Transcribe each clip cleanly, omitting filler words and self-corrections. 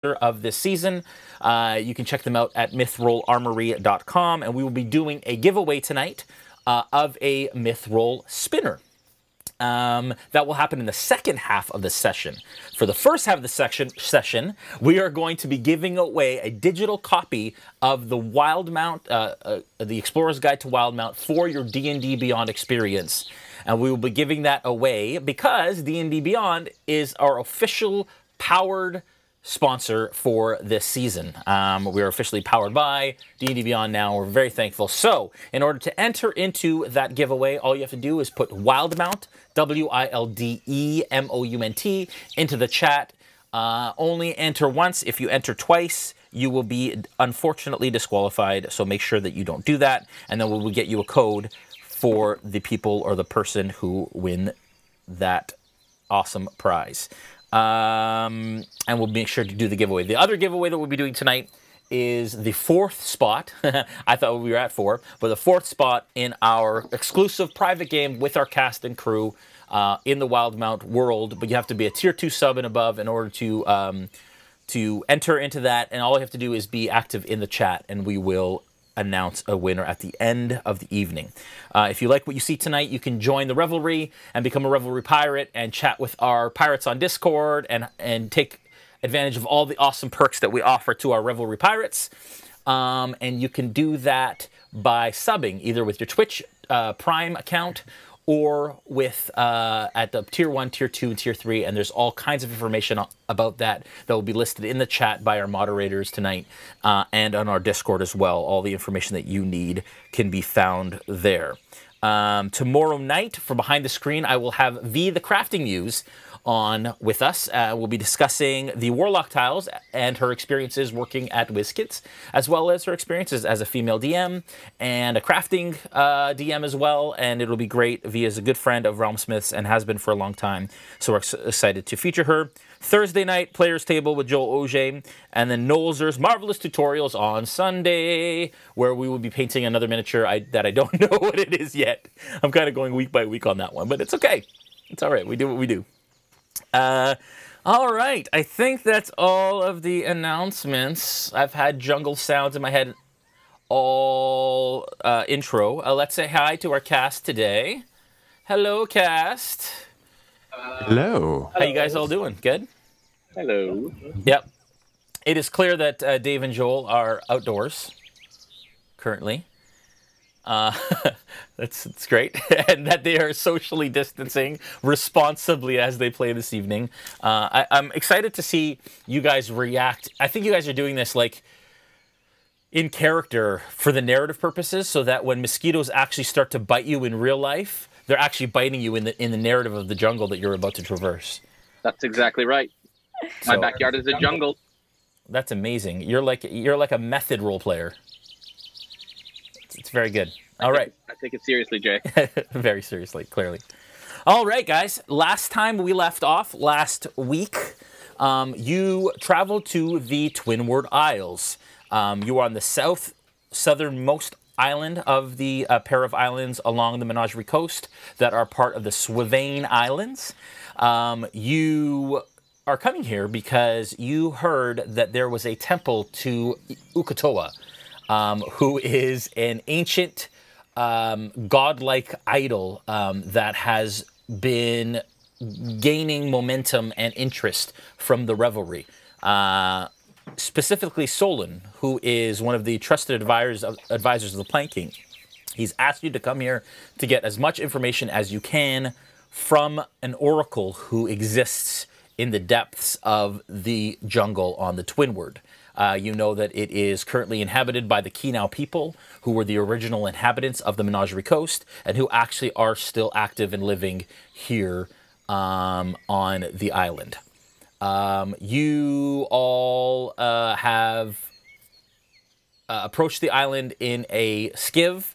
of this season. You can check them out at mythrollarmory.com, and we will be doing a giveaway tonight of a Mythroll spinner. That will happen in the second half of the session. For the first half of the session, we are going to be giving away a digital copy of the Wildemount, the Explorer's Guide to Wildemount for your D&D Beyond experience. And we will be giving that away because D&D Beyond is our official powered sponsor for this season. We are officially powered by D&D Beyond now. We're very thankful. So, in order to enter into that giveaway, all you have to do is put Wildemount, W-I-L-D-E-M-O-U-N-T, into the chat. Only enter once. If you enter twice, you will be unfortunately disqualified. So make sure that you don't do that, and then we will get you a code for the people or the person who win that awesome prize. And we'll make sure to do the giveaway. The other giveaway that we'll be doing tonight is the 4th spot. I thought we were at 4, but the 4th spot in our exclusive private game with our cast and crew in the Wildemount world. But you have to be a tier 2 sub and above in order to enter into that. And all you have to do is be active in the chat, and we will announce a winner at the end of the evening. If you like what you see tonight, you can join the Revelry and become a Revelry pirate and chat with our pirates on Discord and take advantage of all the awesome perks that we offer to our Revelry pirates. And you can do that by subbing either with your Twitch Prime account or with at the tier 1, tier 2, and tier 3, and there's all kinds of information about that that will be listed in the chat by our moderators tonight and on our Discord as well. All the information that you need can be found there. Tomorrow night, from behind the screen, I will have V the Crafting Muse on with us. We'll be discussing the Warlock tiles and her experiences working at WizKids, as well as her experiences as a female DM and a crafting DM as well. And it'll be great. V is a good friend of RealmSmith's and has been for a long time, so we're excited to feature her. Thursday night, Players Table with Joel Auge, and then Nolzer's Marvelous Tutorials on Sunday, where we will be painting another miniature that I don't know what it is yet. I'm kind of going week by week on that one, but it's okay. It's all right. We do what we do. All right, I think that's all of the announcements. I've had jungle sounds in my head all intro. Let's say hi to our cast today. Hello, cast. Hello. How you guys all doing? Good? Hello. Yep. It is clear that Dave and Joel are outdoors currently. That's great. And that they are socially distancing responsibly as they play this evening. I'm excited to see you guys react. I think you guys are doing this like in character for the narrative purposes, so that when mosquitoes actually start to bite you in real life, they're actually biting you in the narrative of the jungle that you're about to traverse. That's exactly right. My backyard is a jungle. That's amazing. You're like a method role player. It's very good. All right. I take it seriously, Jay. Very seriously, clearly. All right, guys. Last time we left off, last week, you traveled to the Twinward Isles. You were on the southernmost island of the pair of islands along the Menagerie Coast that are part of the Swivane Islands. You are coming here because you heard that there was a temple to Ukatoa, who is an ancient godlike idol that has been gaining momentum and interest from the revelry. Specifically Solon, who is one of the trusted advisors of the Plank King. He's asked you to come here to get as much information as you can from an oracle who exists in the depths of the jungle on the Twinward. You know that it is currently inhabited by the Kinau people, who were the original inhabitants of the Menagerie Coast, and who actually are still active and living here on the island. You all have approached the island in a skiv,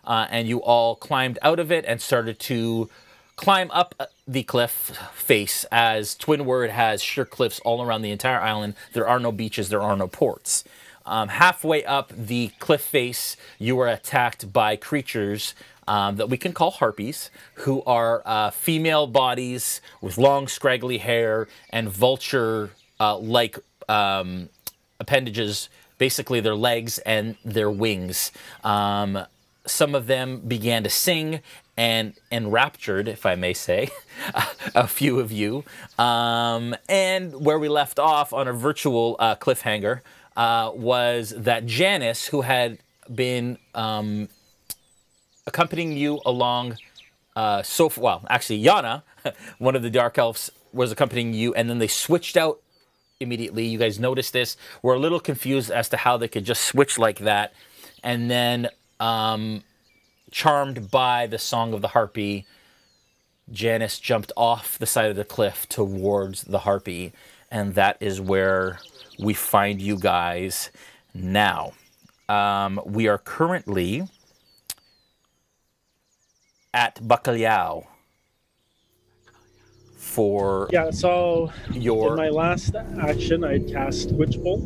and you all climbed out of it and started to climb up the cliff face, as Twinward has sheer cliffs all around the entire island. There are no beaches, there are no ports. Halfway up the cliff face, you are attacked by creatures that we can call harpies, who are female bodies with long scraggly hair and vulture like appendages, basically their legs and their wings. Some of them began to sing and enraptured, if I may say, a few of you. And where we left off on a virtual cliffhanger was that Janice, who had been accompanying you along well, actually, Yana, one of the Dark Elves, was accompanying you, and then they switched out immediately. You guys noticed this. We're a little confused as to how they could just switch like that. And then, charmed by the Song of the Harpy, Janice jumped off the side of the cliff towards the Harpy. And that is where we find you guys now. We are currently at Bacalhau for so your... in my last action, I cast Witch Bolt.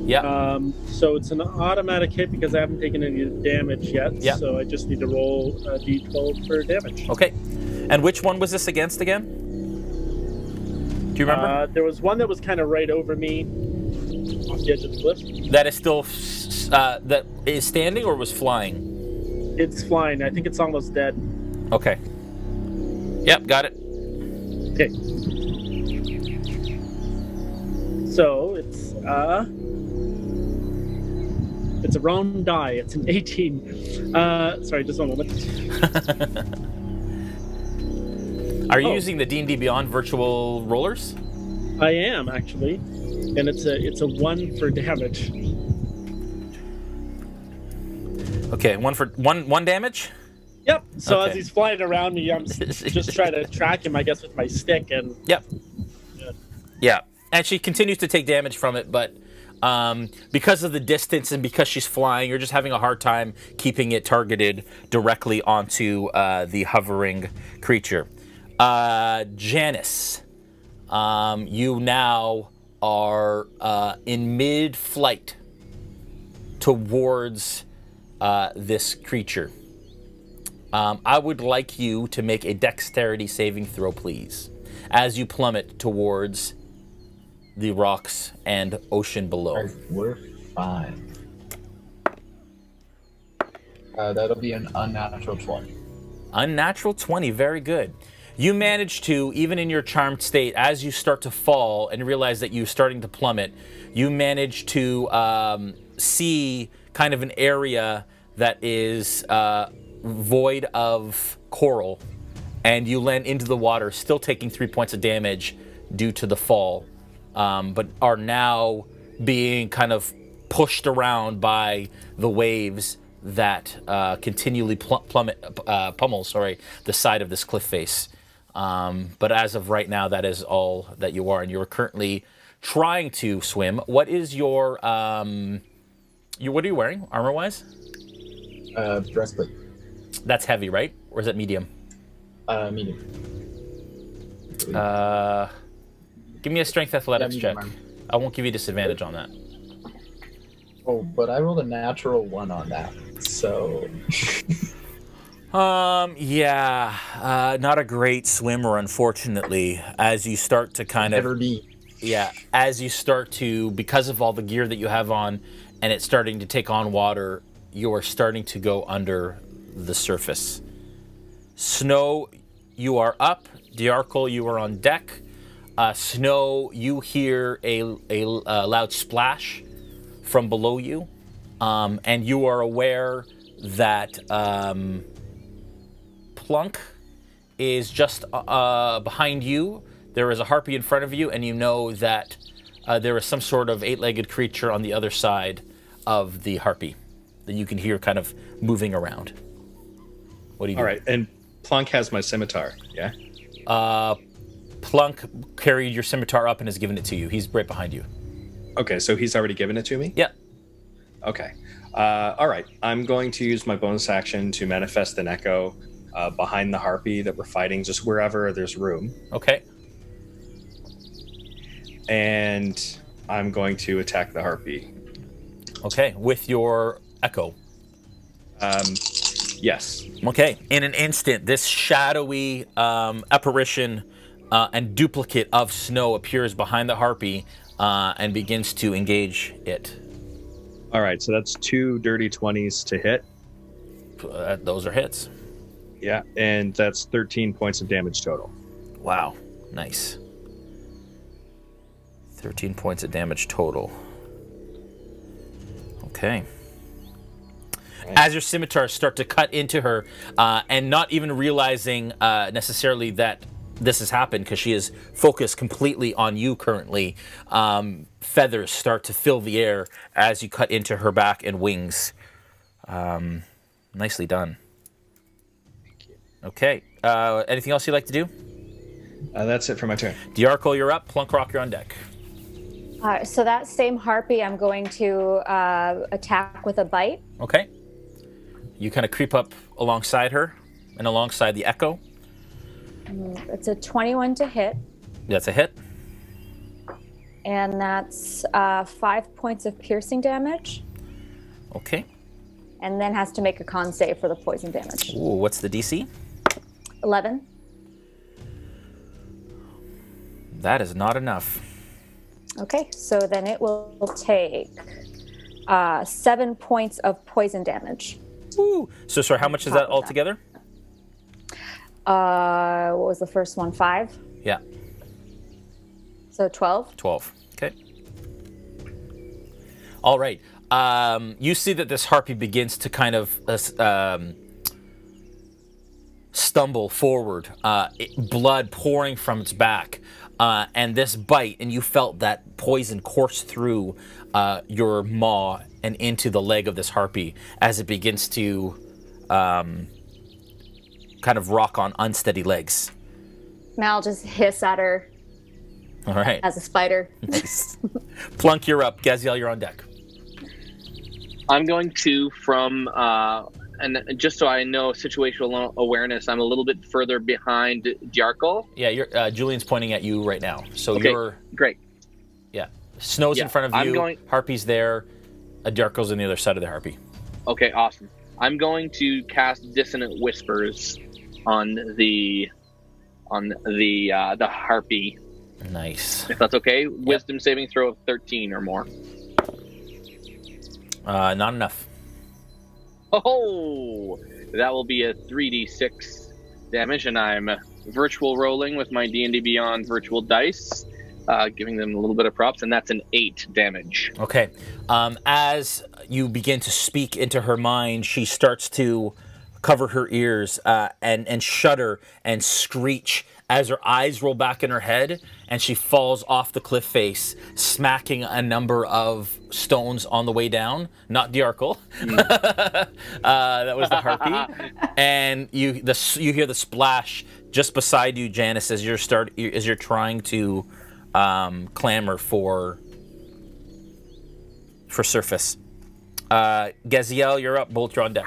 Yeah. So it's an automatic hit because I haven't taken any damage yet. Yeah. So I just need to roll a d12 for damage. Okay. And which one was this against again? Do you remember? There was one that was kind of right over me off the edge of the cliff. That is still that is standing or was flying? It's flying. I think it's almost dead. Okay. Yep, got it. Okay. So it's a round die. It's an 18. Sorry, just one moment. Are you using the D&D Beyond virtual rollers? I am actually, and it's a 1 for damage. Okay, one damage. Yep. So Okay. as he's flying around me, I'm just trying to track him, I guess, with my stick. And Yep. Yeah, and she continues to take damage from it, but because of the distance and because she's flying, you're just having a hard time keeping it targeted directly onto the hovering creature. Janice, you now are in mid-flight towards this creature. I would like you to make a dexterity saving throw, please, as you plummet towards the rocks and ocean below. We're fine. That'll be an unnatural 20. Unnatural 20, very good. You manage to, even in your charmed state, as you start to fall and realize that you're starting to plummet, you manage to see kind of an area that is void of coral, and you land into the water, still taking 3 points of damage due to the fall, but are now being kind of pushed around by the waves that continually pummel the side of this cliff face. But as of right now, that is all that you are, and you're currently trying to swim. What is your what are you wearing, armor-wise? Breastplate. That's heavy, right? Or is that medium? Medium. Give me a strength athletics check. Medium. I won't give you disadvantage on that. Oh, but I rolled a natural 1 on that, so... Yeah, not a great swimmer, unfortunately, as you start to kind of... Never be. Yeah, as you start to, because of all the gear that you have on, and it's starting to take on water, you are starting to go under the surface. Snow, you are up. Dajarkal, you are on deck. Snow, you hear a loud splash from below you, and you are aware that Plunk is just behind you. There is a harpy in front of you, and you know that there is some sort of 8-legged creature on the other side of the harpy that you can hear kind of moving around. What do you do? All right, and Plunk has my scimitar, yeah? Plunk carried your scimitar up and has given it to you. He's right behind you. Okay, so he's already given it to me? Yeah. Okay. All right, I'm going to use my bonus action to manifest an echo behind the harpy that we're fighting, just wherever there's room. Okay. And I'm going to attack the harpy. Okay, with your echo. Yes. Okay, in an instant, this shadowy apparition and duplicate of Snow appears behind the harpy, and begins to engage it. All right, so that's 2 dirty 20s to hit. Those are hits. Yeah, and that's 13 points of damage total. Wow, nice. 13 points of damage total. Okay. As your scimitars start to cut into her, and not even realizing necessarily that this has happened because she is focused completely on you currently, feathers start to fill the air as you cut into her back and wings. Nicely done. Thank you. Okay. Anything else you'd like to do? That's it for my turn. Dajarkal, you're up. Plunkrawk, you're on deck. So that same harpy, I'm going to attack with a bite. Okay. You kind of creep up alongside her and alongside the echo. It's a 21 to hit. That's a hit. And that's 5 points of piercing damage. Okay. And then has to make a con save for the poison damage. Ooh, what's the DC? 11. That is not enough. Okay, so then it will take 7 points of poison damage. Ooh. So, sorry, how much is that altogether? What was the first one? 5? Yeah. So 12? 12. Okay. All right. You see that this harpy begins to kind of stumble forward, blood pouring from its back. And this bite, and you felt that poison course through your maw and into the leg of this harpy as it begins to kind of rock on unsteady legs. Now I'll just hiss at her. All right. As a spider. Nice. Plunk, you're up. Gaziel, you're on deck. I'm going to, and just so I know situational awareness, I'm a little bit further behind Dajarkal. Yeah, Julian's pointing at you right now. So okay, you're... Great. Yeah. Snow's in front of you. Harpy's there. Dajarkal's on the other side of the harpy. Okay, awesome. I'm going to cast Dissonant Whispers on the harpy. Nice. If that's okay. Yep. Wisdom saving throw of 13 or more. Not enough. Oh, that will be a 3d6 damage, and I'm virtual rolling with my D&D Beyond virtual dice, giving them a little bit of props, and that's an 8 damage. Okay. As you begin to speak into her mind, she starts to cover her ears and shudder and screech as her eyes roll back in her head, and she falls off the cliff face, smacking a number of stones on the way down. Not Dajarkal. That was the harpy. And you hear the splash just beside you, Janice, as you're trying to clamor for surface. Gaziel, you're up. Bolt, you're on deck.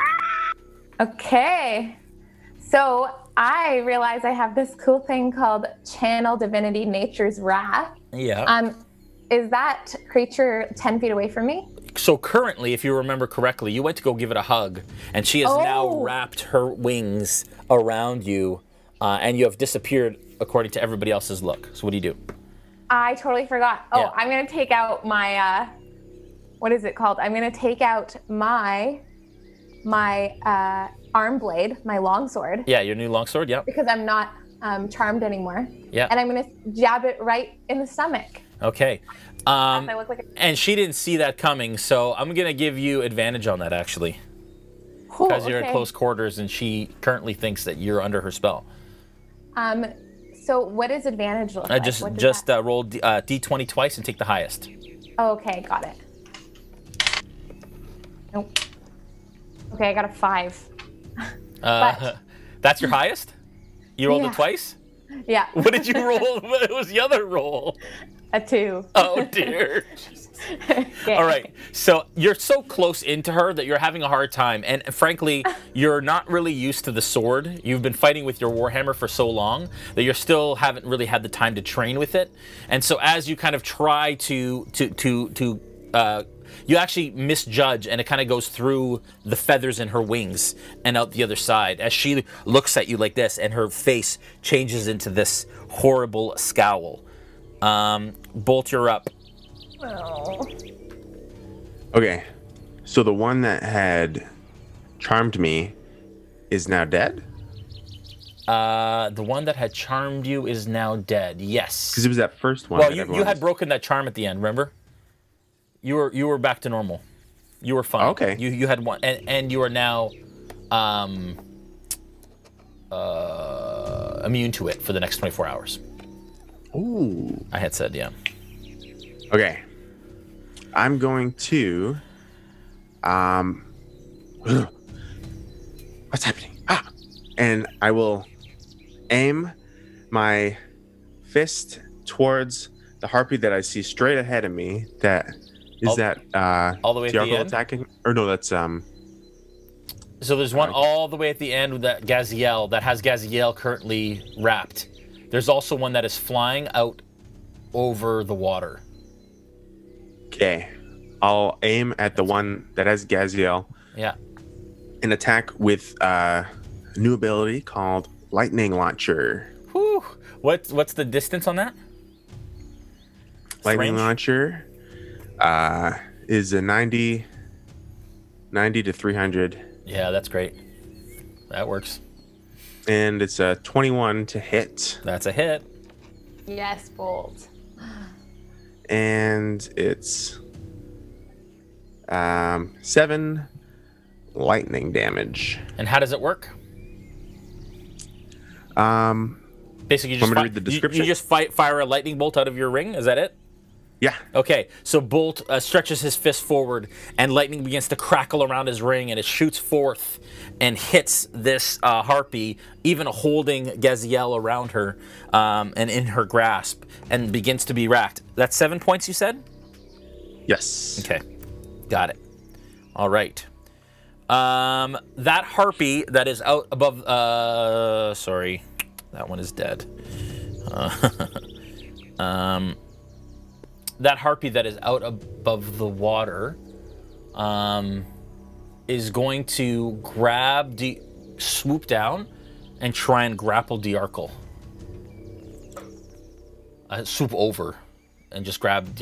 Okay. So I realize I have this cool thing called Channel Divinity Nature's Wrath. Yeah. Is that creature 10 feet away from me? So currently, if you remember correctly, you went to go give it a hug, and she has now wrapped her wings around you, and you have disappeared according to everybody else's look. So what do you do? I totally forgot. Oh, yeah. I'm going to take out my, what is it called? I'm going to take out my arm blade, my longsword. Yeah, your new longsword, yeah. Because I'm not charmed anymore. Yeah. And I'm going to jab it right in the stomach. Okay. And she didn't see that coming, so I'm going to give you advantage on that, actually. Cool, because you're in close quarters, and she currently thinks that you're under her spell. So what does advantage look like? Just roll D20 twice and take the highest. Okay, got it. Nope. Okay, I got a 5. That's your highest? You rolled it twice? Yeah. What did you roll? What was the other roll? A 2. Oh, dear. Okay. All right. So you're so close into her that you're having a hard time. And frankly, you're not really used to the sword. You've been fighting with your Warhammer for so long that you still haven't really had the time to train with it. And so as you kind of try to you actually misjudge, and it kind of goes through the feathers in her wings and out the other side as she looks at you like this, and her face changes into this horrible scowl. Bolt, you're up. Oh. Okay, so the one that had charmed me is now dead? The one that had charmed you is now dead. Yes. Because it was that first one. Well, that you everyone had was- broken that charm at the end, remember? You were back to normal. You were fine. Okay. You had one, and you are now immune to it for the next 24 hours. Ooh. I had said, yeah. Okay. I'm going to what's happening? And I will aim my fist towards the harpy that I see straight ahead of me. That is all the way at the Dajarkal end? attacking? Or no, that's So there's one all the way at the end with that Gaziel that has Gaziel currently wrapped. There's also one that is flying out over the water. okay. I'll aim at the one that has Gaziel Yeah. and attack with a new ability called Lightning Launcher. Whew. What's the distance on that? Lightning Range? Launcher is a 90 to 300, Yeah, that's great. That works. and it's a 21 to hit, That's a hit. Yes, Bolt. and it's 7 lightning damage. And how does it work? Basically, you just, Want me to read the description? you just fire a lightning bolt out of your ring. Is that it? Yeah. Okay, so Bolt stretches his fist forward, and lightning begins to crackle around his ring, and it shoots forth and hits this harpy, even holding Gaziel around her and in her grasp, and begins to be racked. That's 7 points, you said? Yes. Okay, got it. All right. That harpy that is out above... sorry, that one is dead. That harpy that is out above the water is going to swoop down and try and grapple Dajarkal. Swoop over and just grab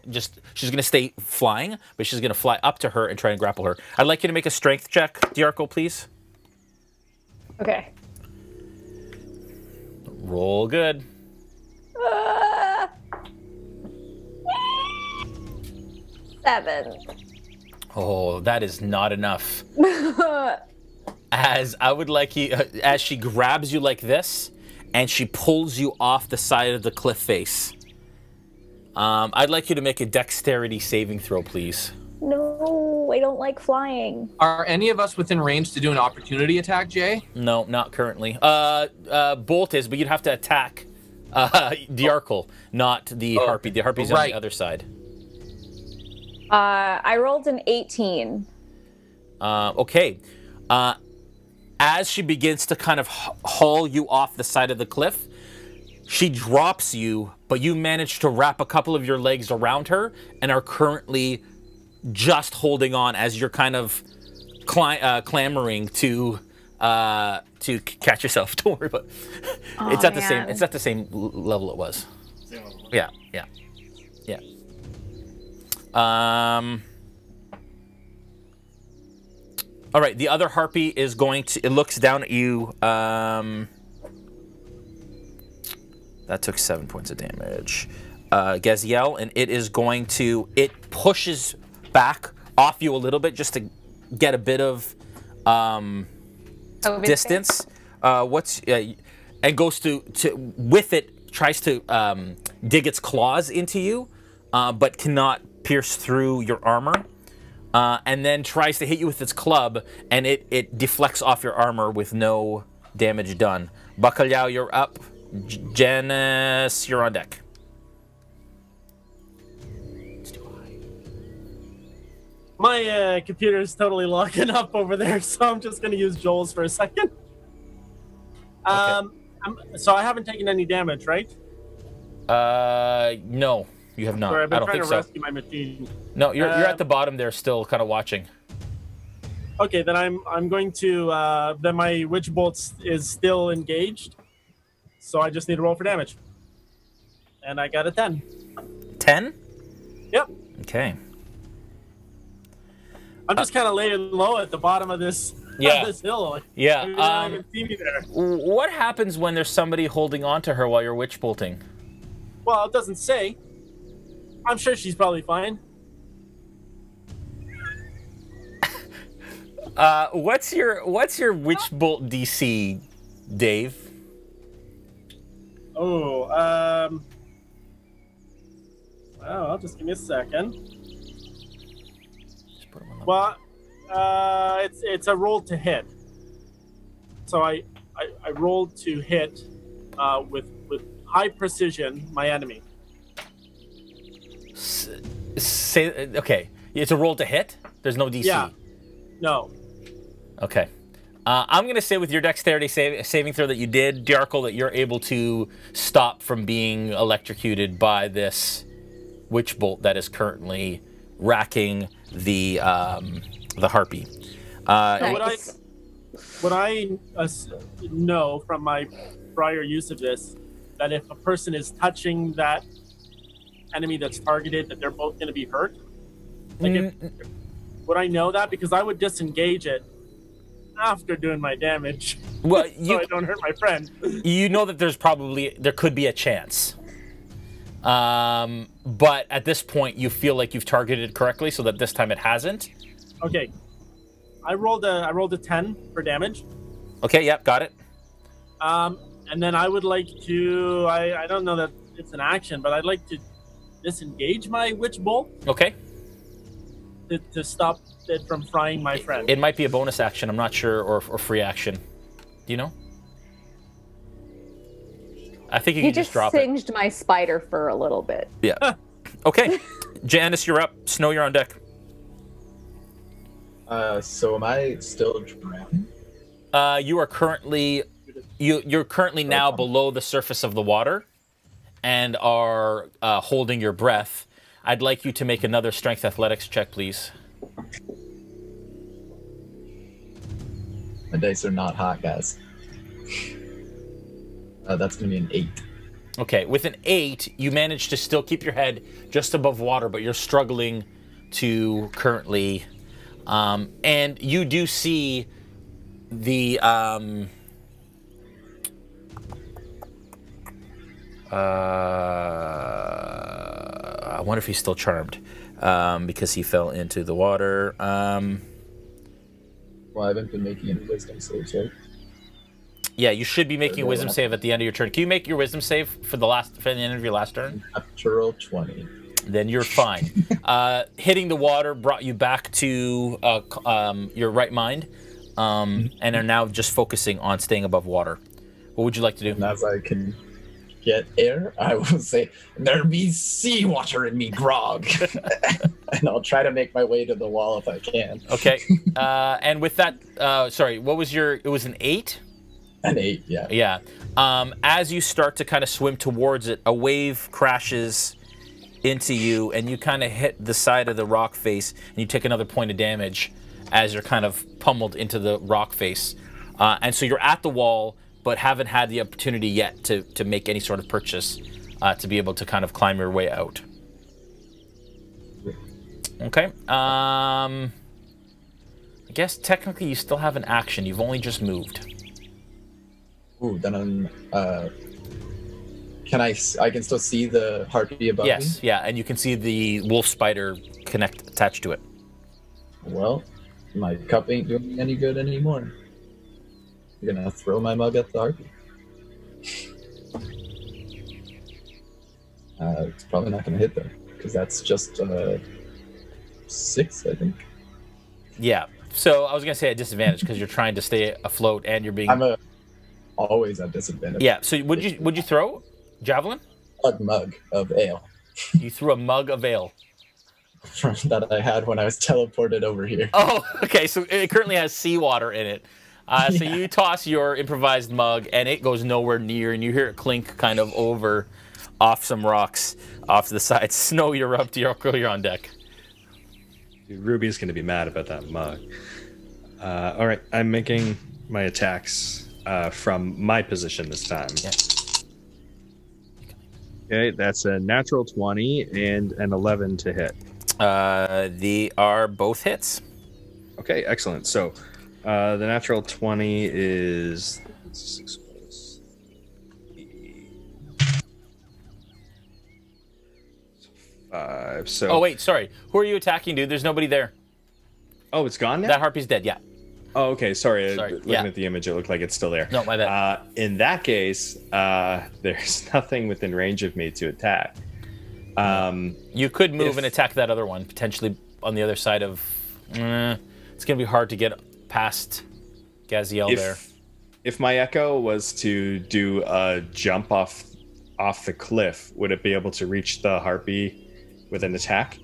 just she's going to stay flying, but she's going to fly up to her and try and grapple her. I'd like you to make a strength check, Dajarkal, please. Okay. Roll good. 7. Oh, that is not enough. As I would like you, as she grabs you like this, and she pulls you off the side of the cliff face. I'd like you to make a dexterity saving throw, please. No, I don't like flying. Are any of us within range to do an opportunity attack, Jay? No, not currently. Bolt is, but you'd have to attack Dajarkal, not the harpy. The harpy's on the other side. I rolled an 18. Okay. As she begins to kind of haul you off the side of the cliff, she drops you, but you manage to wrap a couple of your legs around her and are currently just holding on as you're kind of clamoring to catch yourself. Don't worry about it. It's at the same. It's at the same level it was. Yeah. All right, the other harpy is going to... It looks down at you. That took 7 points of damage. Gaziel, and it is going to... It pushes back off you a little bit just to get a bit of distance. And goes to... With it, tries to dig its claws into you, but cannot pierce through your armor. And then tries to hit you with its club, and it deflects off your armor with no damage done. Bacalhau, you're up. Janice, you're on deck. It's too high. My computer is totally locking up over there, so I'm just going to use Joel's for a second. So I haven't taken any damage, right? No. You have not. Sorry, I've been I don't trying think to so. rescue my machine. No, you're at the bottom there, still kind of watching. Okay, then I'm going to then my witch bolt is still engaged, so I just need to roll for damage, and I got a 10. 10? Yep. Okay. I'm just kind of laying low at the bottom of this, Yeah. this hill. Like, Yeah. maybe they don't even see me there. What happens when there's somebody holding on to her while you're witch bolting? Well, it doesn't say. I'm sure she's probably fine. What's your witch bolt DC, Dave? Oh, well, just give me a second. Well, it's a roll to hit. So I rolled to hit with high precision my enemy. Okay, it's a roll to hit. There's no DC. Yeah. No. Okay. I'm going to say with your dexterity saving throw that you did, Dajarkal, that you're able to stop from being electrocuted by this witch bolt that is currently racking the harpy. Nice. Would I know from my prior use of this that if a person is touching that enemy that's targeted, that they're both going to be hurt? Like, would I know that? Because I would disengage it after doing my damage. Well, so I don't hurt my friend. You know that there could be a chance. But at this point, you feel like you've targeted correctly, so that this time it hasn't. Okay. I rolled a 10 for damage. Okay, yep, got it. And then I would like to, I don't know that it's an action, but I'd like to disengage my witch bolt. Okay. To stop it from frying my friend. It might be a bonus action, I'm not sure, or free action. Do you know? I think you can just drop it. You just singed my spider fur a little bit. Yeah. Okay. Janice, you're up. Snow, you're on deck. So am I still drowning? You are currently you're currently now below the surface of the water and are holding your breath. I'd like you to make another strength athletics check, please. My dice are not hot, guys. That's going to be an 8. Okay, with an 8, you manage to still keep your head just above water, but you're struggling to currently... and you do see the... I wonder if he's still charmed, because he fell into the water. Well, I haven't been making any wisdom saves, right? Yeah, you should be making a wisdom save at the end of your turn. Can you make your wisdom save for the end of your last turn? Natural 20. Then you're fine. Hitting the water brought you back to your right mind, and are now just focusing on staying above water. What would you like to do? And as I can get air, I will say, "There be seawater in me, grog," and I'll try to make my way to the wall if I can. Okay. And with that, sorry, what was your? It was an 8. An 8, yeah. Yeah. As you start to kind of swim towards it, a wave crashes into you, and you kind of hit the side of the rock face, and you take another point of damage as you're kind of pummeled into the rock face. And so you're at the wall, but haven't had the opportunity yet to make any sort of purchase to be able to kind of climb your way out. Okay. I guess technically you still have an action. You've only just moved. Ooh, then I'm... I can still see the harpy above me? Yes, yeah, and you can see the wolf spider attached to it. Well, my cup ain't doing me any good anymore. I'm gonna throw my mug at the harpy. It's probably not gonna hit though, because that's just 6, I think. Yeah, so I was gonna say a disadvantage because you're trying to stay afloat and you're being... I'm always at disadvantage. Yeah, so would you throw? Javelin? A mug of ale. You threw a mug of ale. That I had when I was teleported over here. Oh, okay, so it currently has seawater in it. So you toss your improvised mug, and it goes nowhere near, and you hear it clink kind of over off some rocks off to the side. Snow, you're up. Dajarkal, you're on deck. Dude, Ruby's going to be mad about that mug. All right, I'm making my attacks from my position this time. Yeah. Okay, that's a natural 20 and an 11 to hit. They are both hits. Okay, excellent. So the natural 20 is 6 plus 5. So Oh wait, sorry. Who are you attacking, dude? There's nobody there. oh, it's gone now? That harpy's dead. Yeah. Oh, okay. Sorry. Sorry, Looking yeah. at the image, it looked like it's still there. No, my bad. In that case, there's nothing within range of me to attack. You could move and attack that other one, potentially on the other side of. It's gonna be hard to get past Gaziel there. If my echo was to do a jump off the cliff, would it be able to reach the harpy with an attack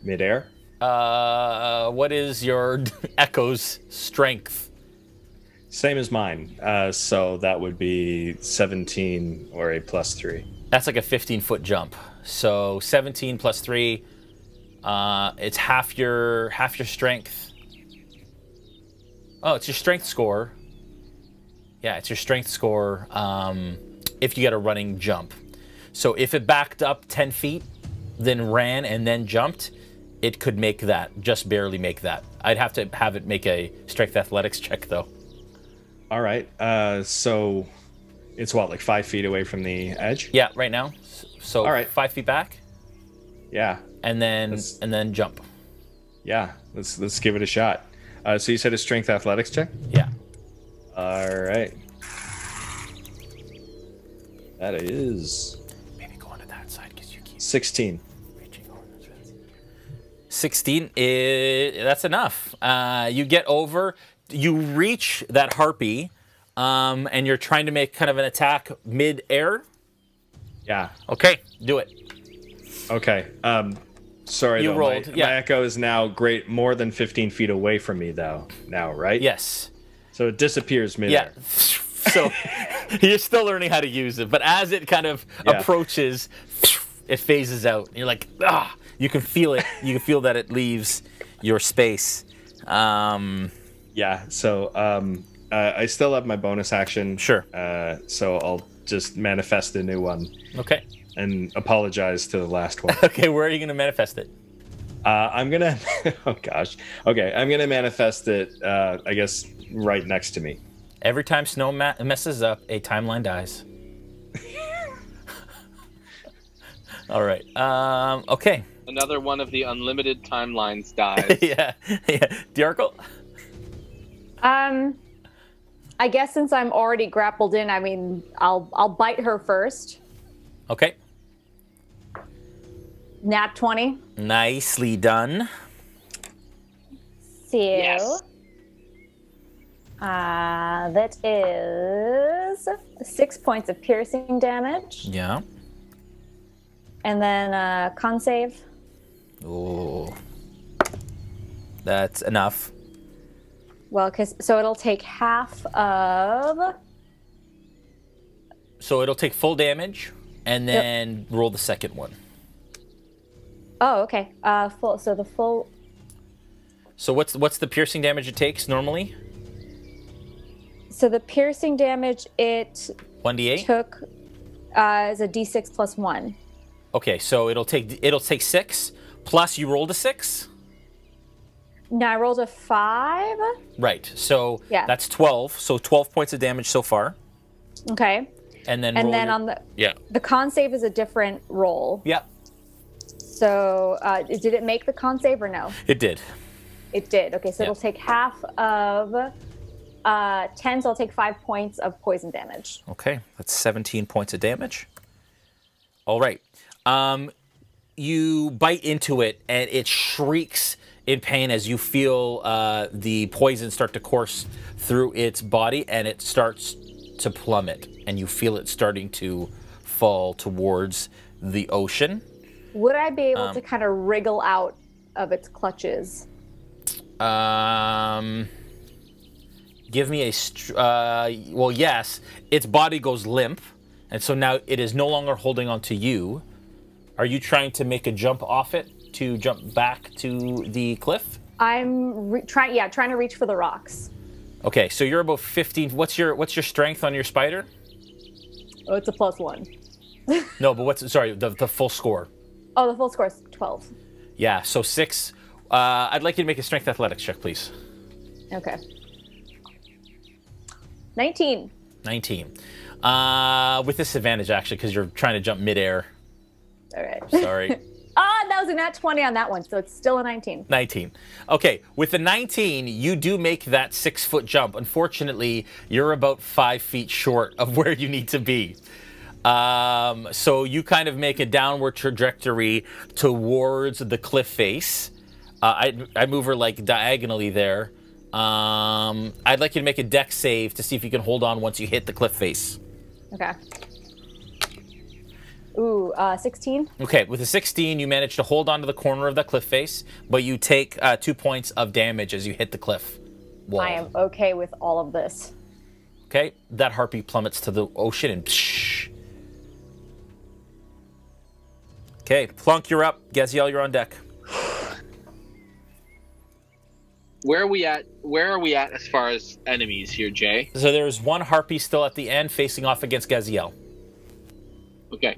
midair? What is your echo's strength? Same as mine. So that would be 17 or a +3. That's like a 15-foot jump. So 17 plus 3. It's half your strength. Oh, it's your strength score. Yeah, it's your strength score if you get a running jump. So if it backed up 10 feet, then ran and then jumped, it could make that, just barely make that. I'd have to have it make a strength athletics check, though. All right. So it's what, like 5 feet away from the edge? Yeah, right now. So all right. 5 feet back. Yeah. And then jump. Yeah. Let's give it a shot. So you said a strength athletics check? Yeah. All right. That is Maybe go onto that side because you keep 16. 16 that's enough. You get over, you reach that harpy, and you're trying to make kind of an attack mid-air. Yeah. Okay, do it. Okay. Sorry, You though. rolled, My echo is now more than 15 feet away from me, though. Now, right? Yes. So it disappears midair. Yeah. So you're still learning how to use it, but as it kind of approaches, it phases out. You're like, ah. You can feel it. You can feel that it leaves your space. Yeah. So I still have my bonus action. Sure. So I'll just manifest a new one. Okay. And apologize to the last one. Okay. Where are you going to manifest it? I'm gonna. Oh gosh. Okay. I'm gonna manifest it. I guess right next to me. Every time snow messes up, a timeline dies. All right. Okay. Another one of the unlimited timelines dies. yeah. Dajarkal? I guess since I'm already grappled in, I mean, I'll bite her first. Okay. Nat 20. Nicely done. So, Yes. that is 6 points of piercing damage. Yeah. And then con save. Oh. That's enough. Well, so it'll take half of. So it'll take full damage, and then roll the second one. Oh, okay. Full. So the full. So what's the piercing damage it takes normally? So the piercing damage it 1d8 took is a d6 plus 1. Okay, so it'll take 6 plus you rolled a 6. No, I rolled a 5. Right. So Yeah. that's 12. So 12 points of damage so far. Okay. And then On the con save is a different roll. Yeah. So did it make the con save or no? It did. It did. Okay, so it'll take half of 10, so I'll take 5 points of poison damage. Okay, that's 17 points of damage. All right. You bite into it, and it shrieks in pain as you feel the poison start to course through its body, and it starts to plummet, and you feel it starting to fall towards the ocean. Would I be able to kind of wriggle out of its clutches? Give me well, yes. Its body goes limp, and so now it is no longer holding on to you. Are you trying to make a jump off it to jump back to the cliff? I'm trying to reach for the rocks. Okay, so you're about 15. What's your strength on your spider? Oh, it's a +1. No, but what's sorry? The full score. Oh, the full score is 12. Yeah. So 6. I'd like you to make a strength athletics check, please. Okay. 19. 19. With disadvantage, actually, because you're trying to jump midair. All right. Sorry. That was a nat 20 on that one, so it's still a 19. 19. Okay, with the 19, you do make that 6-foot jump. Unfortunately, you're about 5 feet short of where you need to be. So you kind of make a downward trajectory towards the cliff face. I move her like diagonally there. I'd like you to make a dex save to see if you can hold on once you hit the cliff face. Okay. Ooh, 16. Okay, with a 16, you manage to hold on to the corner of the cliff face, but you take 2 points of damage as you hit the cliff wall. I am okay with all of this. Okay, that harpy plummets to the ocean and psh. Okay, Plunk, you're up. Gaziel, you're on deck. Where are we at? Where are we at as far as enemies here, Jay? So there's one harpy still at the end facing off against Gaziel. Okay.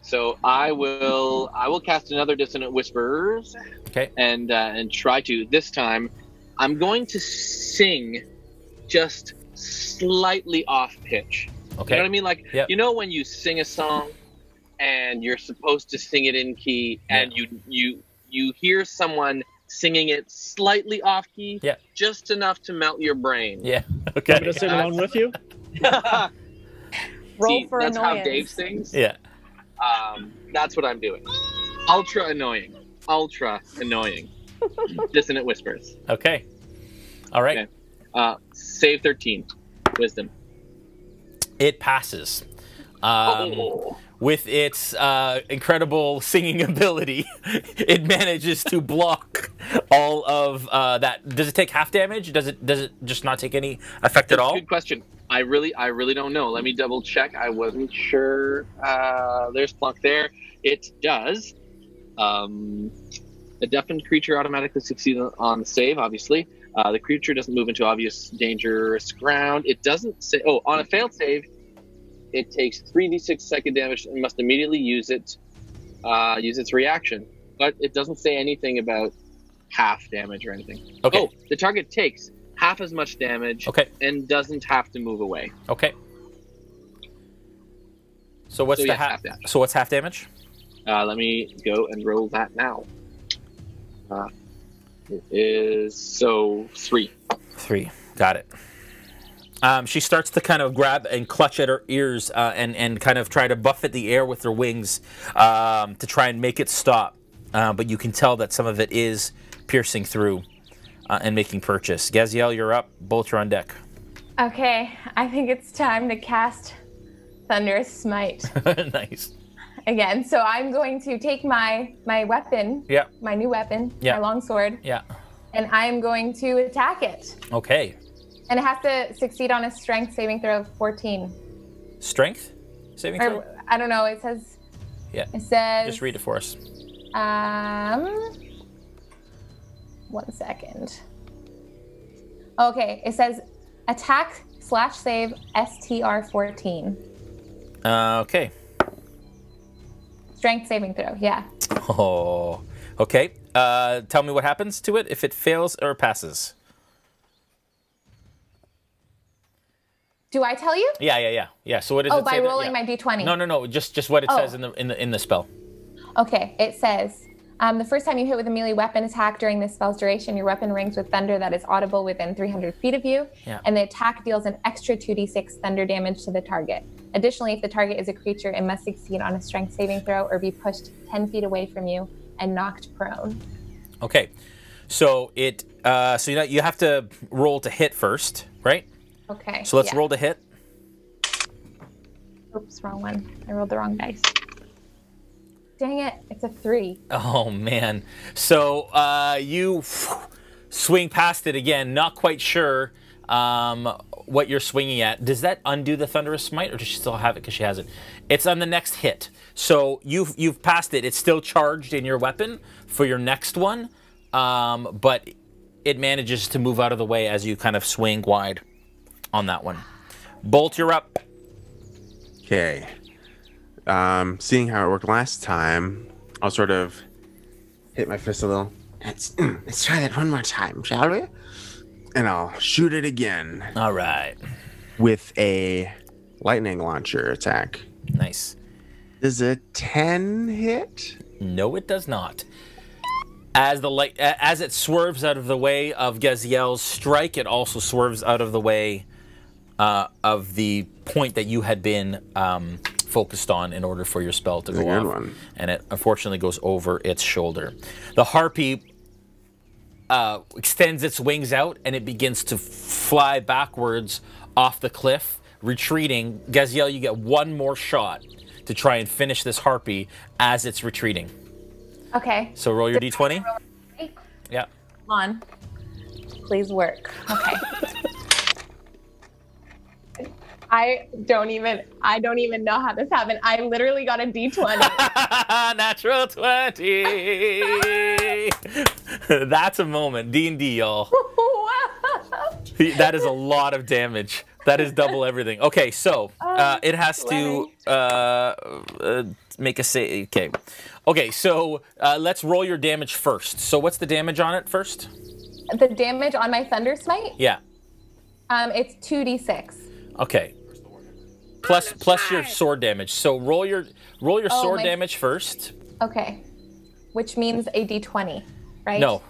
So I will cast another Dissonant Whispers. Okay. And try to this time. I'm going to sing just slightly off pitch. Okay. You know what I mean? Like Yep. you know when you sing a song and you're supposed to sing it in key and you hear someone singing it slightly off key, Yeah. just enough to melt your brain. Yeah. Okay. I'm gonna sing along with you. Roll See, for that's annoyance. how Dave sings. Yeah. That's what I'm doing. Ultra annoying. Dissonant Whispers. Okay. All right. Okay. Save 13. Wisdom. It passes. Oh. With its incredible singing ability, it manages to block all of that. Does it take half damage? Does it just not take any effect at all? Good question. I really don't know. Let me double check. I wasn't sure. There's Plunk there. It does. A deafened creature automatically succeeds on the save, obviously. The creature doesn't move into obvious dangerous ground. It doesn't say... Oh, on a failed save, it takes 3d6 psychic damage and must immediately use its reaction. But it doesn't say anything about half damage or anything. Okay. Oh, the target takes half as much damage and doesn't have to move away. Okay. So what's half damage. So what's half damage? Let me go and roll that now. It is 3. 3. Got it. She starts to kind of grab and clutch at her ears and kind of try to buffet the air with her wings to try and make it stop. But you can tell that some of it is piercing through and making purchase. Gaziel, you're up. Bolt, you're on deck. Okay, I think it's time to cast Thunderous Smite Nice. again. So I'm going to take my weapon, Yeah. my new weapon, Yeah. my longsword, Yeah. and I'm going to attack it. Okay. And it has to succeed on a strength saving throw of 14. Strength saving throw? Or, I don't know, it says... Yeah. It says... Just read it for us. 1 second. Okay, it says attack/save STR 14. Okay. Strength saving throw, yeah. Oh. Okay. Tell me what happens to it if it fails or passes. Do I tell you? Yeah. So what does Oh, it by say? rolling my d20. No. Just what it says in the spell. Okay, it says, the first time you hit with a melee weapon attack during this spell's duration, your weapon rings with thunder that is audible within 300 feet of you, and the attack deals an extra 2d6 thunder damage to the target. Additionally, if the target is a creature, it must succeed on a strength saving throw or be pushed 10 feet away from you and knocked prone. Okay, so it you have to roll to hit first, right? Okay. So let's roll to hit. Oops, wrong one. I rolled the wrong dice. Dang it, it's a 3. Oh, man. So you swing past it again, not quite sure what you're swinging at. Does that undo the Thunderous Smite, or does she still have it because she has it? It's on the next hit. So you've passed it. It's still charged in your weapon for your next one, but it manages to move out of the way as you kind of swing wide on that one. Bolt, you're up. Okay. seeing how it worked last time, I'll sort of hit my fist a little. Let's try that one more time, shall we? And I'll shoot it again. All right. With a lightning launcher attack. Nice. Does a 10 hit? No, it does not. As it swerves out of the way of Gaziel's strike, it also swerves out of the way of the point that you had been focused on in order for your spell to go off. And it unfortunately goes over its shoulder. The harpy extends its wings out and it begins to fly backwards off the cliff, retreating. Gaziel, you get one more shot to try and finish this harpy as it's retreating. Okay. So roll your d20. Yeah. Come on. Please work. Okay. I don't even know how this happened. I literally got a d20. Natural 20. That's a moment. D&D, y'all. That is a lot of damage. That is double everything. Okay, so it has to make a save. Okay, so let's roll your damage first. So what's the damage on it first? The damage on my Thunder Smite? Yeah. It's 2d6. Okay. Plus your sword damage. So roll your sword damage first. Okay. Which means a d20, right? No.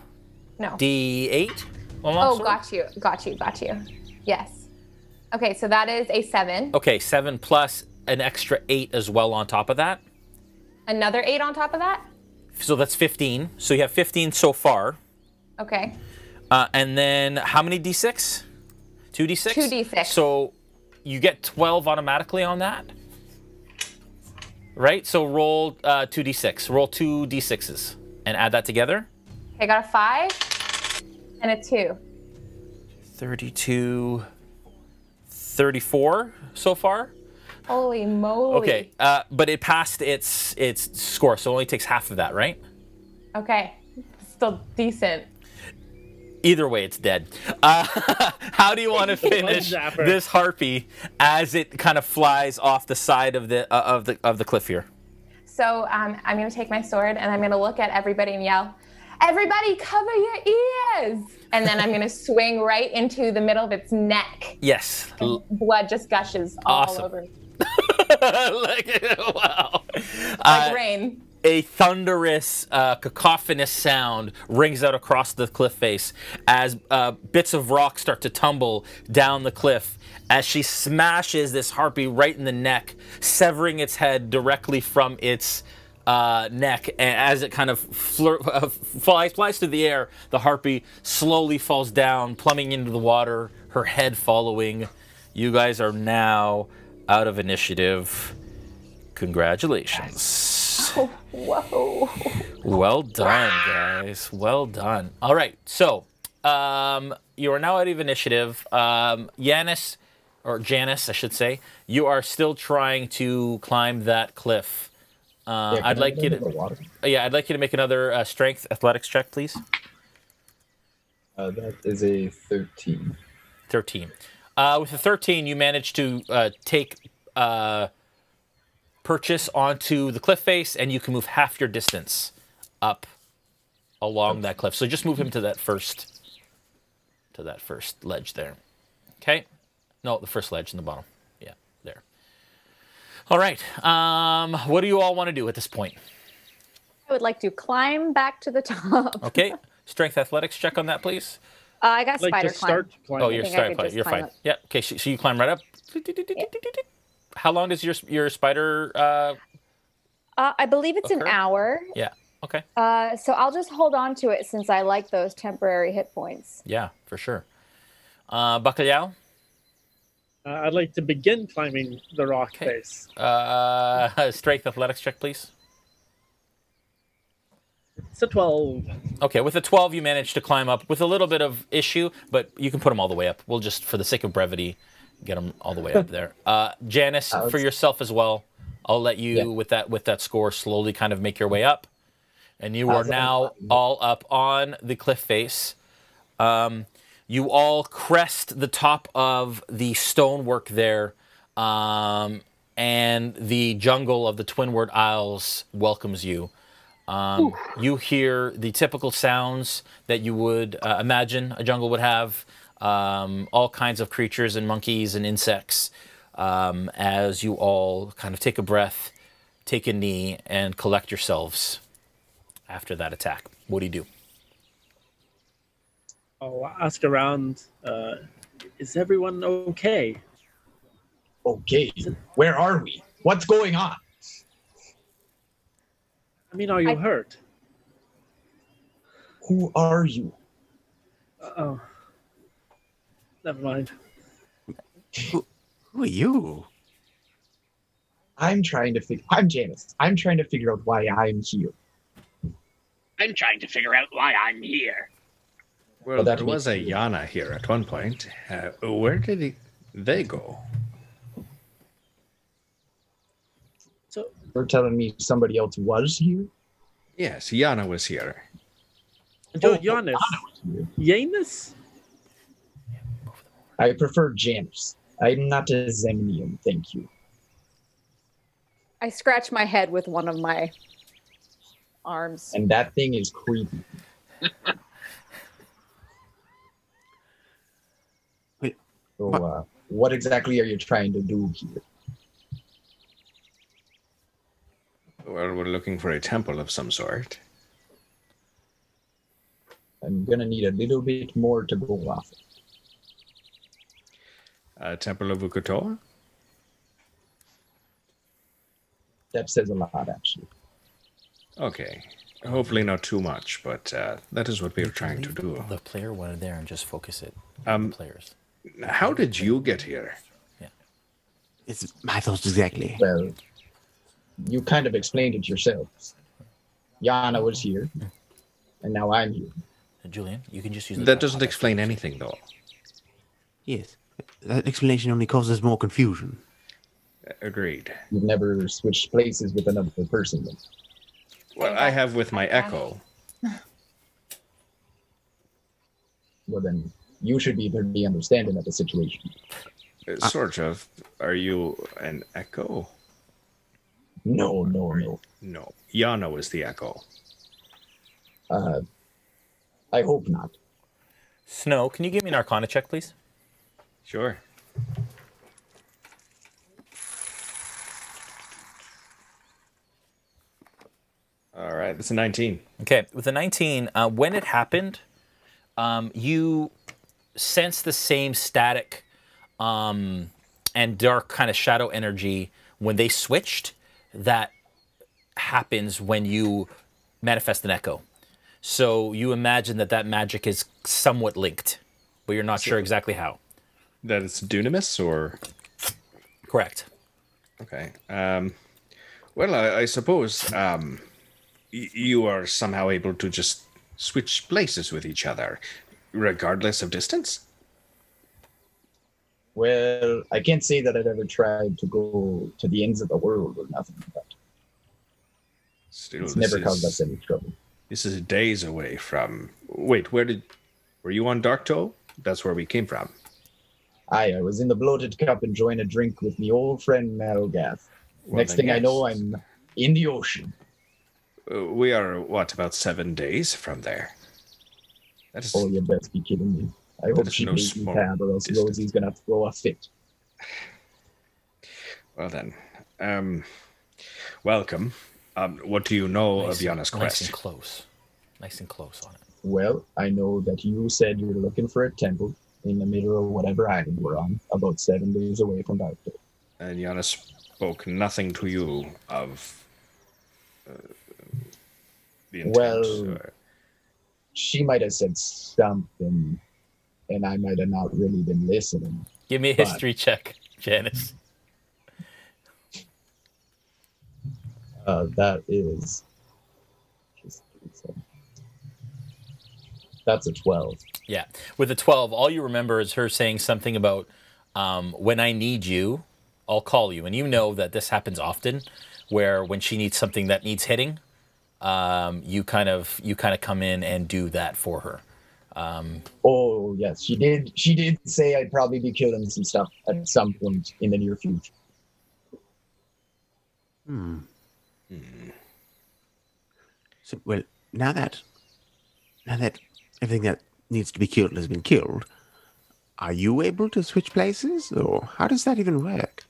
No. D8? Oh, got you. Yes. Okay, so that is a 7. Okay, 7 plus an extra 8 as well on top of that. Another 8 on top of that? So that's 15. So you have 15 so far. Okay. And then how many d6? 2d6? 2d6. So you get 12 automatically on that. Right? So roll 2d6. Roll 2 d6s and add that together. Okay, I got a 5 and a 2. 32, 34 so far. Holy moly. Okay, but it passed its score, so it only takes half of that, right? Okay, still decent. Either way, it's dead. How do you want to finish this harpy as it kind of flies off the side of the cliff here? So I'm going to take my sword and I'm going to look at everybody and yell, "Everybody, cover your ears!" And then I'm going to swing right into the middle of its neck. Yes. And blood just gushes all over. Wow. Like rain. A thunderous, cacophonous sound rings out across the cliff face as bits of rock start to tumble down the cliff as she smashes this harpy right in the neck, severing its head directly from its neck. And as it kind of flies through the air, the harpy slowly falls down, plummeting into the water, her head following. You guys are now out of initiative. Congratulations. Oh, whoa. Well done, guys. Well done. All right, so you are now out of initiative. Janice, I should say, you are still trying to climb that cliff. I'd like you to make another strength athletics check, please. That is a 13. 13. With a 13, you manage to take purchase onto the cliff face, and you can move half your distance up along that cliff. So just move him to that first ledge there. Okay? No, the first ledge in the bottom. Yeah, there. All right. What do you all want to do at this point? I would like to climb back to the top. Okay. Strength athletics check on that, please. I got spider climb. Oh, you're fine. Up. Yeah. Okay. So you climb right up. Yeah. How long does your spider? I believe it's an hour. Yeah. Okay. So I'll just hold on to it since I like those temporary hit points. Yeah, for sure. Bacalhau? I'd like to begin climbing the rock face. Strength athletics check, please. It's a 12. Okay, with a 12, you manage to climb up with a little bit of issue, but you can put them all the way up. We'll just, for the sake of brevity, get them all the way up there. Janice, for yourself as well, I'll let you, with that score, slowly kind of make your way up. And you are now all up on the cliff face. You all crest the top of the stonework there, and the jungle of the Twinward Isles welcomes you. You hear the typical sounds that you would imagine a jungle would have, all kinds of creatures and monkeys and insects, as you all kind of take a breath, take a knee, and collect yourselves after that attack. What do you do? I'll ask around, is everyone okay? Okay, where are we? What's going on? I mean, are you hurt? Who are you? Oh, never mind. Who are you? I'm Janice. I'm trying to figure out why I'm here. I'm trying to figure out why I'm here. Well, there was a Yana here at one point. Where did they go? So you're telling me somebody else was here? Yes, Yana was here. Janus. Janus? I prefer Janus. I'm not a Zemnian, thank you. I scratch my head with one of my arms. And that thing is creepy. Wait, so, what exactly are you trying to do here? Well, we're looking for a temple of some sort. I'm gonna need a little bit more to go off of. A temple of Ukutor? That says a lot, actually. Okay. Hopefully not too much, but that is what we are trying to do. The player wanted there and just focus it on the players. How did you get here? Yeah. It's my thoughts exactly. Well, you kind of explained it yourselves. Yana was here, and now I'm here. Julian, you can just use that. Doesn't explain anything, though. Yes. That explanation only causes more confusion. Agreed. You've never switched places with another person, then? Well, I have with my Echo. Well, then, you should be pretty understanding of the situation. Sort of. Are you an Echo? No. No. Yana is the Echo. I hope not. Snow, can you give me an Arcana check, please? Sure. All right, that's a 19. Okay, with a 19, when it happened, you sense the same static and dark kind of shadow energy when they switched that happens when you manifest an echo. So you imagine that magic is somewhat linked, but you're not sure exactly how. That it's dunamis, or? Correct. Okay. Well, I suppose you are somehow able to just switch places with each other, regardless of distance? Well, I can't say that I've ever tried to go to the ends of the world or nothing, but still, it's never caused us any trouble. This is days away from... Wait, were you on Dark Toe? That's where we came from. I was in the Bloated Cup enjoying a drink with my old friend Malgath. Well, Next thing I know, I'm in the ocean. We are, about 7 days from there? That is, oh, you best be kidding me. I hope she pays me tab, or else Rosie's going to throw a fit. Well then, welcome. What do you know of Yana's quest? Nice and close on it. Well, I know that you said you were looking for a temple in the middle of whatever island we're on, about 7 days away from Darktoe. And Yana spoke nothing to you of the intent? Well, she might have said something, and I might have not really been listening. Give me a history check, Janice. That is... That's a 12. Yeah. With a 12, all you remember is her saying something about, when I need you, I'll call you. And you know that this happens often, where when she needs something that needs hitting, you kind of come in and do that for her. Oh, yes. She did say I'd probably be killing some stuff at some point in the near future. So, well, now that everything that needs to be killed has been killed, are you able to switch places, or how does that even work?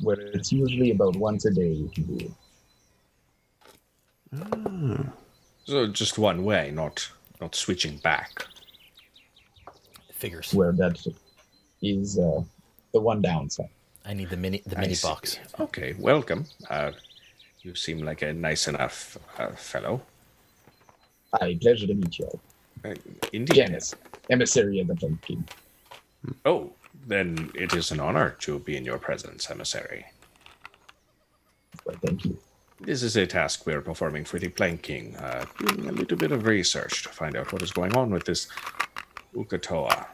Well, it's usually about once a day you can do it. So just one way, not switching back. Figures. Where that is the one downside. I need the mini box. Okay, welcome. You seem like a nice enough fellow. Hi, pleasure to meet you all. Indeed. Janice, emissary of the Flame King. Oh, then it is an honor to be in your presence, emissary. Well, thank you. This is a task we're performing for the Plain King, doing a little bit of research to find out what is going on with this Ukatoa.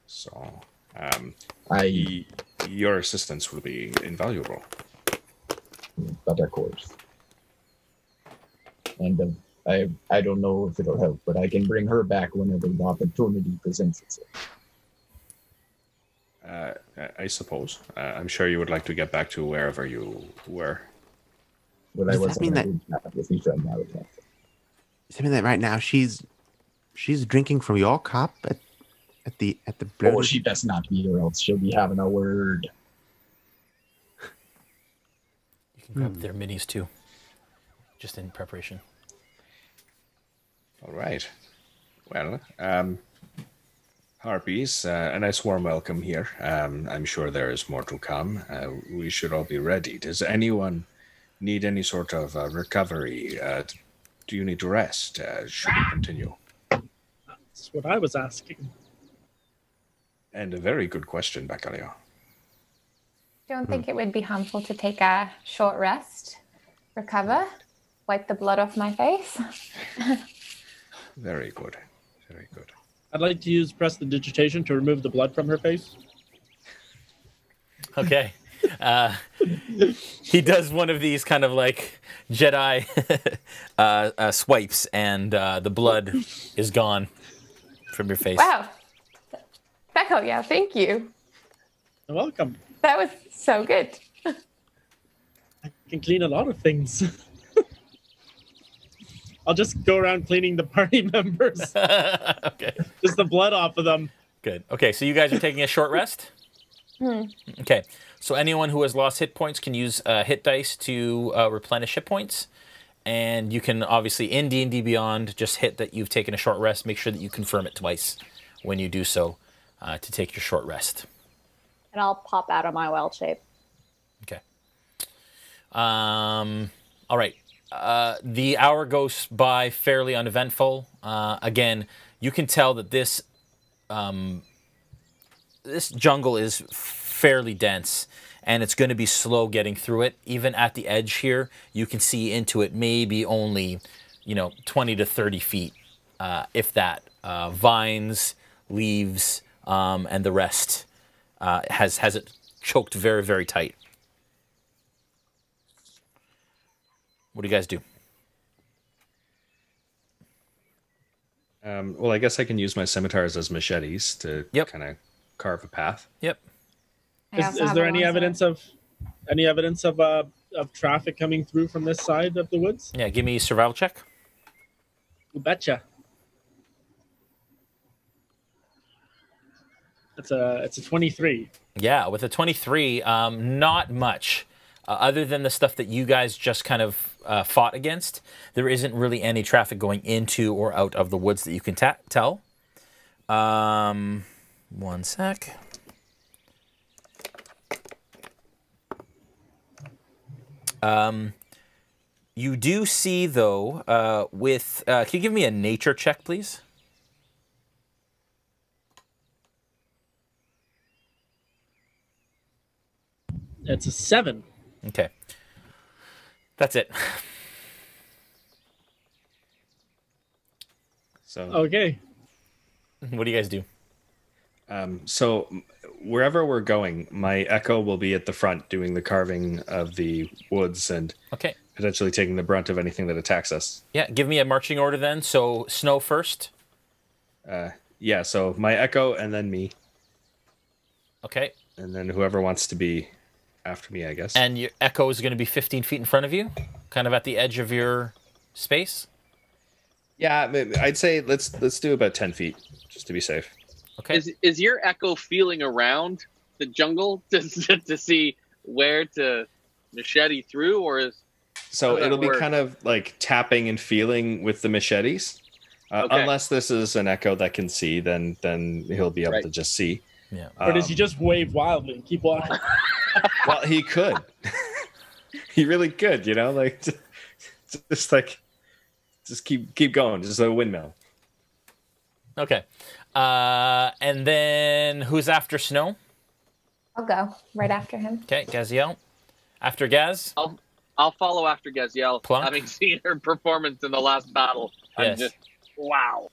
So, your assistance will be invaluable. But of course. And I don't know if it'll help, but I can bring her back whenever the opportunity presents itself. I suppose. I'm sure you would like to get back to wherever you were. Well, I was with each right now. Does that mean that right now she's drinking from your cup at the Oh, she best not be, or else she'll be having a word. You can grab their minis too, just in preparation. All right. Well, Harpies, a nice warm welcome here. I'm sure there is more to come. We should all be ready. Does anyone need any sort of recovery? Do you need to rest? Should we continue? That's what I was asking. And a very good question, Bacalhau. Don't think it would be harmful to take a short rest, recover, wipe the blood off my face. Very good. Very good. I'd like to use prestidigitation to remove the blood from her face. Okay. He does one of these kind of like Jedi swipes, and the blood is gone from your face. Wow. Becco, yeah, thank you. You're welcome. That was so good. I can clean a lot of things. I'll just go around cleaning the party members. Okay. Just the blood off of them. Good. Okay, so you guys are taking a short rest? Okay. So anyone who has lost hit points can use hit dice to replenish hit points. And you can obviously, in D&D Beyond, just hit that you've taken a short rest. Make sure that you confirm it twice when you do so to take your short rest. And I'll pop out of my wild shape. Okay. All right. The hour goes by fairly uneventful. Again, you can tell that this jungle is fairly dense, and it's going to be slow getting through it. Even at the edge here, you can see into it maybe only, 20 to 30 feet, if that. Vines, leaves, and the rest has it choked very, very tight. What do you guys do? Well, I guess I can use my scimitars as machetes to kind of carve a path. Yep. Is there any evidence of traffic coming through from this side of the woods? Yeah, give me a survival check. You betcha. It's a 23. Yeah, with a 23, not much. Other than the stuff that you guys just kind of fought against, there isn't really any traffic going into or out of the woods that you can tell. One sec. You do see, though, can you give me a nature check, please? It's a 7. Okay. That's it. So okay. What do you guys do? So wherever we're going, my echo will be at the front doing the carving of the woods and potentially taking the brunt of anything that attacks us. Yeah, give me a marching order then. So Snow first. Yeah, so my echo and then me. Okay. And then whoever wants to be after me, I guess. And your echo is going to be 15 feet in front of you, kind of at the edge of your space. Yeah, I'd say let's do about 10 feet, just to be safe. Okay. Is your echo feeling around the jungle to see where to machete through, or is so it'll be kind of like tapping and feeling with the machetes. Okay. Unless this is an echo that can see, then he'll be able to just see. Yeah. Or does he just wave wildly and keep walking? Well, he could. He really could, you know, like just keep going, just a windmill. Okay. And then who's after Snow? I'll go right after him. Okay, Gaziel. After Gaz? I'll follow after Gaziel, Plunk? having seen her performance in the last battle. I'm Yes. just, wow.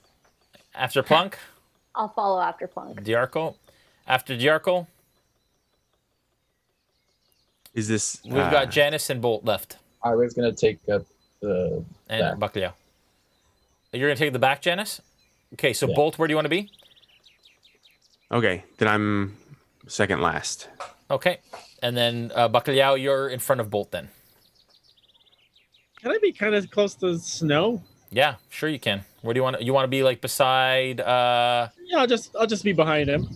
After Plunk? I'll follow after Plunk. Dajarkal. After Dajarkal, Is this? we've got Janice and Bolt left. I was gonna take up the And back. Bacalhau. You're going to take the back, Janice? Okay, so Yeah. Bolt, where do you want to be? Okay, then I'm second last. Okay. And then Bacalhau, you're in front of Bolt then. Can I be kind of close to Snow? Yeah, sure you can. Where do you want to? You want to be like beside? Yeah, I'll just be behind him.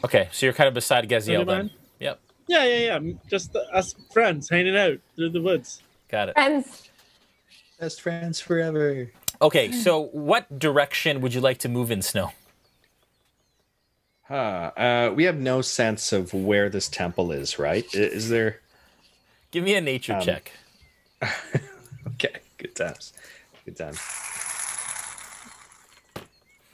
Okay, so you're kind of beside Gaziel then. Behind? Yep, Yeah. Just us friends hanging out through the woods. got it. Friends. Best friends forever. Okay, so what direction would you like to move in, Snow? We have no sense of where this temple is, right? Is there? Give me a nature check. Okay, good times. Good times.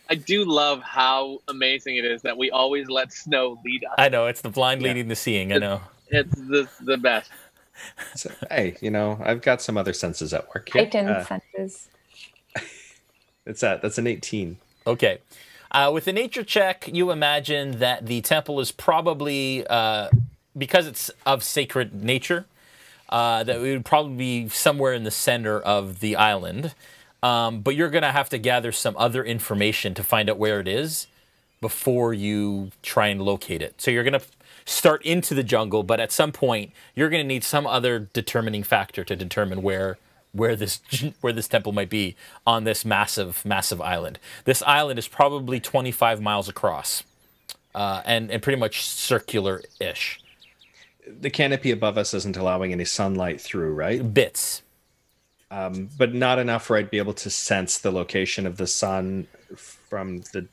I do love how amazing it is that we always let Snow lead us. I know, it's the blind leading the seeing, I know. It's the best. So, hey, you know, I've got some other senses at work here. Heightened senses. That's an 18. Okay. With a nature check, you imagine that the temple is probably, because it's of sacred nature, that it would probably be somewhere in the center of the island. But you're going to have to gather some other information to find out where it is before you try and locate it. So you're going to start into the jungle, but at some point, you're going to need some other determining factor to determine where this temple might be on this massive island. This island is probably 25 miles across, and pretty much circular-ish. The canopy above us isn't allowing any sunlight through, right? Bits. But not enough where I'd be able to sense the location of the sun from the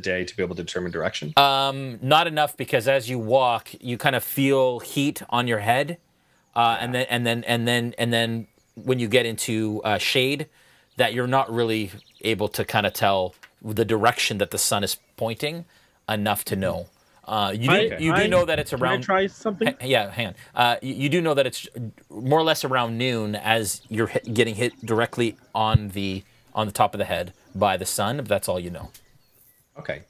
day to be able to determine direction. Not enough, because as you walk, you kind of feel heat on your head, and then when you get into shade, that you're not really able to kind of tell the direction that the sun is pointing enough to know. You do know that it's around. Can I try something? Yeah, hang on. You do know that it's more or less around noon as you're getting hit directly on the top of the head by the sun. But that's all you know. Okay.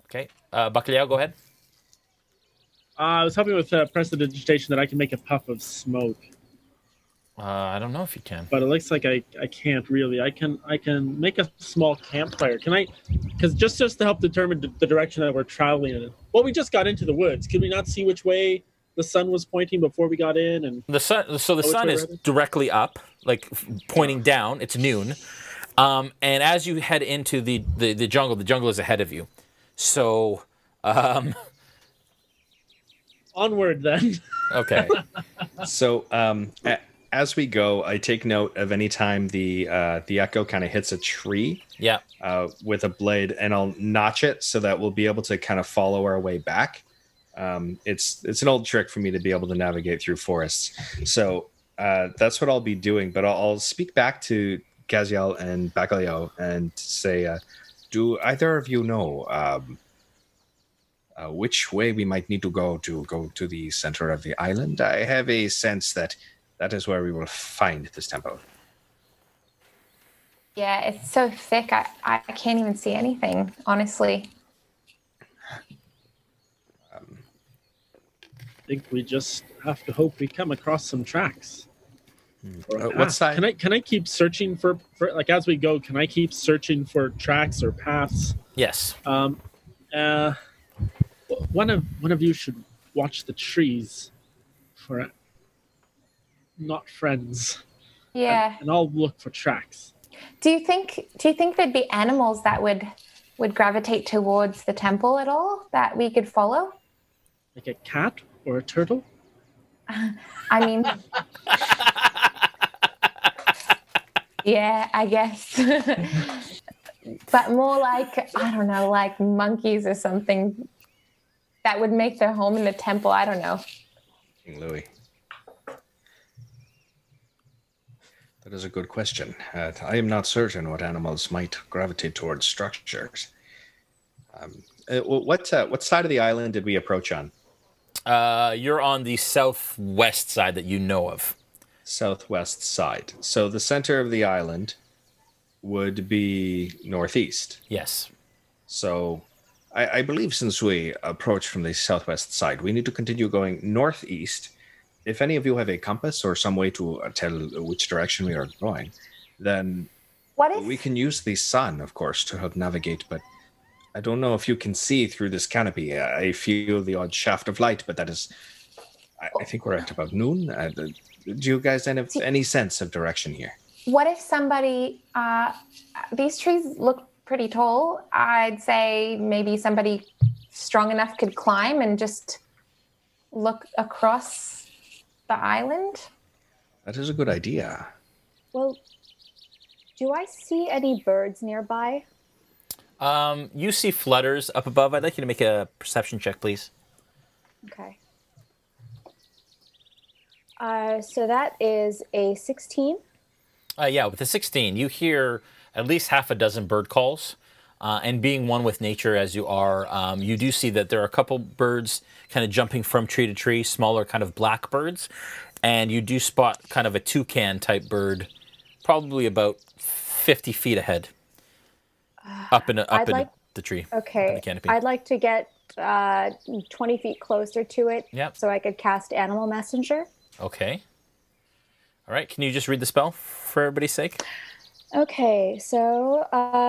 Okay, Bacalhau, go ahead. I was hoping with prestidigitation that I can make a puff of smoke, I don't know if you can. but it looks like I can't really. I can make a small campfire. Can I? Because just to help determine the direction that we're traveling in. Well, we just got into the woods. Could we not see which way the sun was pointing before we got in? And The sun. So the which sun way, is rather? directly up, like pointing down. It's noon, and as you head into the jungle is ahead of you. So, onward then. okay. So as we go, I take note of any time the echo kind of hits a tree. Yeah. With a blade, and I'll notch it so that we'll be able to kind of follow our way back. It's an old trick for me to be able to navigate through forests. So that's what I'll be doing. But I'll speak back to Gaziel and Bacalhau and say, do either of you know which way we might need to go to the center of the island? I have a sense that is where we will find this temple. Yeah, it's so thick. I can't even see anything, honestly. I think we just have to hope we come across some tracks. Or a What path. side? Can I keep searching for like as we go? Can I keep searching for tracks or paths? Yes. One of you should watch the trees. for not friends. Yeah. And I'll look for tracks. Do you think there'd be animals that would gravitate towards the temple at all that we could follow? Like a cat or a turtle? I mean, yeah, I guess. But more like, I don't know, like monkeys or something that would make their home in the temple. I don't know. King Louis. That is a good question. I am not certain what animals might gravitate towards structures. What side of the island did we approach on? You're on the southwest side that you know of. Southwest side. So the center of the island would be northeast. Yes. So I believe since we approach from the southwest side, we need to continue going northeast. If any of you have a compass or some way to tell which direction we are going, then we can use the sun, of course, to help navigate. But I don't know if you can see through this canopy. I feel the odd shaft of light, but that is, I think we're at about noon. Do you guys have any sense of direction here? What if somebody, these trees look pretty tall. I'd say maybe somebody strong enough could climb and just look across the island. That is a good idea. Well, do I see any birds nearby? You see flutters up above. I'd like you to make a perception check, please. Okay. So that is a 16. Yeah, with a 16, you hear at least half a dozen bird calls. And being one with nature as you are, you do see that there are a couple birds kind of jumping from tree to tree, smaller kind of black birds. And you do spot kind of a toucan-type bird, probably about 50 feet ahead, up in the tree. Okay, in the canopy. I'd like to get 20 feet closer to it Yep. so I could cast Animal Messenger. Okay. All right, can you just read the spell for everybody's sake? Okay, so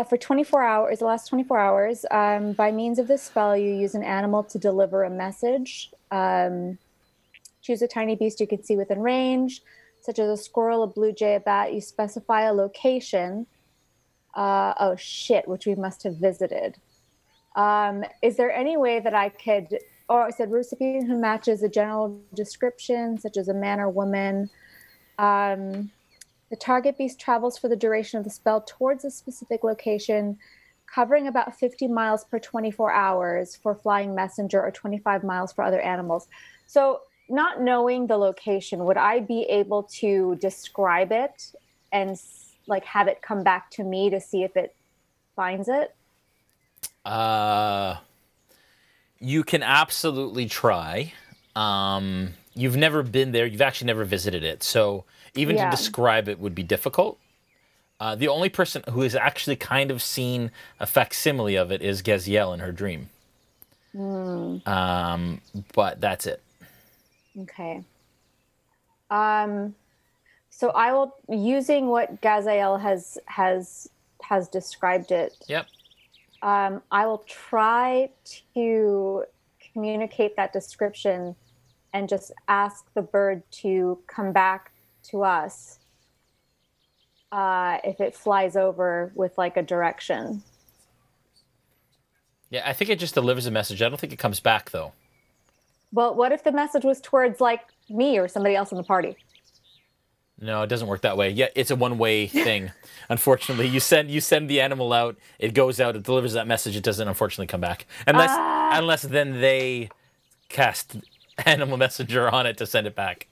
for 24 hours, the last 24 hours, by means of this spell, you use an animal to deliver a message. Choose a tiny beast you can see within range, such as a squirrel, a blue jay, a bat. You specify a location. Which we must have visited. Is there any way that I could, or I said recipient who matches a general description, such as a man or woman. The target beast travels for the duration of the spell towards a specific location, covering about 50 miles per 24 hours for flying messenger or 25 miles for other animals. So not knowing the location, would I be able to describe it and like have it come back to me to see if it finds it? You can absolutely try. You've never been there. You've actually never visited it. So even to describe it would be difficult. The only person who has actually kind of seen a facsimile of it is Gaziel in her dream. But that's it. Okay. So I will, using what Gaziel has described it. Yep. I will try to communicate that description and just ask the bird to come back to us if it flies over with like a direction. Yeah, I think it just delivers a message. I don't think it comes back though. Well, what if the message was towards like me or somebody else in the party? No, it doesn't work that way. Yeah, it's a one-way thing. Unfortunately, you send the animal out, it goes out, it delivers that message, it doesn't unfortunately come back. Unless then they cast Animal Messenger on it to send it back.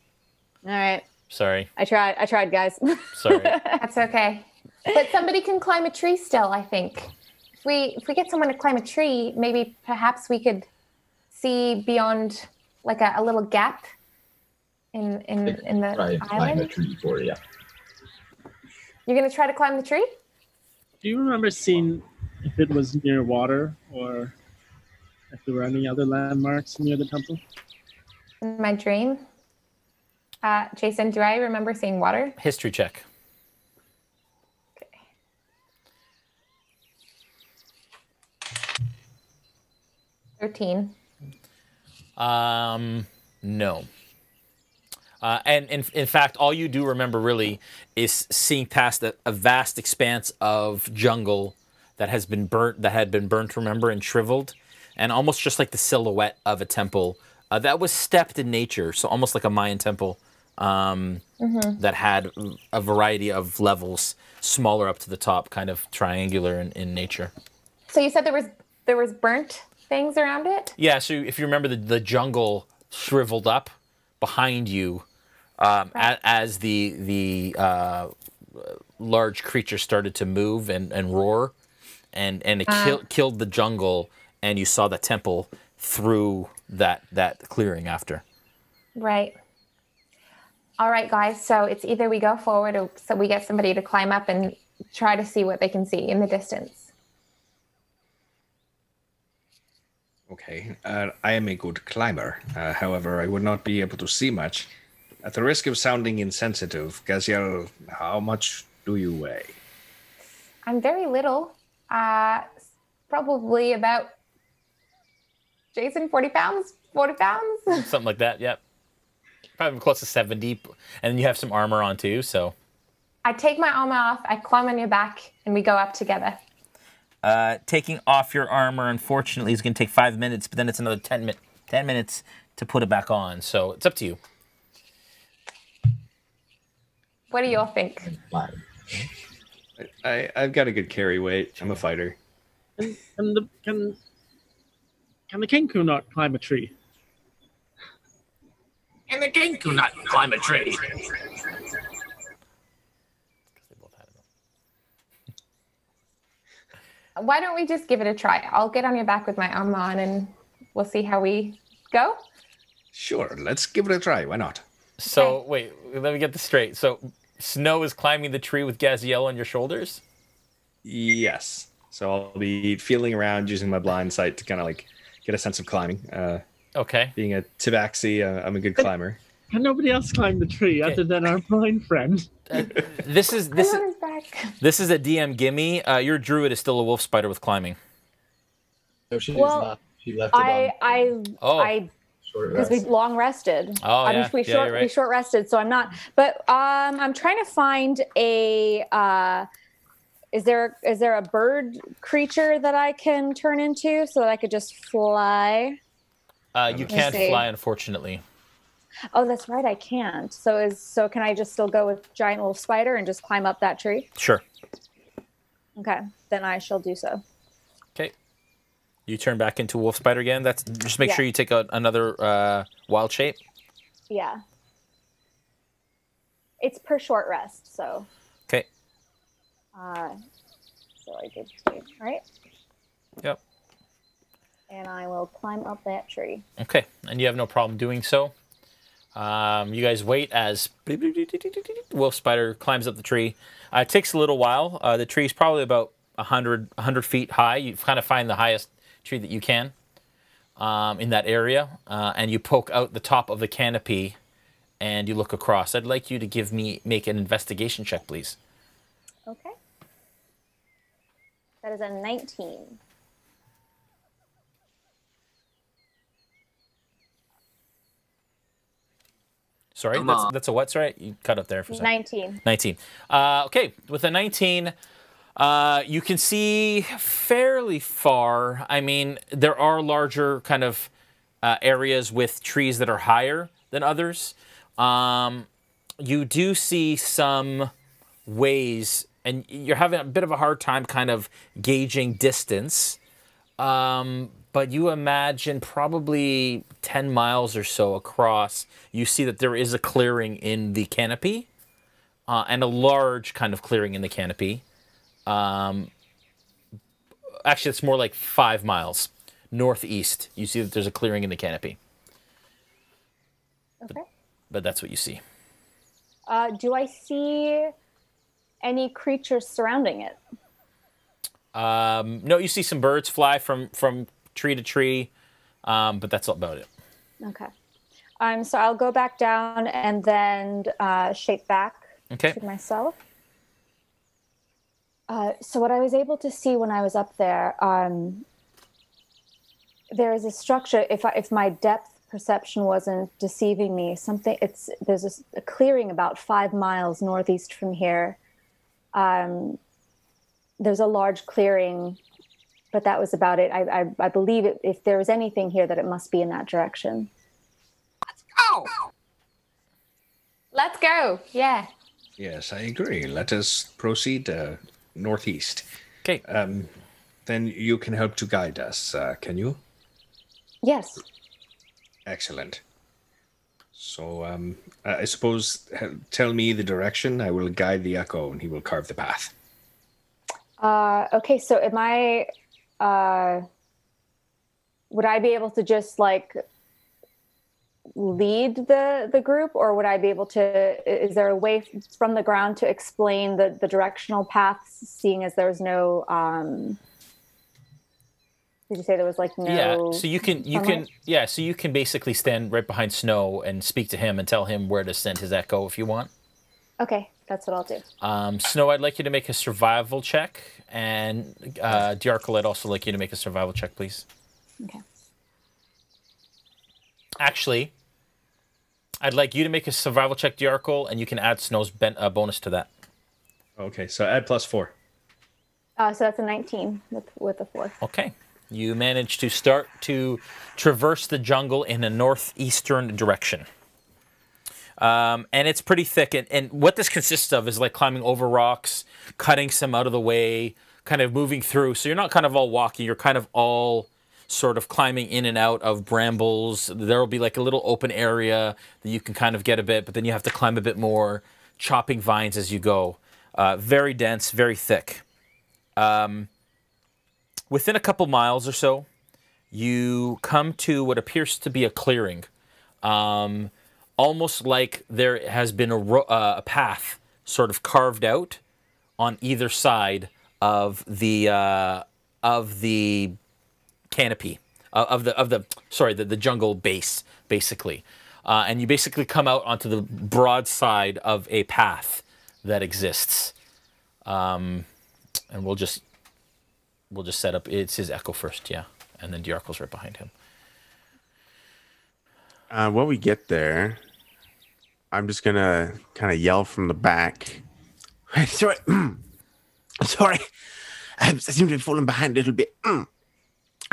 All right. Sorry. I tried, guys. Sorry. That's okay. But somebody can climb a tree still, I think. If we get someone to climb a tree, maybe perhaps we could see beyond like a little gap in the try and climb a island. tree for you. You're going to try to climb the tree? Do you remember seeing if it was near water or if there were any other landmarks near the temple? In my dream? Jason, do I remember seeing water? History check. Okay. $13. No. And in fact, all you do remember really is seeing past a vast expanse of jungle that had been burnt, remember, and shriveled, and almost just like the silhouette of a temple that was stepped in nature, so almost like a Mayan temple that had a variety of levels, smaller up to the top, kind of triangular in nature. So you said there was burnt things around it? Yeah, so if you remember, the jungle shriveled up behind you as the large creature started to move and roar, and it killed the jungle, and you saw the temple through that clearing after. Right. All right, guys. So it's either we go forward or so we get somebody to climb up and try to see what they can see in the distance. Okay, I am a good climber. However, I would not be able to see much. At the risk of sounding insensitive, Gaziel, how much do you weigh? I'm very little. Probably about, Jason, 40 pounds? 40 pounds? Something like that, yep. Probably close to 70, and you have some armor on too, so. I take my armor off, I climb on your back, and we go up together. Taking off your armor, unfortunately, is going to take 5 minutes, but then it's another 10 minutes to put it back on, so it's up to you. What do you all think? I've got a good carry weight. I'm a fighter. Can the Kancko not climb a tree? Can the Kancko not climb a tree? Why don't we just give it a try? I'll get on your back with my armor on and we'll see how we go. Sure, let's give it a try. Why not? So, wait, let me get this straight. So, Snow is climbing the tree with Gaziel on your shoulders? Yes. So I'll be feeling around using my blind sight to kind of like get a sense of climbing. Okay. Being a tabaxi, I'm a good climber. Can nobody else climb the tree other than our blind friend? This is a DM gimme. Your druid is still a wolf spider with climbing. No, she is not. She left it on. Because we long rested. Oh, yeah. We short rested, so I'm not. But I'm trying to find a. Is there a bird creature that I can turn into so that I could just fly? You can't fly, unfortunately. Oh, that's right, I can't. So can I just still go with giant wolf spider and just climb up that tree? Sure. Okay, then I shall do so. Okay. You turn back into wolf spider again. That's just make sure you take another wild shape. Yeah. It's per short rest, so. Okay. So I did 2, right? Yep. And I will climb up that tree. Okay, and you have no problem doing so. You guys wait as wolf spider climbs up the tree. It takes a little while. The tree is probably about 100 feet high. You kind of find the highest tree that you can in that area, and you poke out the top of the canopy, and you look across. I'd like you to make an investigation check, please. Okay. That is a 19. Sorry, that's a what? Sorry, you cut up there for a second. 19. 19. Okay, with a 19, you can see fairly far. I mean, there are larger kind of areas with trees that are higher than others. You do see some ways, and you're having a bit of a hard time kind of gauging distance. But you imagine probably 10 miles or so across, you see that there is a clearing in the canopy, and a large kind of clearing in the canopy. Actually, it's more like 5 miles northeast. You see that there's a clearing in the canopy. Okay. But that's what you see. Do I see any creatures surrounding it? No, you see some birds fly from tree to tree, but that's about it. Okay. So I'll go back down and then shape back to myself. So what I was able to see when I was up there, there is a structure. If my depth perception wasn't deceiving me, there's a clearing about 5 miles northeast from here. There's a large clearing, but that was about it. I believe if there was anything here, that it must be in that direction. Let's go. Yeah. Yes, I agree. Let us proceed northeast. Okay. Then you can help to guide us, can you? Yes. Excellent. So, I suppose, tell me the direction. I will guide the echo, and he will carve the path. Okay, so am I... would I be able to just, like, lead the group, or would I be able to... Is there a way from the ground to explain the directional paths, seeing as there's no... Did you say there was like no? Yeah, so you can basically stand right behind Snow and speak to him and tell him where to send his echo if you want. Okay, that's what I'll do. Snow, I'd like you to make a survival check, and Dajarkal, I'd also like you to make a survival check, please. Okay. Actually, I'd like you to make a survival check, Dajarkal, and you can add Snow's bonus to that. Okay, so add +4. So that's a 19 with a 4. Okay. You manage to start to traverse the jungle in a northeastern direction. And it's pretty thick. And what this consists of is like climbing over rocks, cutting some out of the way, kind of moving through. So you're not kind of all walking. You're kind of all sort of climbing in and out of brambles. There will be like a little open area that you can kind of get a bit, but then you have to climb a bit more, chopping vines as you go. Very dense, very thick. Within a couple miles or so, you come to what appears to be a clearing. Almost like there has been a path sort of carved out on either side of the canopy, the jungle base, basically. And you basically come out onto the broad side of a path that exists. And we'll just set up, it's his echo first, yeah. And then Dajarkal's right behind him. When we get there, I'm just going to kind of yell from the back. Sorry. Sorry. I seem to have fallen behind a little bit. I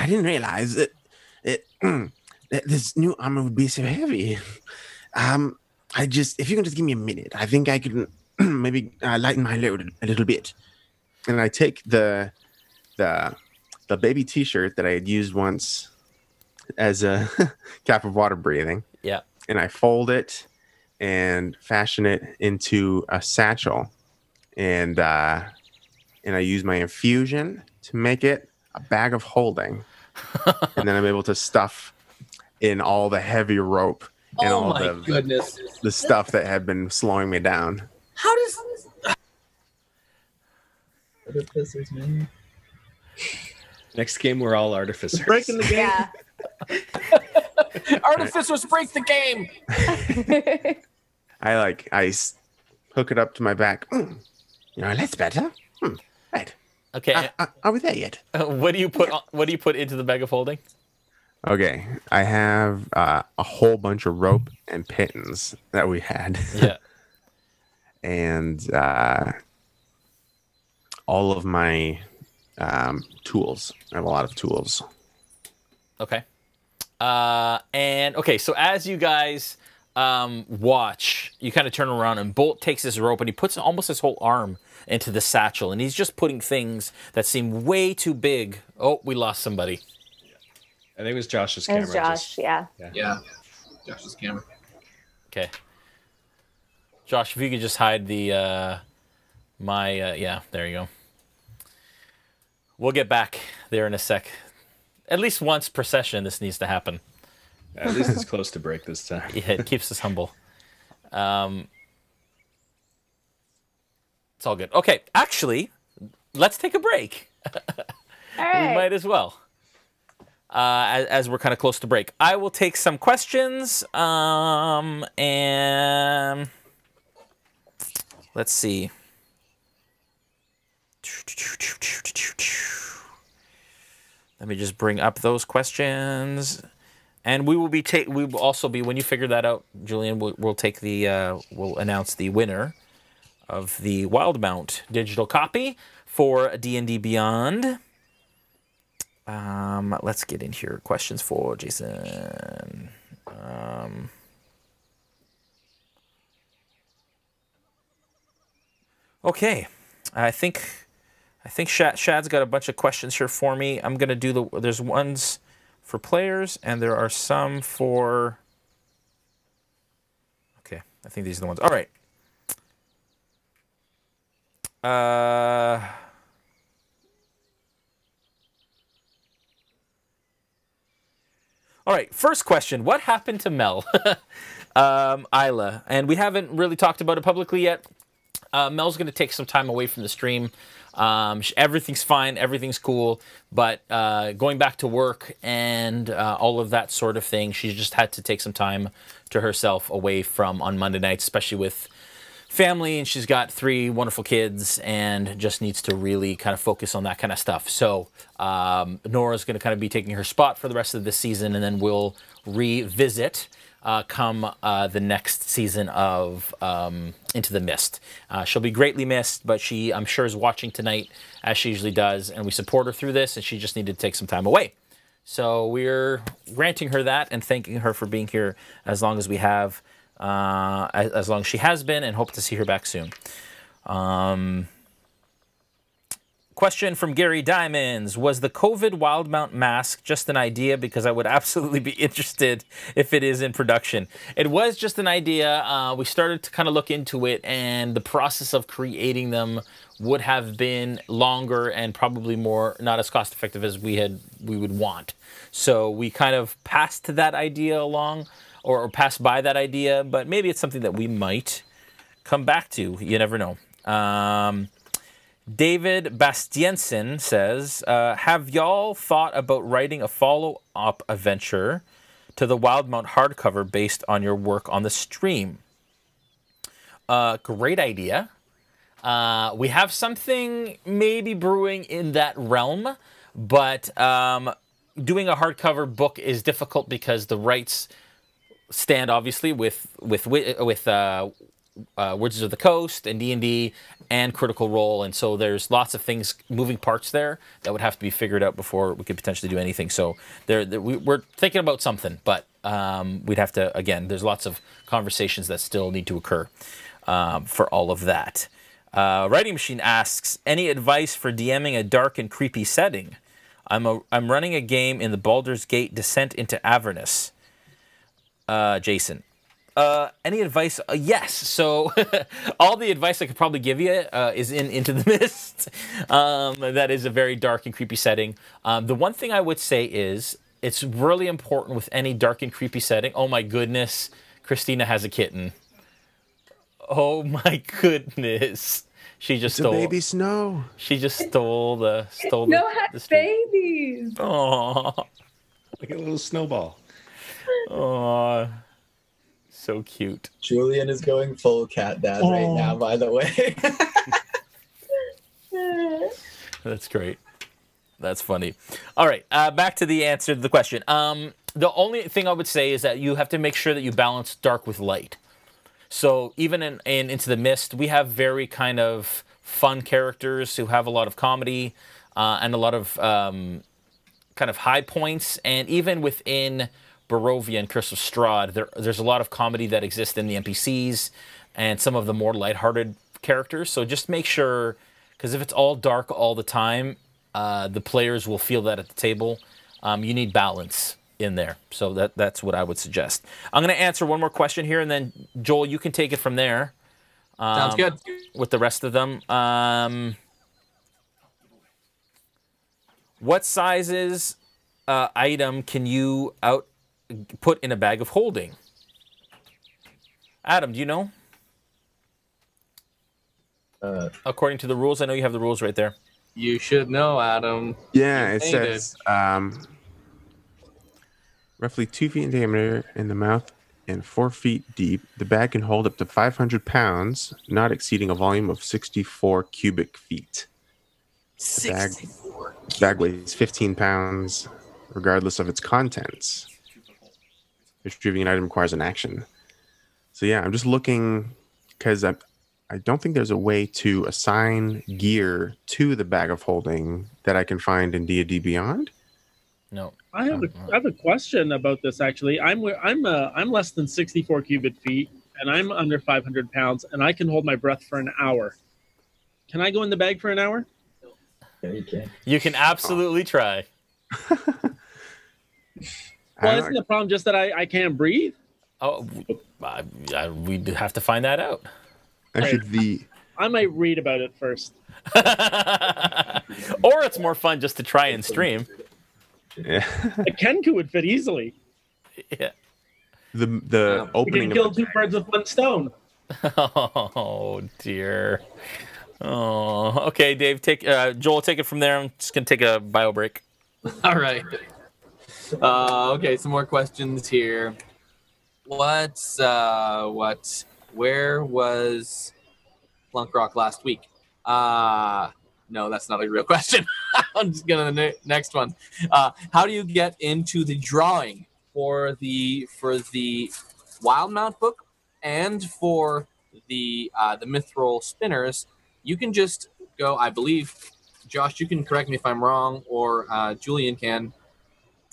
didn't realize that this new armor would be so heavy. If you can just give me a minute, I think I can maybe lighten my load a little bit. And I take the baby T-shirt that I had used once as a cap of water breathing. Yeah. And I fold it and fashion it into a satchel. And I use my infusion to make it a bag of holding. And then I'm able to stuff in all the heavy rope and all the stuff that had been slowing me down. How does Artificers, man. Next game, we're all artificers. breaking the game? Yeah. Artificers break the game. I hook it up to my back. That's better. Right. Okay. Are we there yet? What do you put into the bag of holding? Okay, I have a whole bunch of rope and pittons that we had. Yeah. And all of my tools. I have a lot of tools. Okay. So as you guys watch, you kind of turn around and Bolt takes this rope and he puts almost his whole arm into the satchel, and he's just putting things that seem way too big. Oh, we lost somebody. I think it was Josh's camera. It was Josh, yeah. Josh's camera. Okay. Josh, if you could just hide the yeah, there you go. We'll get back there in a sec. At least once per session, this needs to happen. At least it's close to break this time. Yeah, it keeps us humble. It's all good. Okay, actually, let's take a break. All right. We might as well. As we're kind of close to break. I will take some questions. And let's see. Let me just bring up those questions. And we will also be, when you figure that out, Julian, we'll announce the winner of the Wildemount digital copy for D&D Beyond. Let's get in here. Questions for Jason. Okay, I think Shad's got a bunch of questions here for me. I'm gonna do there's ones for players, and there are some for... Okay, I think these are the ones. All right. All right, first question. What happened to Mel Ila? And we haven't really talked about it publicly yet. Mel's going to take some time away from the stream. Everything's fine, everything's cool, but going back to work and all of that sort of thing, she just had to take some time to herself away from on Monday nights, especially with family, and she's got 3 wonderful kids and just needs to really kind of focus on that kind of stuff. So Noura's going to kind of be taking her spot for the rest of this season, and then we'll revisit come the next season of Into the Mist. She'll be greatly missed, but she, I'm sure, is watching tonight, as she usually does, and we support her through this, and she just needed to take some time away. So we're granting her that and thanking her for being here as long as we have, as long as she has been, and hope to see her back soon. Question from Gary Diamonds. Was the COVID Wildemount mask just an idea? Because I would absolutely be interested if it is in production. It was just an idea. We started to kind of look into it, and the process of creating them would have been longer and probably more not as cost effective as we would want. So we kind of passed that idea along, or passed by that idea, but maybe it's something that we might come back to. You never know. David Bastiensen says, have y'all thought about writing a follow-up adventure to the Wildemount hardcover based on your work on the stream? Great idea. We have something maybe brewing in that realm, but doing a hardcover book is difficult because the rights stand obviously with Wizards of the Coast and D&D and Critical Role, and so there's lots of things, moving parts there that would have to be figured out before we could potentially do anything. So we're thinking about something, but we'd have to, again, there's lots of conversations that still need to occur for all of that. Writing Machine asks, any advice for DMing a dark and creepy setting? I'm running a game in the Baldur's Gate Descent into Avernus. Jason. Any advice? Yes. So all the advice I could probably give you is in Into the Mist. That is a very dark and creepy setting. The one thing I would say is it's really important with any dark and creepy setting. Oh my goodness, Christina has a kitten. Oh my goodness. She just stole baby Snow. She just stole the Snow has babies. Oh, like a little snowball. Oh. So cute. Julian is going full cat dad right now, by the way. That's great. That's funny. All right, back to the answer to the question. The only thing I would say is that you have to make sure that you balance dark with light. So even in Into the Mist, we have very kind of fun characters who have a lot of comedy and a lot of kind of high points, and even within Barovia and Curse of Strahd, there's a lot of comedy that exists in the NPCs and some of the more lighthearted characters. So just make sure, because if it's all dark all the time, the players will feel that at the table. You need balance in there. So that's what I would suggest. I'm going to answer one more question here, and then Joel, you can take it from there. Sounds good. With the rest of them. What sizes item can you put in a bag of holding? Adam, do you know? According to the rules, I know you have the rules right there. You should know, Adam. Yeah, it says roughly 2 feet in diameter in the mouth and 4 feet deep. The bag can hold up to 500 pounds, not exceeding a volume of 64 cubic feet. The bag weighs 15 pounds, regardless of its contents. Retrieving an item requires an action. So yeah, I'm just looking because I don't think there's a way to assign gear to the bag of holding that I can find in D&D Beyond. No. I have a question about this actually. I'm less than 64 cubic feet and I'm under 500 pounds and I can hold my breath for an hour. Can I go in the bag for an hour? Yeah, you can. You can absolutely try. Well, isn't the problem just that I can't breathe? Oh, we'd have to find that out. Actually, I might read about it first. Or it's more fun just to try and stream. Yeah. A Kancko would fit easily. Yeah. The opening. We can kill two birds with one stone. Oh dear. Oh, okay, Dave. Joel, take it from there. I'm just gonna take a bio break. All right. Okay, some more questions here. Where was Plunkrawk last week? No, that's not a real question. I'm just going to the next one. How do you get into the drawing for the Wildemount book and for the Mithril Spinners? You can just go, I believe, Josh, you can correct me if I'm wrong, or Julian can,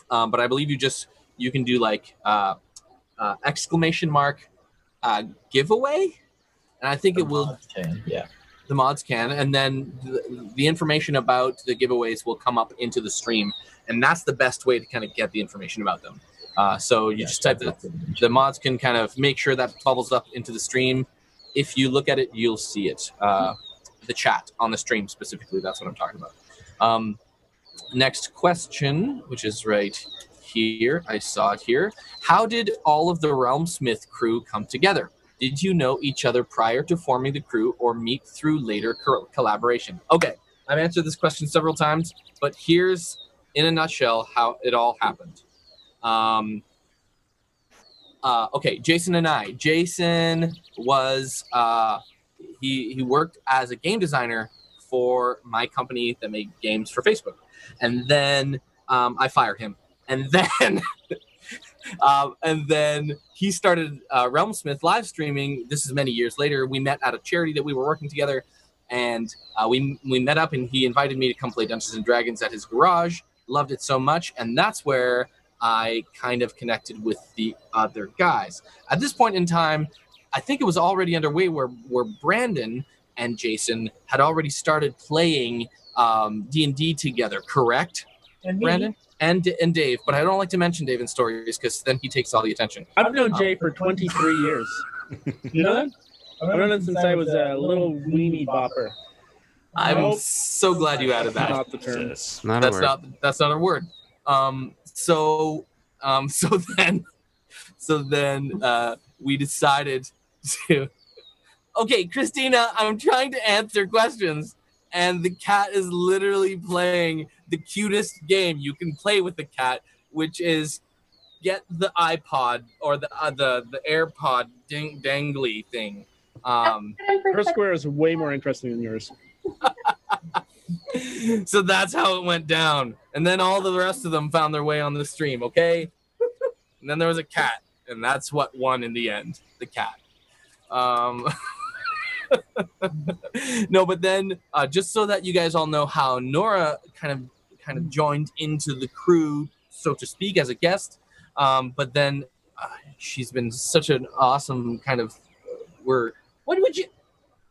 but I believe you can do like exclamation mark giveaway, and I think it will. Yeah. The mods can, and then the information about the giveaways will come up into the stream, and that's the best way to kind of get the information about them. So you just type the mods can kind of make sure that bubbles up into the stream. If you look at it, you'll see it. The chat on the stream specifically, that's what I'm talking about. Next question, which is right here. I saw it here. How did all of the RealmSmith crew come together? Did you know each other prior to forming the crew or meet through later collaboration? Okay, I've answered this question several times, but here's, in a nutshell, how it all happened. Okay, Jason and I. Jason was, he worked as a game designer for my company that made games for Facebook. And then I fired him. And then... and then he started RealmSmith live streaming. This is many years later. We met at a charity that we were working together, and we met up, and he invited me to come play Dungeons & Dragons at his garage. Loved it so much, and that's where I kind of connected with the other guys. At this point in time, I think it was already underway where Brandon and Jason had already started playing D&D together, correct, Brandon? And Dave, but I don't like to mention Dave in stories because then he takes all the attention. I've known Jay for 23 years. You know that? I've known him since I was a little weenie bopper. I'm so glad you added that. Not the term. That's not a word. So then we decided to. Okay, Christina, I'm trying to answer questions, and the cat is literally playing the cutest game you can play with the cat, which is get the iPod or the AirPod dangly thing. Her square is way more interesting than yours. So that's how it went down. And then all the rest of them found their way on the stream, okay? And then there was a cat, and that's what won in the end, the cat. No, but then just so that you guys all know how Noura kind of joined into the crew, so to speak, as a guest. But then she's been such an awesome kind of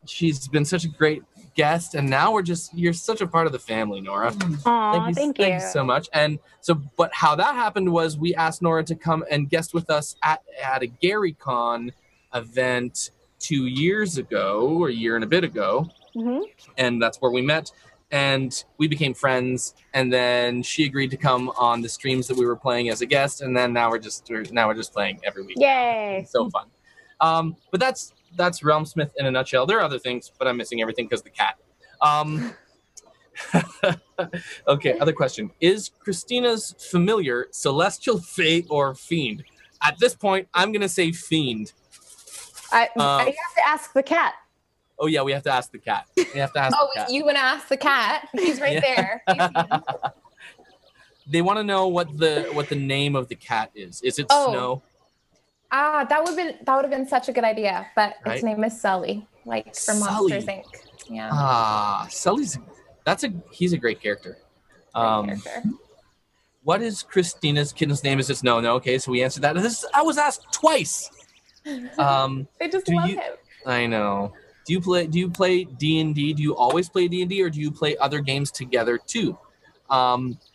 she's been such a great guest, and now you're such a part of the family, Noura. Aw, thank you so much. And so, but how that happened was we asked Noura to come and guest with us at a GaryCon event 2 years ago, or a year and a bit ago. Mm-hmm. And that's where we met, and we became friends. And then she agreed to come on the streams that we were playing as a guest, and then now we're just playing every week. Yay! It's so fun. But that's RealmSmith in a nutshell. There are other things, but I'm missing everything because of the cat. Okay, other question. Is Christina's familiar celestial fate or fiend? At this point, I'm going to say fiend. You have to ask the cat. Oh, yeah, we have to ask the cat. We have to ask the cat. You want to ask the cat? He's right there. They want to know what the name of the cat is. Is it Snow? That would have been such a good idea, but Right? its name is Sully, like from Sully. Monsters Inc. Yeah. Sully's he's a great character. Great character. What is Christina's kitten's name? Is this no? Okay, so we answered that. I was asked twice. They just love him. I know. Do you play D&D? Do you always play D&D, or do you play other games together too?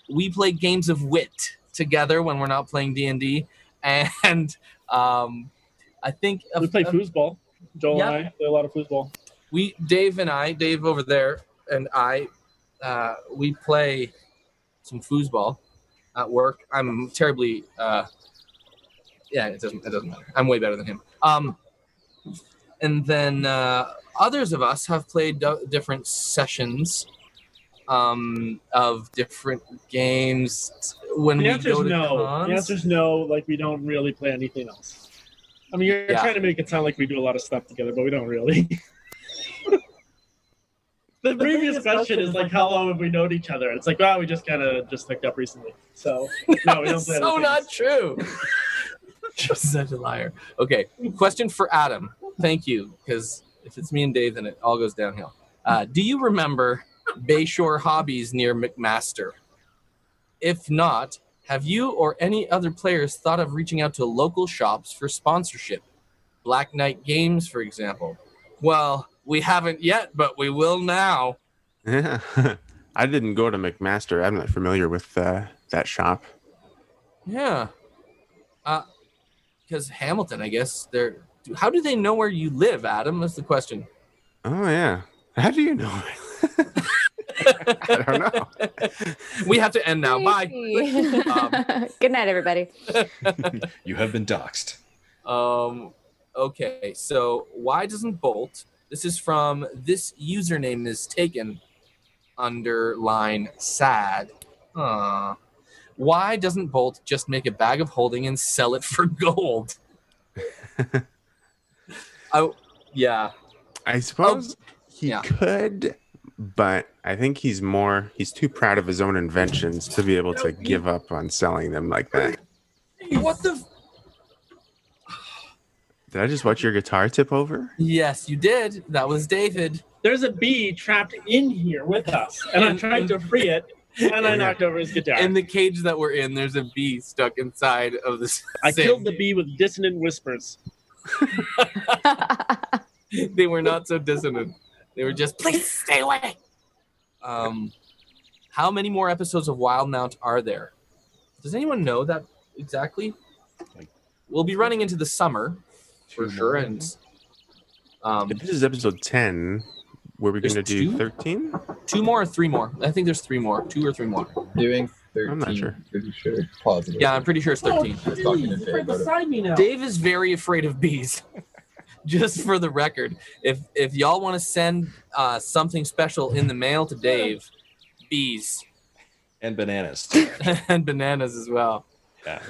We play games of wit together when we're not playing D&D, and I think we play foosball. Joel and I play a lot of foosball. Dave over there and I, we play some foosball at work. I'm terribly, it doesn't matter. I'm way better than him. And then others of us have played different sessions of different games when we go to cons. The answer's no. Like, we don't really play anything else. I mean, you're trying to make it sound like we do a lot of stuff together, but we don't really. The previous question is like, how long have we known each other? It's like, we just kind of hooked up recently. So no, we don't play. So not true. Just such a liar. Okay, question for Adam. Thank you, because if it's me and Dave, then it all goes downhill. Do you remember Bayshore Hobbies near McMaster? If not, have you or any other players thought of reaching out to local shops for sponsorship? Black Knight Games, for example. Well, we haven't yet, but we will now. Yeah, I didn't go to McMaster. I'm not familiar with that shop. Yeah. Because Hamilton, I guess, how do they know where you live, Adam? That's the question. Oh, yeah. How do you know? I don't know. We have to end now. Bye. Good night, everybody. You have been doxxed. Okay, so why doesn't Bolt? This is from this username is taken underline sad. Why doesn't Bolt just make a bag of holding and sell it for gold? I suppose he could, but I think he's too proud of his own inventions to be able to give up on selling them like that. What the? Did I just watch your guitar tip over? Yes, you did. That was David. There's a bee trapped in here with us, and I'm trying to free it, and I knocked over his guitar. In the cage that we're in, there's a bee stuck inside of this. I killed the bee with dissonant whispers. They were not so dissonant. They were just, please stay away. How many more episodes of Wildemount are there? Does anyone know that exactly? We'll be running into the summer for sure. And if this is episode 10, were we going to do 13? 2 more or 3 more? I think there's 3 more. 2 or 3 more. Doing 13. I'm not sure. Pretty sure. Positive. Yeah, I'm pretty sure it's 13. Me Dave is very afraid of bees. Just for the record, if y'all want to send something special in the mail to Dave, bees and bananas and bananas as well. Yeah.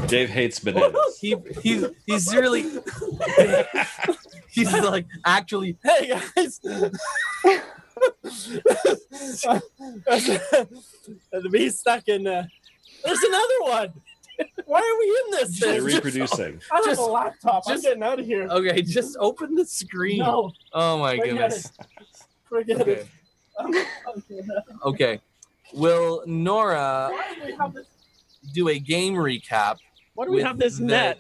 Dave hates bananas. He's really he's like, actually, hey guys. The bee's stuck in. There's another one. Why are we in this? They're reproducing. I have a laptop. I'm getting out of here. Okay, just open the screen. No. Oh my goodness. Forget it. Okay. Will Noura do a game recap? Why do we have this net?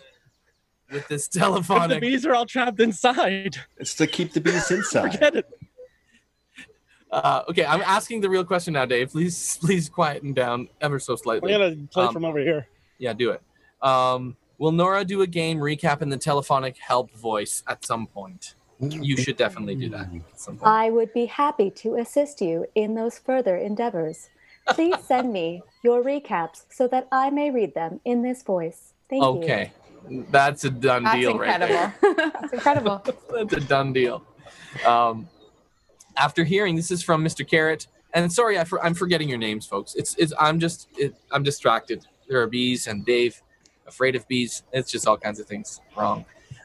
With this telephonic. The bees are all trapped inside. It's to keep the bees inside. Forget it. Okay, I'm asking the real question now, Dave. Please quieten down ever so slightly. I'm going to play from over here. Yeah, do it. Will Noura do a game recap in the telephonic help voice at some point? You should definitely do that at some point. I would be happy to assist you in those further endeavors. Please send me your recaps so that I may read them in this voice. Thank you. Okay. That's a done deal right there. That's incredible. That's a done deal. After hearing, this is from Mr. Carrot. And sorry, I'm forgetting your names, folks. I'm distracted. There are bees, and Dave, afraid of bees. It's just all kinds of things wrong.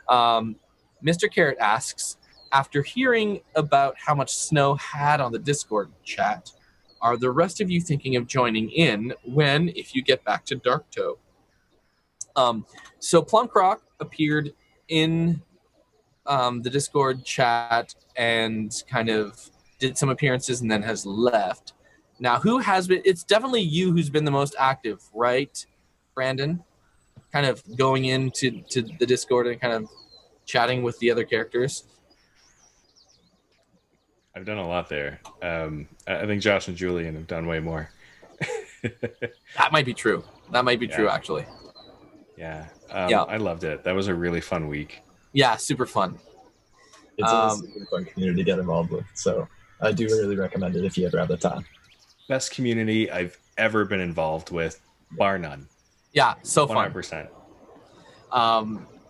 Mr. Carrot asks, after hearing about how much snow had on the Discord chat, are the rest of you thinking of joining in when, if you get back to Darktoe? So Plunkrawk appeared in the Discord chat and kind of did some appearances and then has left. Now, who has been? It's definitely you who's been the most active, right, Brandon? Kind of going into the Discord and kind of chatting with the other characters. I've done a lot there. I think Josh and Julian have done way more. That might be true. That might be true, actually. Yeah. I loved it. That was a really fun week. Yeah, super fun. It's a super fun community to get involved with. So I do really recommend it if you ever have the time. Best community I've ever been involved with, bar none. Yeah, so fun. 100%.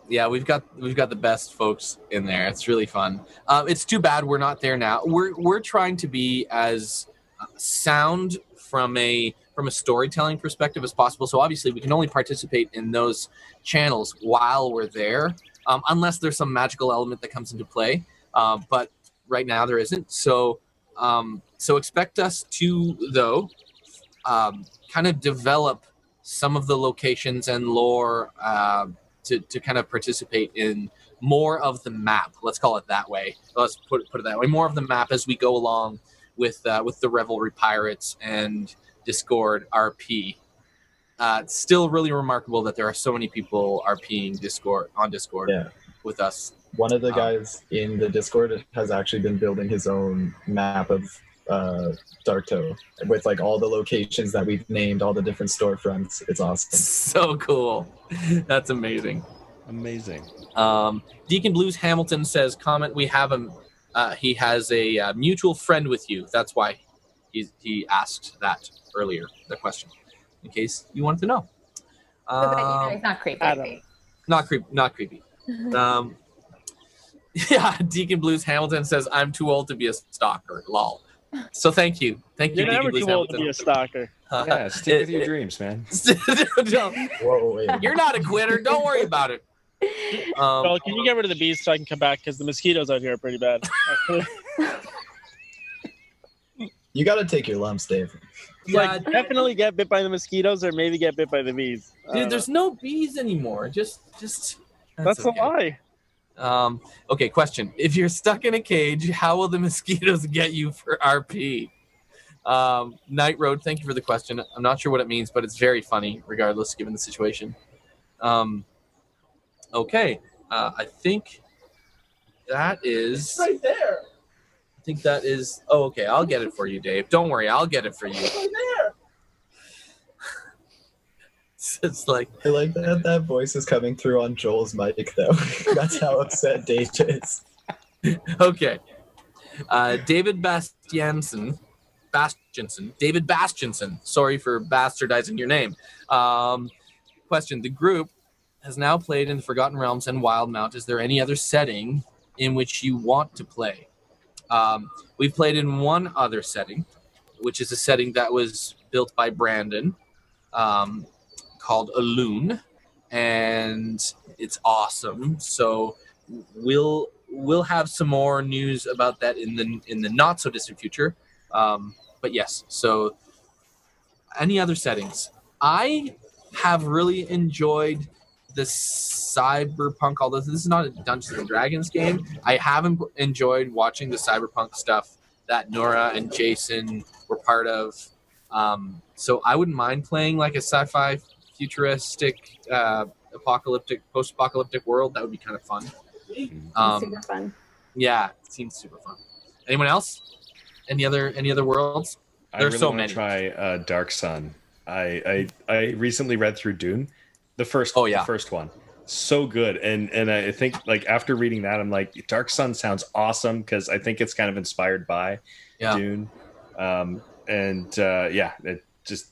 Yeah, we've got the best folks in there. It's really fun. It's too bad we're not there now. We're trying to be as sound from a storytelling perspective as possible. So obviously we can only participate in those channels while we're there, unless there's some magical element that comes into play. But right now there isn't. So expect us to, though, kind of develop some of the locations and lore to kind of participate in more of the map. Let's call it that way. Let's put it that way. More of the map as we go along with the Revelry Pirates and Discord RP. It's still really remarkable that there are so many people RPing Discord with us. One of the guys in the Discord has actually been building his own map of Darktoe with like all the locations that we've named, all the different storefronts. It's awesome. So cool. That's amazing. Amazing. Deacon Blues Hamilton says, comment, we have him. He has a mutual friend with you. That's why he asked that earlier, the question, in case you wanted to know. So that you know he's not creepy. Not creepy. Yeah, Deacon Blues Hamilton says, I'm too old to be a stalker. Lol. So thank you. Thank you, You're never too old to be a stalker. Yeah, stick with your dreams, man. Whoa, wait. You're not a quitter. Don't worry about it. Well, can you get rid of the bees so I can come back? Because the mosquitoes out here are pretty bad. You got to take your lumps, Dave. Like, definitely get bit by the mosquitoes or maybe get bit by the bees. Dude, there's no bees anymore. Just that's okay. A lie. Okay, question. If you're stuck in a cage, how will the mosquitoes get you for RP? Night Road, thank you for the question. I'm not sure what it means, but it's very funny, regardless, given the situation. Okay, I think that is... It's right there. I think that is... Oh, okay, I'll get it for you, Dave. Don't worry, I'll get it for you. It's right there. It's like... I like that voice is coming through on Joel's mic, though. That's how upset Dave is. Okay. David Bastianson. David Bastianson. Sorry for bastardizing your name. Question. The group has now played in the Forgotten Realms and Wildemount. Is there any other setting in which you want to play? We've played in one other setting, which is a setting that was built by Brandon, called Alune, and it's awesome. So we'll have some more news about that in the not so distant future. But yes, so any other settings? I have really enjoyed the cyberpunk, although this is not a Dungeons and Dragons game. I haven't enjoyed watching the cyberpunk stuff that Noura and Jason were part of. So I wouldn't mind playing like a sci-fi futuristic post-apocalyptic world. That would be kind of fun. Super fun. Yeah, it seems super fun. Anyone else? Any other worlds? There's really so many. Try Dark Sun. I recently read through Dune, the first one. So good, and I think like after reading that, I'm like, Dark Sun sounds awesome because I think it's kind of inspired by Dune. It just.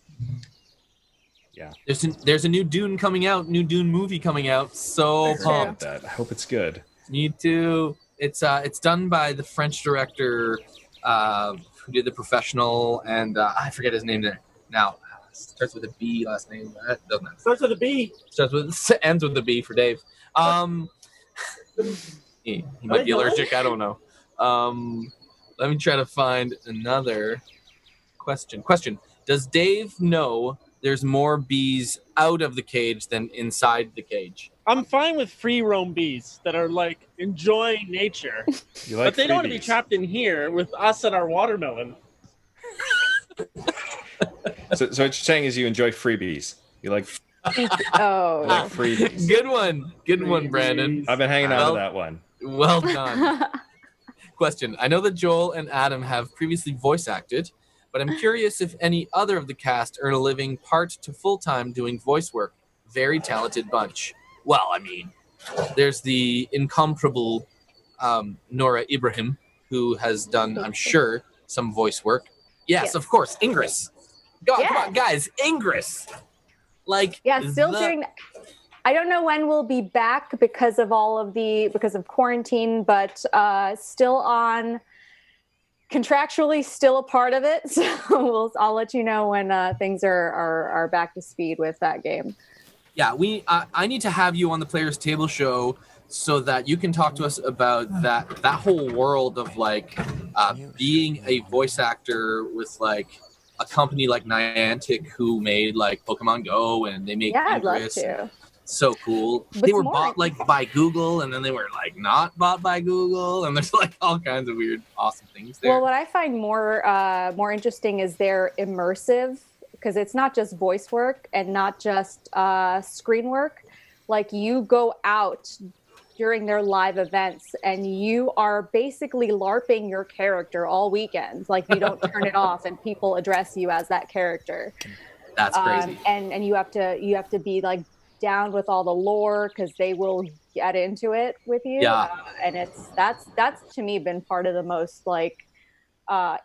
Yeah. There's a new Dune coming out, new Dune movie coming out. So pumped. I hope it's good. Me too. It's done by the French director who did The Professional, and I forget his name now. Starts with a B, last name. Doesn't matter. Starts with a B. Ends with a B for Dave. He might be allergic. I don't know. Let me try to find another question. Does Dave know there's more bees out of the cage than inside the cage. I'm fine with free roam bees that are like enjoying nature, You like but they don't want to be freebies. trapped in here with us and our watermelon. So what you're saying is you enjoy freebies. You like Oh. freebies. Good one, Brandon. I've been hanging on to that one. Well done. Question. I know that Joel and Adam have previously voice acted, but I'm curious if any other of the cast earn a living part to full-time doing voice work. Very talented bunch. Well, I mean, there's the incomparable Noura Ibrahim, who has done, I'm sure, some voice work. Yes. Of course, Ingress. God, Come on, guys, Ingress. Like, still doing that. I don't know when we'll be back because of quarantine, but still on, contractually still a part of it. So I'll let you know when things are back to speed with that game. Yeah, I need to have you on the Players Table show so that you can talk to us about that whole world of like being a voice actor with like a company like Niantic who made like Pokemon Go and they make I'd love Ingress. to. So cool. They were bought like by Google and then they were like not bought by Google, and there's like all kinds of weird awesome things there. Well, what I find more interesting is they're immersive, because it's not just voice work and not just screen work. Like, you go out during their live events and you are basically LARPing your character all weekend. Like, you don't turn it off and people address you as that character. That's crazy. And you have to be like down with all the lore, because they will get into it with you. Yeah. And that's to me been part of the most like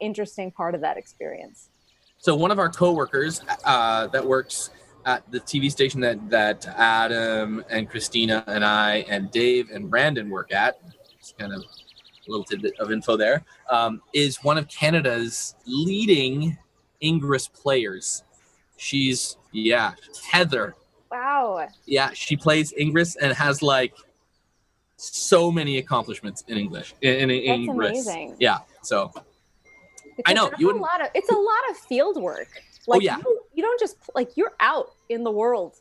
interesting part of that experience. So one of our coworkers that works at the TV station that Adam and Christina and I and Dave and Brandon work at, it's kind of a little tidbit of info there, is one of Canada's leading Ingress players. She's, Heather. Wow. Yeah, she plays Ingress and has like so many accomplishments in English. In That's Ingress. amazing. Yeah, so I know it's a lot of field work. Like, you don't just like, you're out in the world.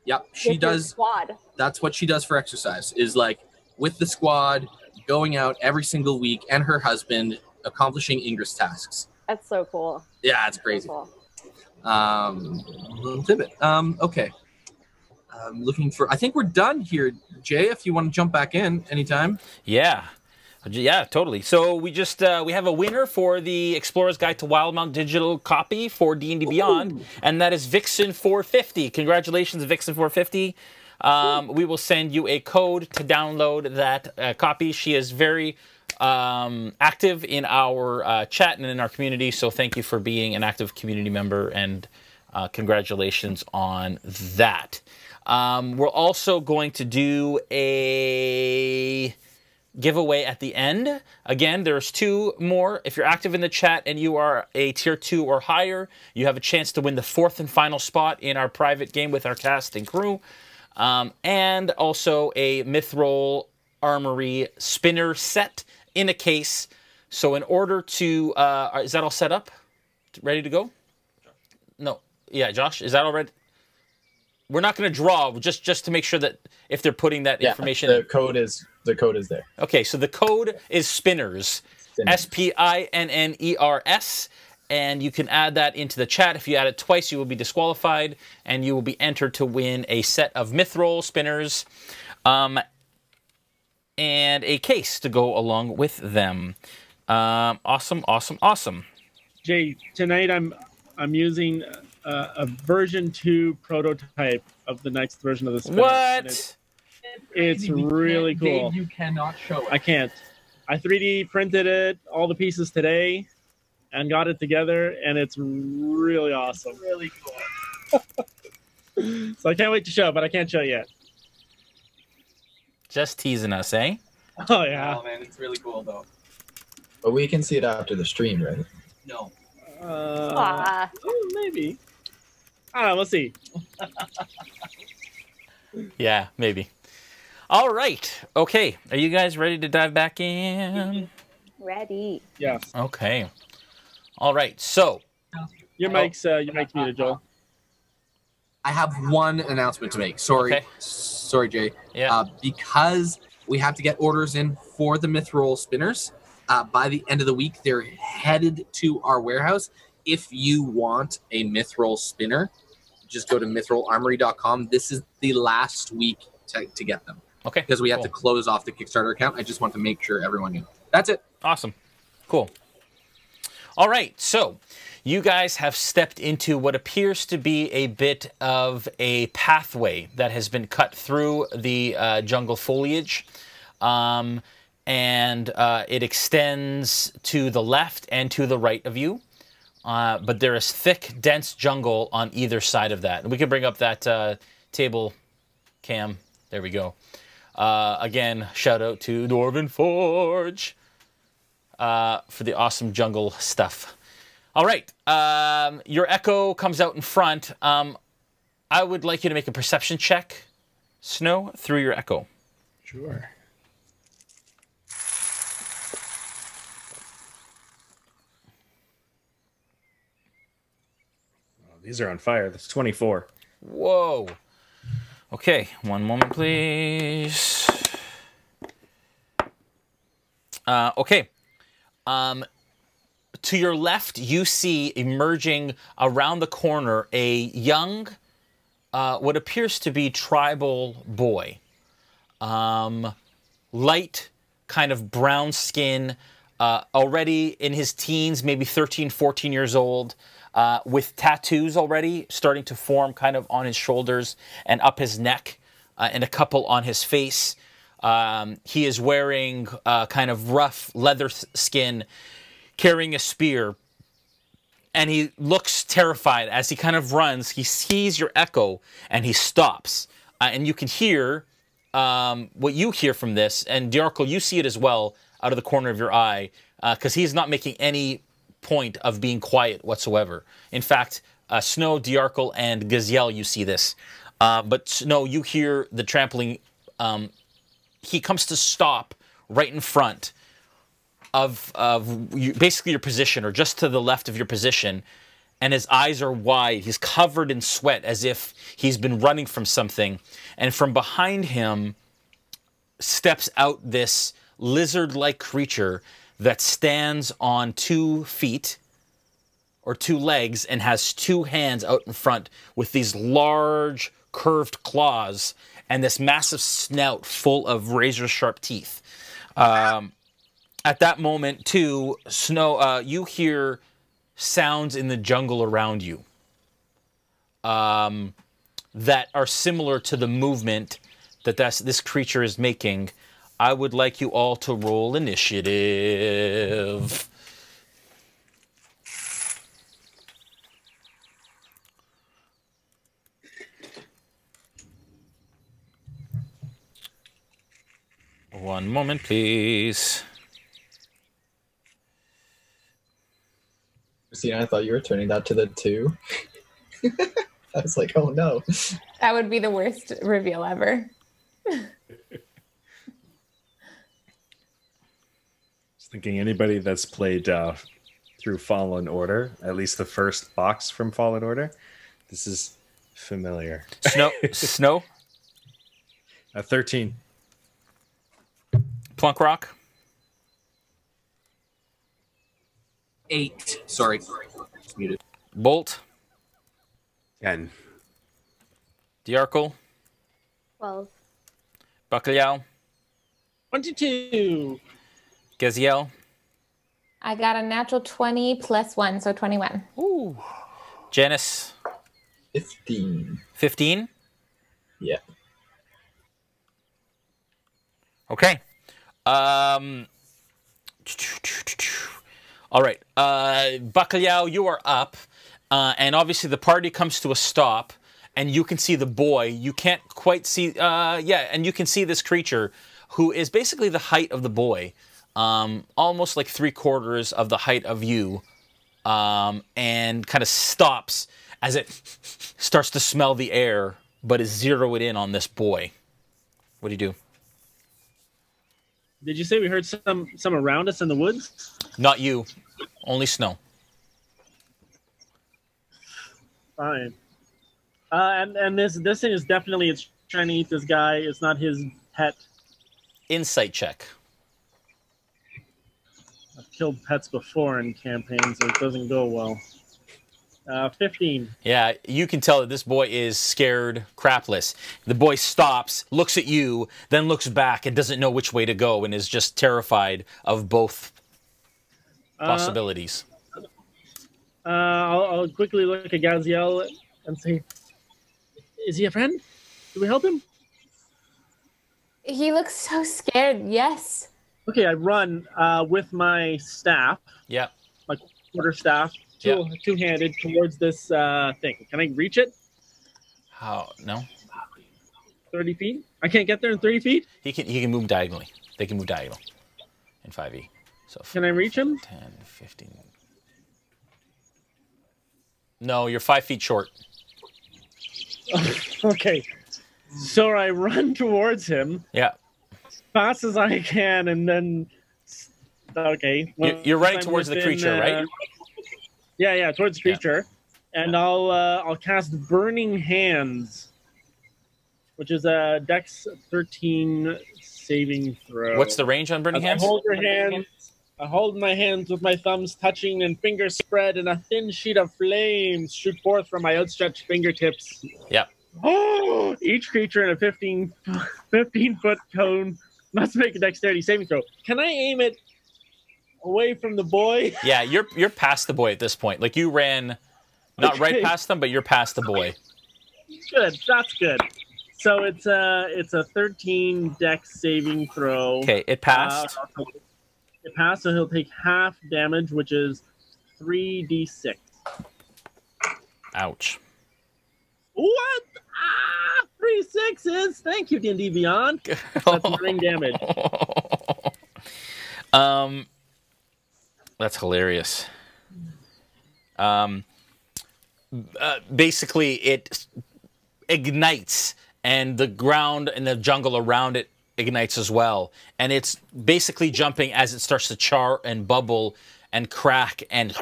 Yep, she does. Squad. That's what she does for exercise. Is like with the squad, going out every single week, and her husband accomplishing Ingress tasks. That's so cool. Yeah, it's crazy. So cool. Little tidbit. Okay. I'm looking for. I think we're done here, Jay. If you want to jump back in anytime. Yeah, totally. So we just we have a winner for the Explorer's Guide to Wildemount digital copy for D&D Beyond, and that is Vixen 450. Congratulations, Vixen 450. We will send you a code to download that copy. She is very active in our chat and in our community, so thank you for being an active community member, and congratulations on that. We're also going to do a giveaway at the end. Again, there's 2 more. If you're active in the chat and you are a tier 2 or higher, you have a chance to win the 4th and final spot in our private game with our cast and crew. And also a Mithril Armory spinner set in a case. So in order to... is that all set up? Ready to go? No. Yeah, Josh, is that all ready? We're not going to draw, just to make sure that if they're putting that information... the code is there. Okay, so the code is Spinners. SPINNERS. And you can add that into the chat. If you add it twice, you will be disqualified, and you will be entered to win a set of Mithril Spinners and a case to go along with them. Awesome. Jay, tonight I'm using a version 2 prototype of the next version of the spinner. What? It's really cool. Dave, you cannot show it. I can't. I 3D printed it, all the pieces today, and got it together, and it's really awesome. Really cool. So I can't wait to show, but I can't show yet. Just teasing us, eh? Oh, yeah. Oh, man, it's really cool, though. But we can see it after the stream, right? No. Maybe. I don't know. We'll see. Yeah, maybe. All right. Okay. Are you guys ready to dive back in? Ready. Yes. Okay. All right. So. Your mic's muted, Joel. I have one announcement to make. Sorry, Jay. Yeah. Because we have to get orders in for the Mithril spinners. By the end of the week, they're headed to our warehouse. If you want a Mithril spinner, just go to mithrilarmory.com. This is the last week to get them. Okay. Because we have to close off the Kickstarter account. I just want to make sure everyone knew. That's it. Awesome. Cool. All right. So you guys have stepped into what appears to be a bit of a pathway that has been cut through the jungle foliage. And it extends to the left and to the right of you. But there is thick, dense jungle on either side of that. And we can bring up that table cam. There we go. Again, shout out to Dwarven Forge for the awesome jungle stuff. All right. Your echo comes out in front. I would like you to make a perception check, Snow, through your echo. Sure. These are on fire. That's 24. Whoa. Okay, one moment, please. Okay. To your left, you see emerging around the corner a young, what appears to be tribal boy. Light, kind of brown skin, already in his teens, maybe 13, 14 years old. With tattoos already starting to form kind of on his shoulders and up his neck and a couple on his face. He is wearing kind of rough leather skin, carrying a spear, and he looks terrified as he kind of runs. He sees your echo and he stops. And you can hear what you hear from this, and Dajarkal, you see it as well out of the corner of your eye, because he's not making any point of being quiet whatsoever. In fact, Snow, Dajarkal, and Gaziel, you see this. But Snow, you hear the trampling. He comes to stop right in front of you, basically your position, or just to the left of your position, and his eyes are wide. He's covered in sweat as if he's been running from something. And from behind him steps out this lizard-like creature that stands on 2 feet or 2 legs and has 2 hands out in front with these large curved claws and this massive snout full of razor-sharp teeth. At that moment, too, Snow, you hear sounds in the jungle around you that are similar to the movement that this creature is making. I would like you all to roll initiative. One moment, please. Christina, I thought you were turning that to the 2. I was like, oh no. That would be the worst reveal ever. Thinking anybody that's played through Fallen Order, at least the first box from Fallen Order, this is familiar. Snow? 13. Plunkrawk? 8. Sorry. It's muted. Bolt? 10. Dajarkal? 12. Bacalhau? 22. Gaziel? I got a natural 20 plus 1, so 21. Ooh. Janice? 15. 15? Yeah. Okay. All right. Bacalhau, you are up. And obviously the party comes to a stop. And you can see the boy. You can't quite see... and you can see this creature who is basically the height of the boy. Almost like 3/4 of the height of you, and kind of stops as it starts to smell the air, but is zeroed in on this boy. What do you do? Did you say we heard some around us in the woods? Not you, only Snow. Fine. And this thing is definitely it's trying to eat this guy. It's not his pet. Insight check. I've killed pets before in campaigns, so it doesn't go well. 15. Yeah, you can tell that this boy is scared crapless. The boy stops, looks at you, then looks back and doesn't know which way to go and is just terrified of both possibilities. I'll quickly look at Gaziel and say, is he a friend? Do we help him? He looks so scared, yes. Okay, I run with my staff. Yeah. My quarter staff. Two-handed towards this thing. Can I reach it? How? No. 30 feet? I can't get there in 30 feet? He can move diagonally. They can move diagonal in 5e. So can I reach him? 10, 15. No, you're 5 feet short. Okay. So I run towards him. Yeah. As fast as I can, and then... Okay. Well, you're running towards the creature, right? Yeah, towards the creature. Yeah. And I'll cast Burning Hands, which is a Dex 13 saving throw. What's the range on Burning Hands? I hold your hands. I hold my hands with my thumbs touching and fingers spread, and a thin sheet of flames shoot forth from my outstretched fingertips. Yep. Oh! Each creature in a 15-foot cone must make a dexterity saving throw. Can I aim it away from the boy? Yeah, you're past the boy at this point. Like, you ran not right past them, but you're past the boy. Good. That's good. So it's a 13 dex saving throw. Okay, it passed. It passed, so he'll take half damage, which is 3d6. Ouch. What? 3 6s. Thank you, D&D Beyond. That's ring damage. That's hilarious. Basically, it ignites, and the ground and the jungle around it ignites as well. And it's basically jumping as it starts to char and bubble and crack and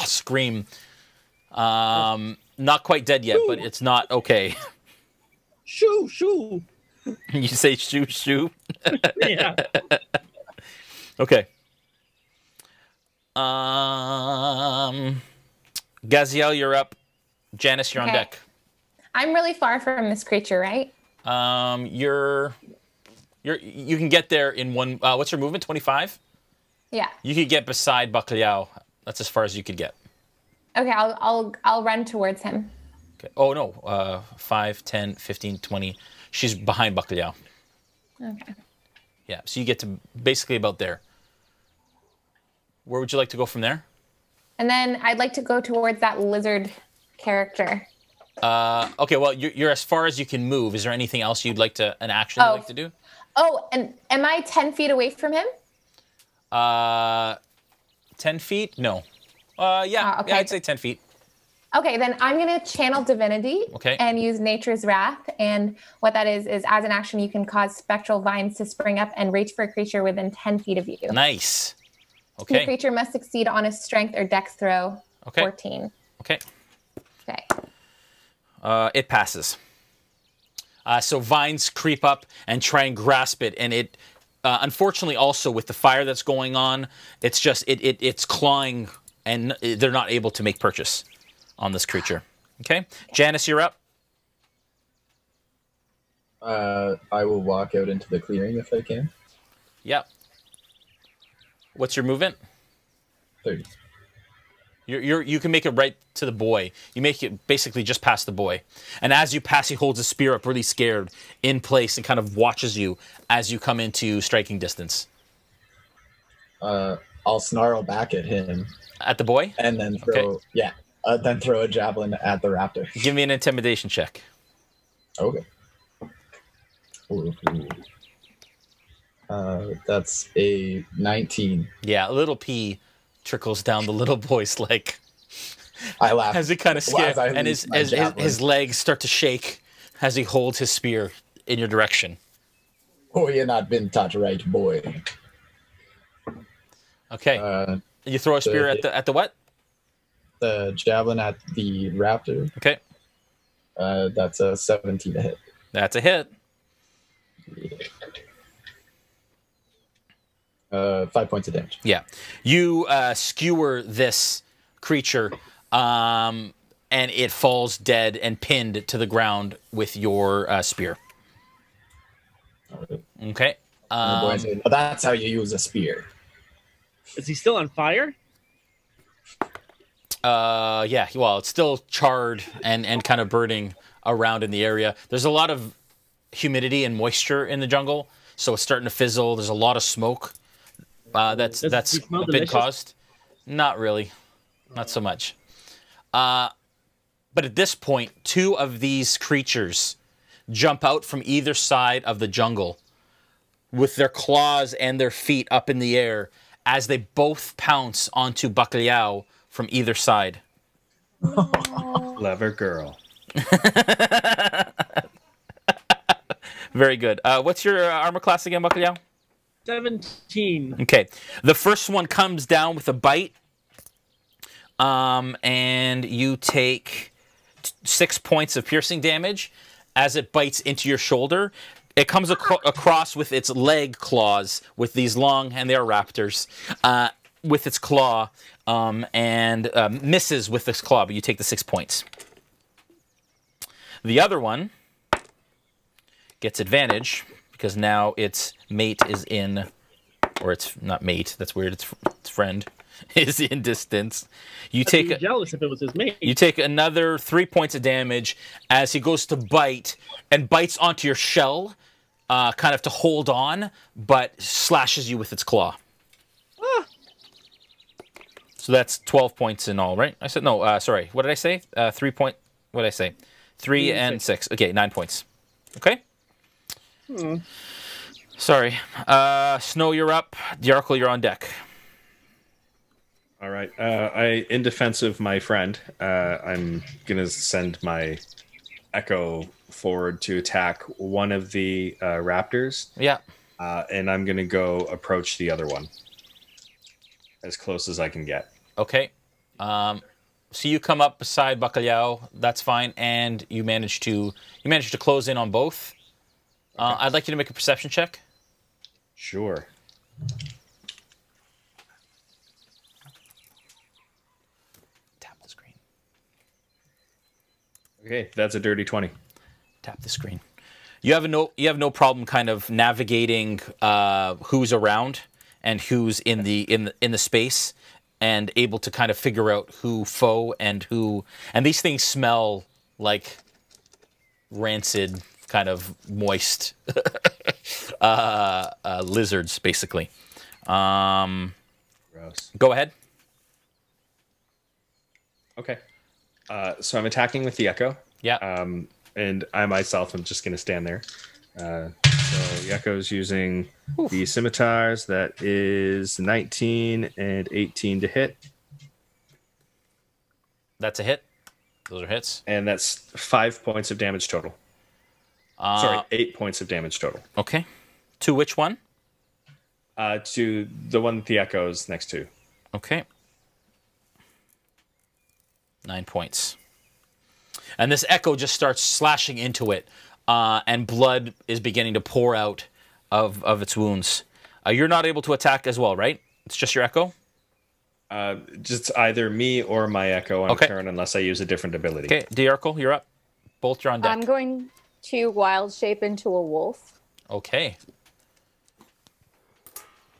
scream. Not quite dead yet, but it's not okay. Shoo, shoo. You say shoo, shoo? Yeah. Okay. Gaziel, you're up. Janice, you're on deck. I'm really far from this creature, right? You can get there in one. What's your movement? 25. Yeah. You could get beside Bacalhau. That's as far as you could get. Okay, I'll run towards him. Okay. Oh no. 5, 10, 15, 20. She's behind Bacalhau. Okay. Yeah. So you get to basically about there. Where would you like to go from there? And then I'd like to go towards that lizard character. Okay, well, you're as far as you can move. Is there anything else you'd like to, an action you'd like to do? Oh, and am I 10 feet away from him? 10 feet? No. Yeah, okay. Yeah, I'd say 10 feet. Okay, then I'm going to channel divinity and use Nature's Wrath. And what that is as an action, you can cause spectral vines to spring up and reach for a creature within 10 feet of you. Nice. Okay. The creature must succeed on a strength or dex throw. 14. Okay. Okay. It passes. So vines creep up and try and grasp it, and it, unfortunately, also with the fire that's going on, it's just it's clawing, and they're not able to make purchase on this creature. Okay, Janice, you're up. I will walk out into the clearing if I can. Yep. What's your movement? 30. You can make it right to the boy. You make it basically just past the boy. And as you pass, he holds his spear up really scared in place and kind of watches you as you come into striking distance. I'll snarl back at him. At the boy? And then throw, then throw a javelin at the raptor. Give me an intimidation check. Okay. That's a 19. Yeah, a little pee trickles down the little boy's leg. I laugh. As he kind of scared, and his legs start to shake as he holds his spear in your direction. Oh, you're not been taught right, boy. Okay. You throw a spear at the what? The javelin at the raptor. Okay. That's a 17 to hit. That's a hit. 5 points of damage. Yeah. You skewer this creature, and it falls dead and pinned to the ground with your spear. Okay. And the boy said, "Now that's how you use a spear." Is he still on fire? Yeah. Well, it's still charred and kind of burning around in the area. There's a lot of humidity and moisture in the jungle, so it's starting to fizzle. There's a lot of smoke that's been caused. Not really. Not so much. But at this point, 2 of these creatures jump out from either side of the jungle with their claws and their feet up in the air as they both pounce onto Bacalhau from either side. Clever girl. Very good. What's your armor class again, Bacalhau? 17. Okay. The first one comes down with a bite, and you take 6 points of piercing damage as it bites into your shoulder. It comes across with its leg claws, with these long, and they are raptors, with its claw, and misses with this claw, but you take the 6 points. The other one gets advantage, because now its mate is in, or it's not mate, that's weird, its friend is in distance. I'd be jealous if it was his mate. You take another 3 points of damage as he goes to bite and bites onto your shell, kind of to hold on, but slashes you with its claw. Ah. So that's 12 points in all, right? I said, no, sorry. What did I say? 3 point, what did I say? 3 and 6. Okay, 9 points. Okay? Sorry. Snow, you're up. Dajarkal, you're on deck. All right. In defense of my friend, I'm going to send my Echo forward to attack one of the raptors. Yeah. And I'm going to go approach the other one as close as I can get. Okay. So you come up beside Bacalhau. That's fine. And you manage to close in on both. Okay. I'd like you to make a perception check. Sure. Tap the screen. Okay, that's a dirty 20. Tap the screen. You have no problem kind of navigating who's around and who's in the space, and able to kind of figure out who foe and who. And these things smell like rancid, kind of moist lizards, basically. Gross. Go ahead. Okay. So I'm attacking with the Echo. Yeah. And I myself am just going to stand there. So the Echo's using the scimitars. That is 19 and 18 to hit. That's a hit. Those are hits. And that's 5 points of damage total. Sorry, 8 points of damage total. Okay. To which one? To the one that the Echo is next to. Okay. 9 points. And this Echo just starts slashing into it, and blood is beginning to pour out of its wounds. You're not able to attack as well, right? It's just your Echo? Just either me or my Echo on turn, unless I use a different ability. Okay, Dajarkal, you're up. Both are on deck. I'm going to wild shape into a wolf. Okay.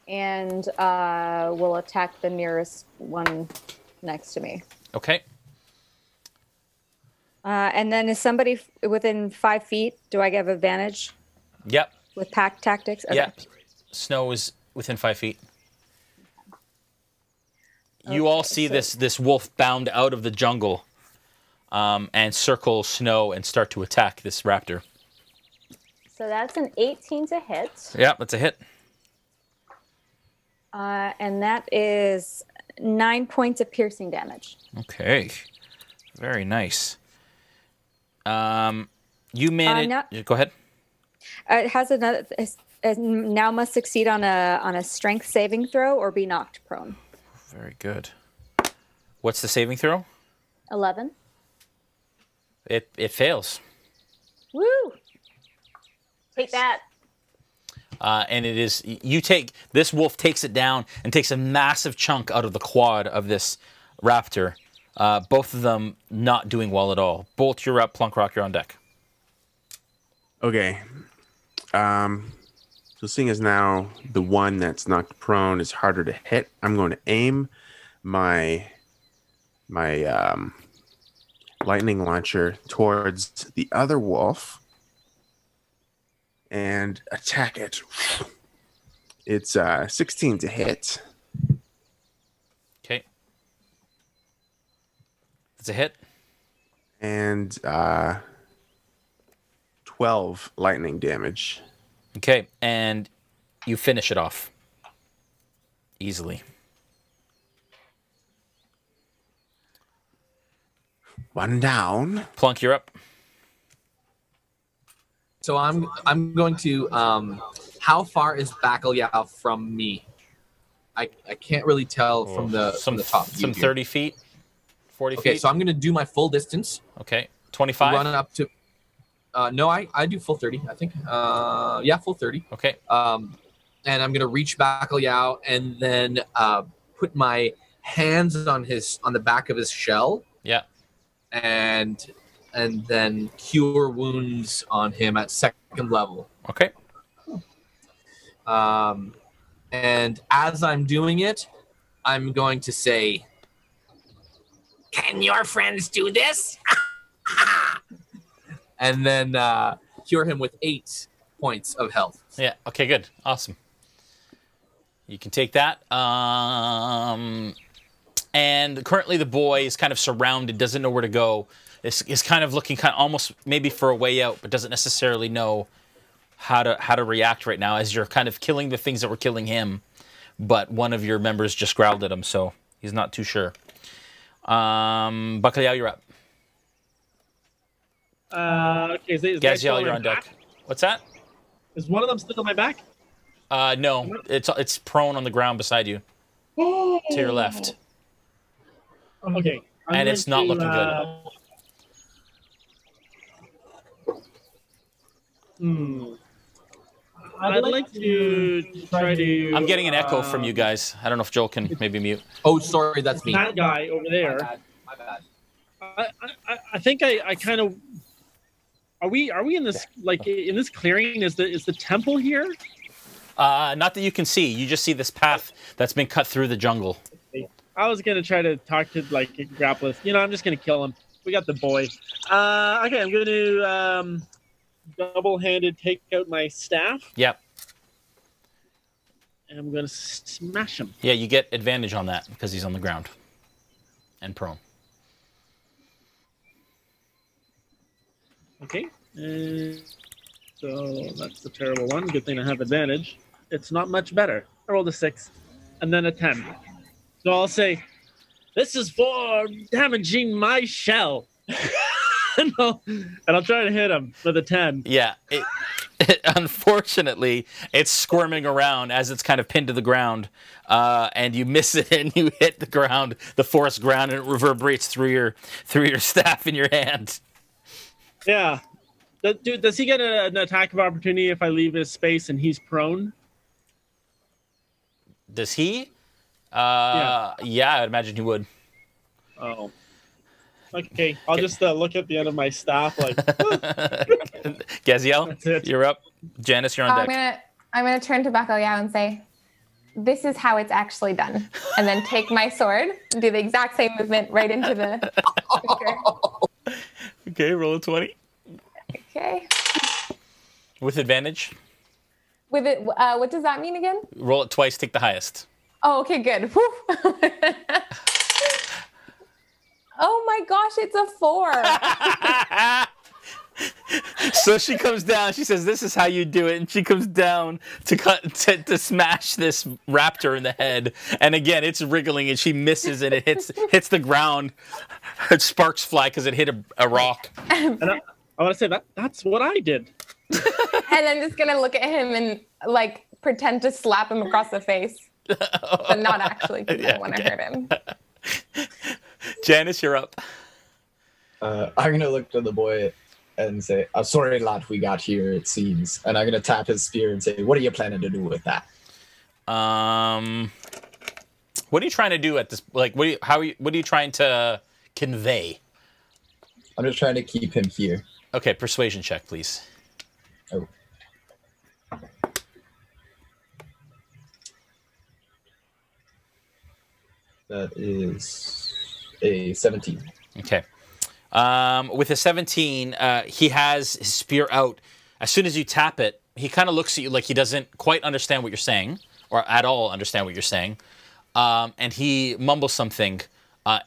And we'll attack the nearest one next to me. Okay. And then is somebody within 5 feet? Do I get advantage? Yep. With pack tactics? Okay. Yep. Snow is within 5 feet. You all see this wolf bound out of the jungle, and circle Snow and start to attack this raptor. So that's an 18 to hit. Yeah, that's a hit. And that is 9 points of piercing damage. Okay. Very nice. You manage. Go ahead. It has another. Now must succeed on a strength saving throw or be knocked prone. Very good. What's the saving throw? 11. It fails. Woo! Take that. And it is, this wolf takes it down and takes a massive chunk out of the quad of this raptor. Both of them not doing well at all. Bolt, you're up. Plunkrawk, you're on deck. Okay. So seeing as now the one that's knocked prone is harder to hit, I'm going to aim my lightning launcher towards the other wolf and attack it. It's 16 to hit. Okay. It's a hit. And 12 lightning damage. Okay, and you finish it off easily. One down. Plunk, you're up. So I'm going to. How far is Bacalhau from me? I can't really tell from the top. Some 30 feet, 40 feet. Okay, so I'm going to do my full distance. Okay, 25. Run up to. No, I do full 30. I think. Yeah, full 30. Okay. And I'm going to reach Bacalhau and then put my hands on the back of his shell. Yeah. And then cure wounds on him at 2nd level. Okay. And as I'm doing it, I'm going to say, Can your friends do this? and then cure him with 8 points of health. Yeah. Okay, good. Awesome. You can take that. And currently the boy is kind of surrounded, doesn't know where to go. Is kind of looking almost maybe for a way out, but doesn't necessarily know how to react right now as you're kind of killing the things that were killing him. But one of your members just growled at him, so he's not too sure. Bacalhau, you're up. Okay, is Gaziel, you're on deck. What's that? Is one of them still on my back? No, it's prone on the ground beside you, to your left. Okay. And it's not looking good. I'd like to try to. I'm getting an echo from you guys. I don't know if Joel can maybe mute. Oh, sorry, that's me. That guy over there. My bad. I think I kind of. Are we in this in this clearing? Is the temple here? Not that you can see. You just see this path that's been cut through the jungle. I was gonna try to talk to Grappleth. I'm just gonna kill him. We got the boy. Okay, I'm gonna double-handed take out my staff. Yep. And I'm gonna smash him. Yeah, you get advantage on that because he's on the ground and prone. Okay. So that's a terrible one. Good thing I have advantage. It's not much better. I rolled a 6 and then a 10. So I'll say, this is for damaging my shell. and I'll try to hit him with a 10. Yeah. Unfortunately, it's squirming around as it's kind of pinned to the ground. And you miss it and you hit the ground, the forest ground, and it reverberates through your staff in your hand. Yeah. Dude, does he get an attack of opportunity if I leave his space and he's prone? Does he? Yeah, I'd imagine he would. Oh. Okay, I'll just look at the end of my staff like... Gaziel, you're up. Janice, you're on deck. I'm gonna turn to Bacalhau and say, this is how it's actually done. And then take my sword and do the exact same movement right into the... Okay, roll a 20. Okay. With advantage? With it, what does that mean again? Roll it twice, take the highest. Oh, okay, good. Oh my gosh, it's a 4. So she comes down, she says, this is how you do it, and she comes down to smash this raptor in the head. And again, it's wriggling, and she misses, and it hits the ground. Sparks fly because it hit a rock. And I want to say that's what I did. And I'm just gonna look at him and pretend to slap him across the face, but not actually, because I want to hurt him. Janice, you're up. I'm gonna look to the boy and say, sorry, lad, we got here, it seems. And I'm gonna tap his spear and say, what are you planning to do with that? What are you trying to do at this? Like, what are you trying to convey? I'm just trying to keep him here. Okay, persuasion check, please. Oh. That is a 17. Okay. With a 17, he has his spear out. As soon as you tap it, he kind of looks at you like he doesn't quite understand what you're saying, or at all understand what you're saying. And he mumbles something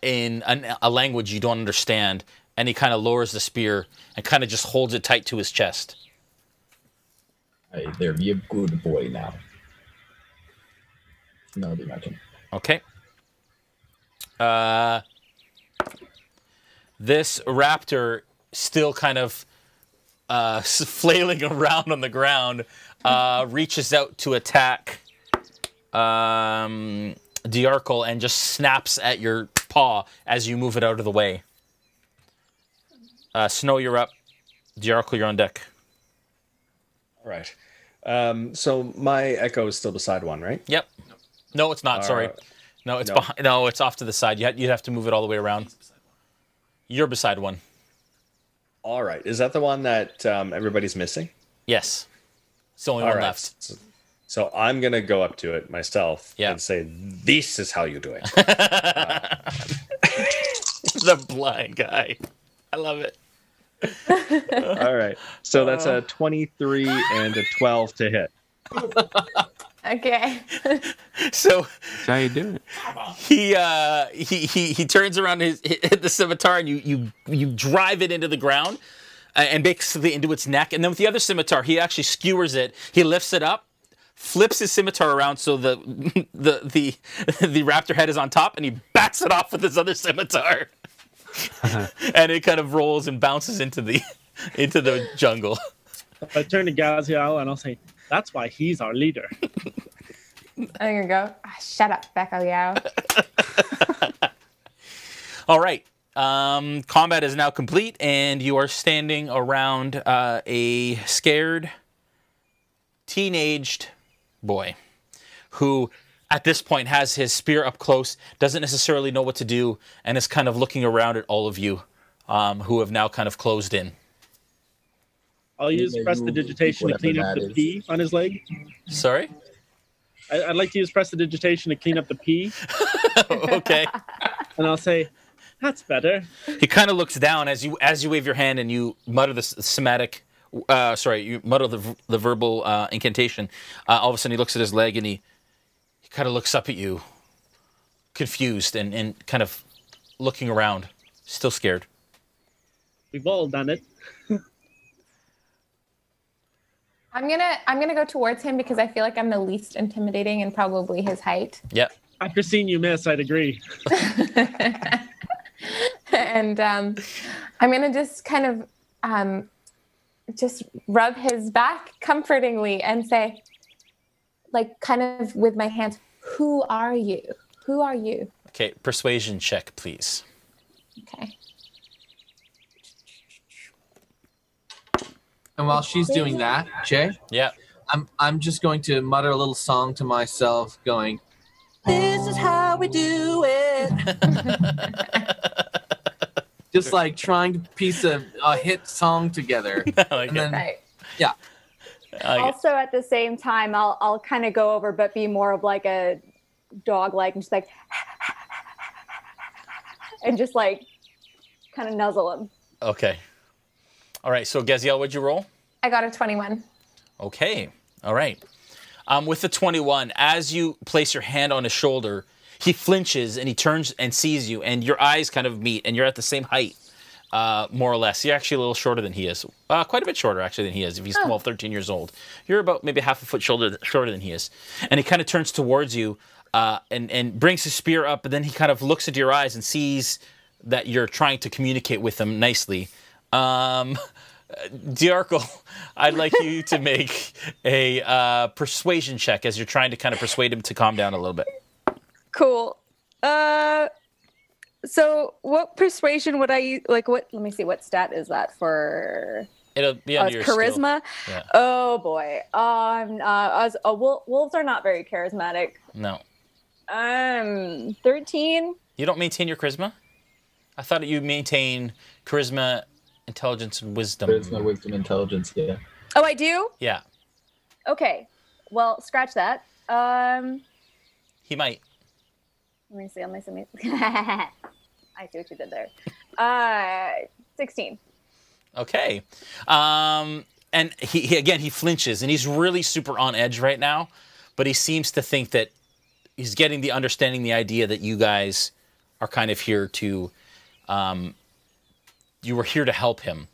in a language you don't understand, and he kind of lowers the spear and kind of just holds it tight to his chest. Hey, there, be a good boy now. No, be my turn. Okay. This raptor, still kind of flailing around on the ground, reaches out to attack Dajarkal and just snaps at your paw as you move it out of the way. Snow, you're up. Dajarkal, you're on deck. All right. So my echo is still beside one, right? Yep. No, it's not. Sorry. No, it's behind. No, it's off to the side. You'd have to move it all the way around. You're beside one. All right. Is that the one that everybody's missing? Yes. It's the only one left. So I'm going to go up to it myself and say, this is how you do it. The blind guy. I love it. All right. So that's a 23 and a 12 to hit. Okay. That's So how you do it. He turns around hit the scimitar, and you drive it into the ground and basically into its neck. And then with the other scimitar, he actually skewers it. He lifts it up, flips his scimitar around so the raptor head is on top, and he bats it off with his other scimitar. And it kind of rolls and bounces into the jungle. I turn to Gaziel and I'll say, that's why he's our leader. I'm gonna go, shut up, Bacalhau. All right. Combat is now complete, and you are standing around a scared, teenaged boy who, at this point, has his spear up close, doesn't necessarily know what to do, and is kind of looking around at all of you who have now kind of closed in. I'll use prestidigitation to clean up the pee on his leg. Sorry? I'd like to use prestidigitation to clean up the pee. Okay. And I'll say, that's better. He kind of looks down as you wave your hand and you mutter the somatic, you mutter the verbal incantation. All of a sudden he looks at his leg and he kind of looks up at you, confused and kind of looking around, still scared. We've all done it. I'm gonna go towards him because I feel like I'm the least intimidating and probably his height. Yep. After seeing you miss, I'd agree. And I'm gonna just kind of just rub his back comfortingly and say, like, kind of with my hands, who are you? Who are you? Okay, persuasion check, please. Okay. And while she's doing that, Jay, I'm just going to mutter a little song to myself, going, "This is how we do it." Just like trying to piece a hit song together. Like and then, Right. yeah. Also, at the same time, I'll kind of go over, but be more of like a dog-like, and just like, and just like, kind of nuzzle him. Okay. All right. So Gaziel, what'd you roll? I got a 21. Okay. All right. With the 21, as you place your hand on his shoulder, he flinches and he turns and sees you, and your eyes kind of meet, and you're at the same height, more or less. You're actually a little shorter than he is. Quite a bit shorter, actually, than he is. If he's 12, 13 years old, you're about maybe half a foot shorter than he is. And he kind of turns towards you and brings his spear up, and then he kind of looks into your eyes and sees that you're trying to communicate with him nicely. Dajarkal, I'd like you to make a persuasion check as you're trying to kind of persuade him to calm down a little bit. Cool. So what persuasion would I like? What? Let me see. What stat is that for? It'll be under your charisma. Skill. Yeah. Oh boy. Wolves are not very charismatic. No. 13. You don't maintain your charisma? I thought you maintain charisma, intelligence, and wisdom. Charisma, wisdom, intelligence. Yeah. Oh, I do. Yeah. Okay. Well, scratch that. He might. Let me see. I see what you did there. 16. Okay. And he flinches, and he's really super on edge right now, but he seems to think that he's getting the understanding, the idea that you guys are kind of here to, you were here to help him.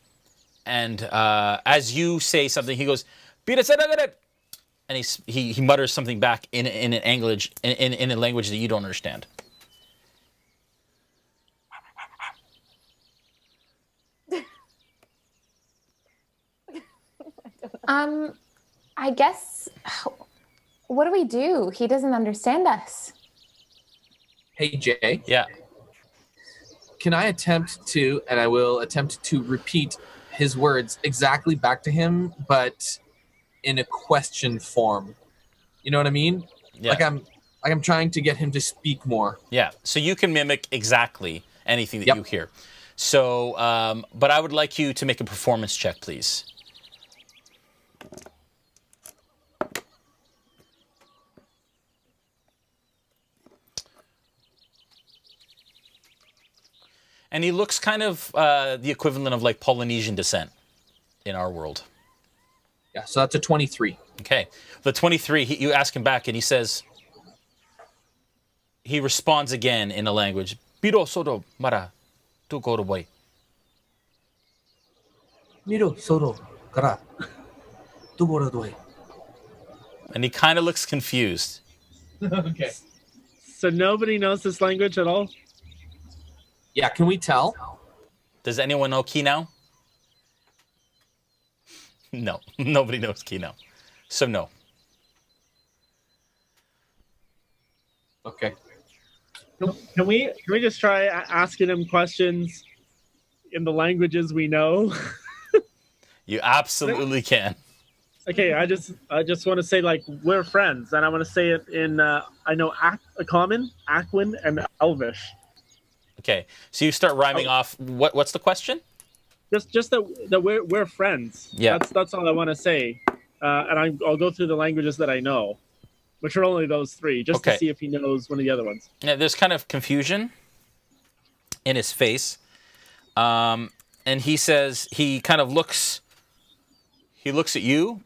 And as you say something, he goes, and he mutters something back in a language that you don't understand. I guess, what do we do? He doesn't understand us. Hey, Jay. Yeah. Can I attempt to, and I will attempt to repeat his words exactly back to him, but in a question form? You know what I mean? Yeah. Like I'm trying to get him to speak more. Yeah. So you can mimic exactly anything that you hear. So, but I would like you to make a performance check, please. And he looks kind of the equivalent of like Polynesian descent in our world. Yeah, so that's a 23. Okay. The 23, you ask him back and he says, he responds again in a language. Biro sodo mara tu go boy. Miro sodo kara tu go boy. And he kind of looks confused. Okay. So nobody knows this language at all? Yeah, can we tell? Does anyone know Kino? No, nobody knows Kino. So no. Okay. Can we just try asking him questions in the languages we know? You absolutely can. Okay, I just want to say, like, we're friends, and I want to say it in I know Common, Aquan, and Elvish. Okay, so you start rhyming off. What's the question? Just that we're friends. Yeah, that's all I want to say, and I'll go through the languages that I know, which are only those three, just to see if he knows one of the other ones. Yeah, there's kind of confusion in his face, and he says he kind of looks. He looks at you,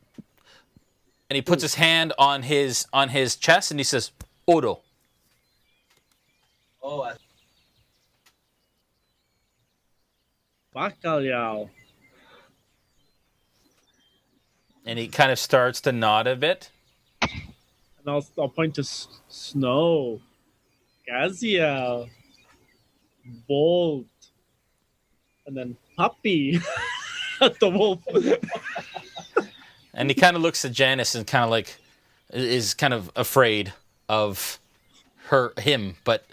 and he puts his hand on his chest, and he says, "Odo." Oh. Bacalhau. And he kind of starts to nod a bit. And I'll point to Snow, Gaziel, Bolt, and then Puppy at the wolf. And he kind of looks at Janice and kind of like is kind of afraid of him, but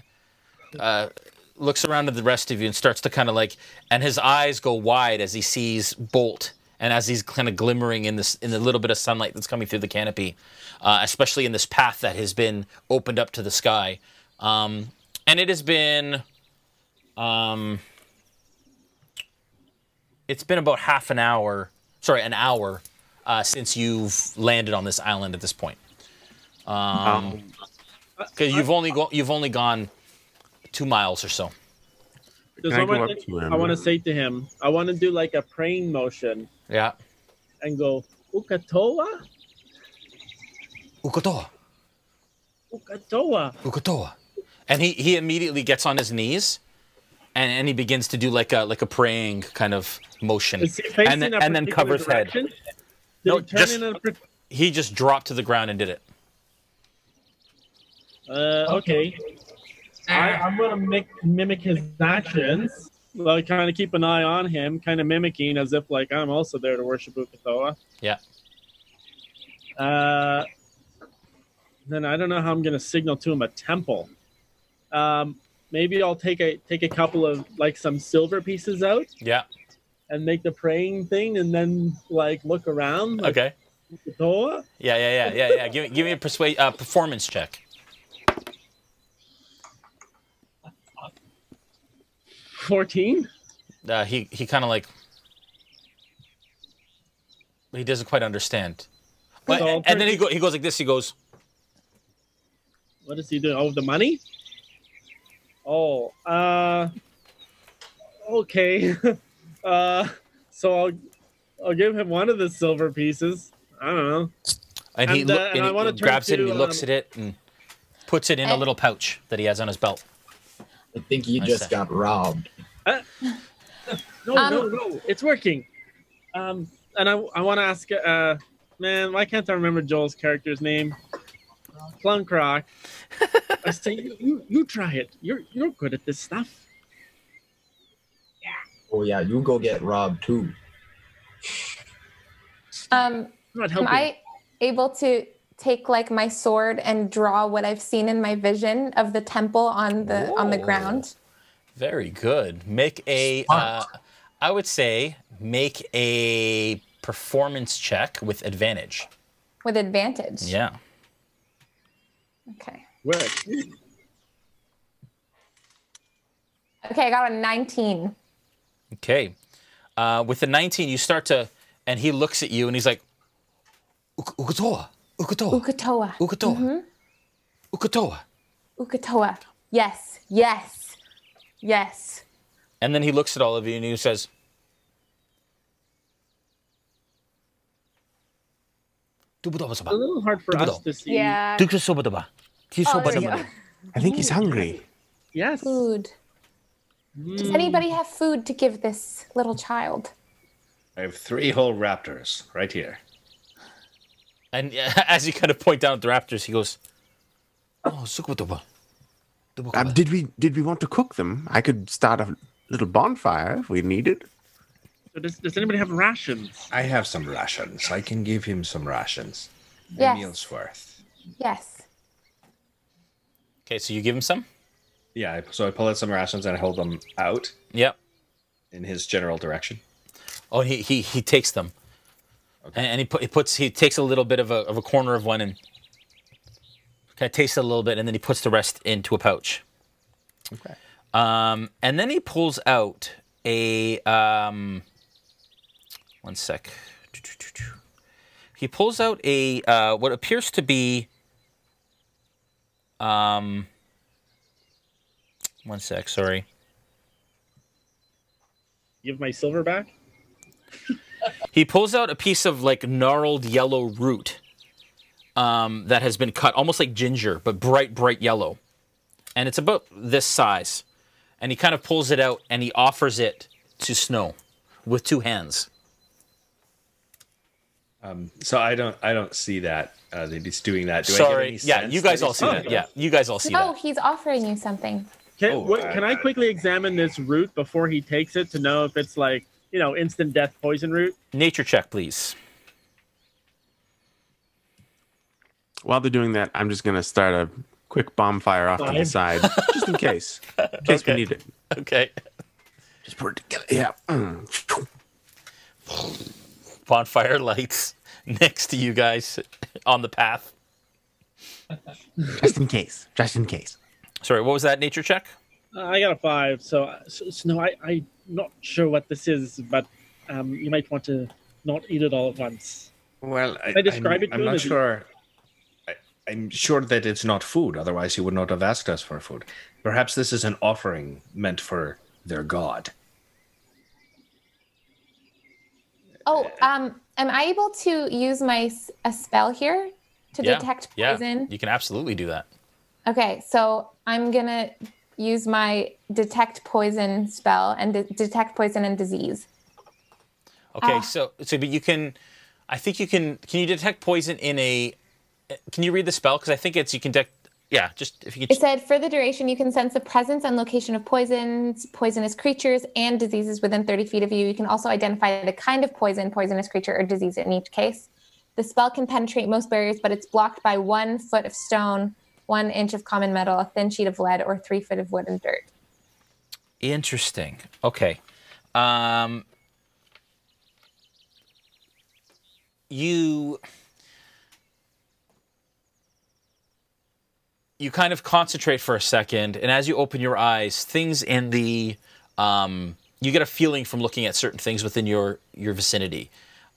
looks around at the rest of you and starts to kind of like, and his eyes go wide as he sees Bolt and as he's kind of glimmering in the little bit of sunlight that's coming through the canopy, especially in this path that has been opened up to the sky. And it has been, it's been about an hour since you've landed on this island at this point. Because you've only gone 2 miles or so. I want to say to him, I want to do like a praying motion. Yeah. And go, Ukatoa? Ukatoa. Ukatoa. Ukatoa. And he immediately gets on his knees and he begins to do like a praying kind of motion. Is he facing and then covers head. No, he just dropped to the ground and did it. Okay. I'm going to mimic his actions. Well, kind of keep an eye on him, kind of mimicking as if like I'm also there to worship Ukatoa. Yeah. Then I don't know how I'm going to signal to him a temple. maybe I'll take a couple of like some silver pieces out. Yeah. And make the praying thing, and then like look around. Like, okay. Yeah. Give me a performance check. 14. He kind of like he doesn't quite understand. But, and then he goes like this. He goes, "What is he doing? Oh, the money? Oh, okay. So I'll give him one of the silver pieces. I don't know." And he grabs it and he looks at it and puts it in a little pouch that he has on his belt. I think you just got robbed. No, it's working. And I want to ask, man, why can't I remember Joel's character's name? Plunkrawk. I say, you try it. You're good at this stuff. Oh yeah, you go get robbed too. Am I able to take like my sword and draw what I've seen in my vision of the temple on the ground? Very good. Make a, I would say, make a performance check with advantage. With advantage? Yeah. Okay. Where? Okay, I got a 19. Okay. With the 19, you start to, and he looks at you and he's like, Ukatoa. Ukatoa. Ukatoa. Ukatoa. Mm-hmm. Ukatoa. Ukatoa. Yes. Yes. Yes. And then he looks at all of you and he says, It's a little hard for us to see. Yeah. I think he's hungry. Yes. Food. Does anybody have food to give this little child? I have 3 whole raptors right here. and as you kind of point down at the raptors, he goes, "Oh, sukutoba." Did we want to cook them? I could start a little bonfire if we needed. So does anybody have rations? I have some rations. I can give him some rations. Yes. A meal's worth. Yes. Okay, so you give him some? Yeah, so I pull out some rations and I hold them out. Yep. In his general direction. Oh, he takes them. Okay. And he takes a little bit of a corner of one and kind of tastes it a little bit, and then he puts the rest into a pouch. Okay. And then he pulls out a one sec. He pulls out a what appears to be one sec, sorry. Give my silver back? He pulls out a piece of like gnarled yellow root that has been cut, almost like ginger, but bright yellow. And it's about this size. And he kind of pulls it out and he offers it to Snow with 2 hands. So I don't see that that he's doing that. Do I Sorry, get any yeah, sense you guys that all he's see doing that. Yeah, you guys all see Oh, that. he's offering you something. Can I quickly examine this root before he takes it to know if it's like, instant death poison root? Nature check, please. While they're doing that, I'm just going to start a quick bonfire off to the side, just in case we need it. Okay. Just put it together. Yeah. Bonfire lights next to you guys on the path. Just in case. Just in case. Sorry, what was that nature check? I got a 5. So no, I'm not sure what this is, but you might want to not eat it all at once. Well, Can I describe it to I'm him? not sure. I'm sure that it's not food. Otherwise, he would not have asked us for food. Perhaps this is an offering meant for their god. Oh, am I able to use a spell here to detect poison? Yeah, you can absolutely do that. Okay, so I'm gonna use my detect poison spell and detect poison and disease. Okay, so but you can, I think you can you detect poison in a, can you read the spell? Because I think you can detect, yeah, just if you could. It said, for the duration, you can sense the presence and location of poisons, poisonous creatures, and diseases within 30 feet of you. You can also identify the kind of poison, poisonous creature, or disease in each case. The spell can penetrate most barriers, but it's blocked by 1 foot of stone 1 inch of common metal, a thin sheet of lead, or 3 feet of wood and dirt. Interesting. Okay. You kind of concentrate for a second, and as you open your eyes, things in the you get a feeling from looking at certain things within your vicinity,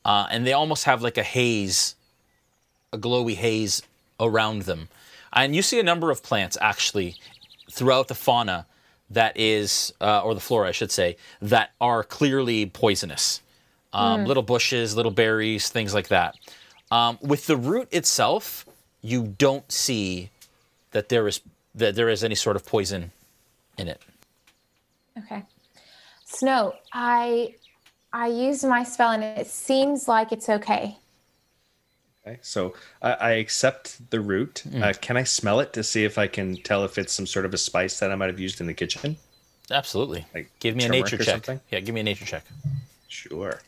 and they almost have like a haze, a glowy haze around them, and you see a number of plants actually throughout the fauna that is, or the flora, I should say, that are clearly poisonous. Little bushes, little berries, things like that. With the root itself, you don't see that there is any sort of poison in it. Okay. Snow, I used my spell and it seems like it's okay. Okay, so I accept the root. Can I smell it to see if I can tell if it's some sort of a spice that I might have used in the kitchen? Absolutely. Like give me a nature check. Something? Yeah, give me a nature check. Sure.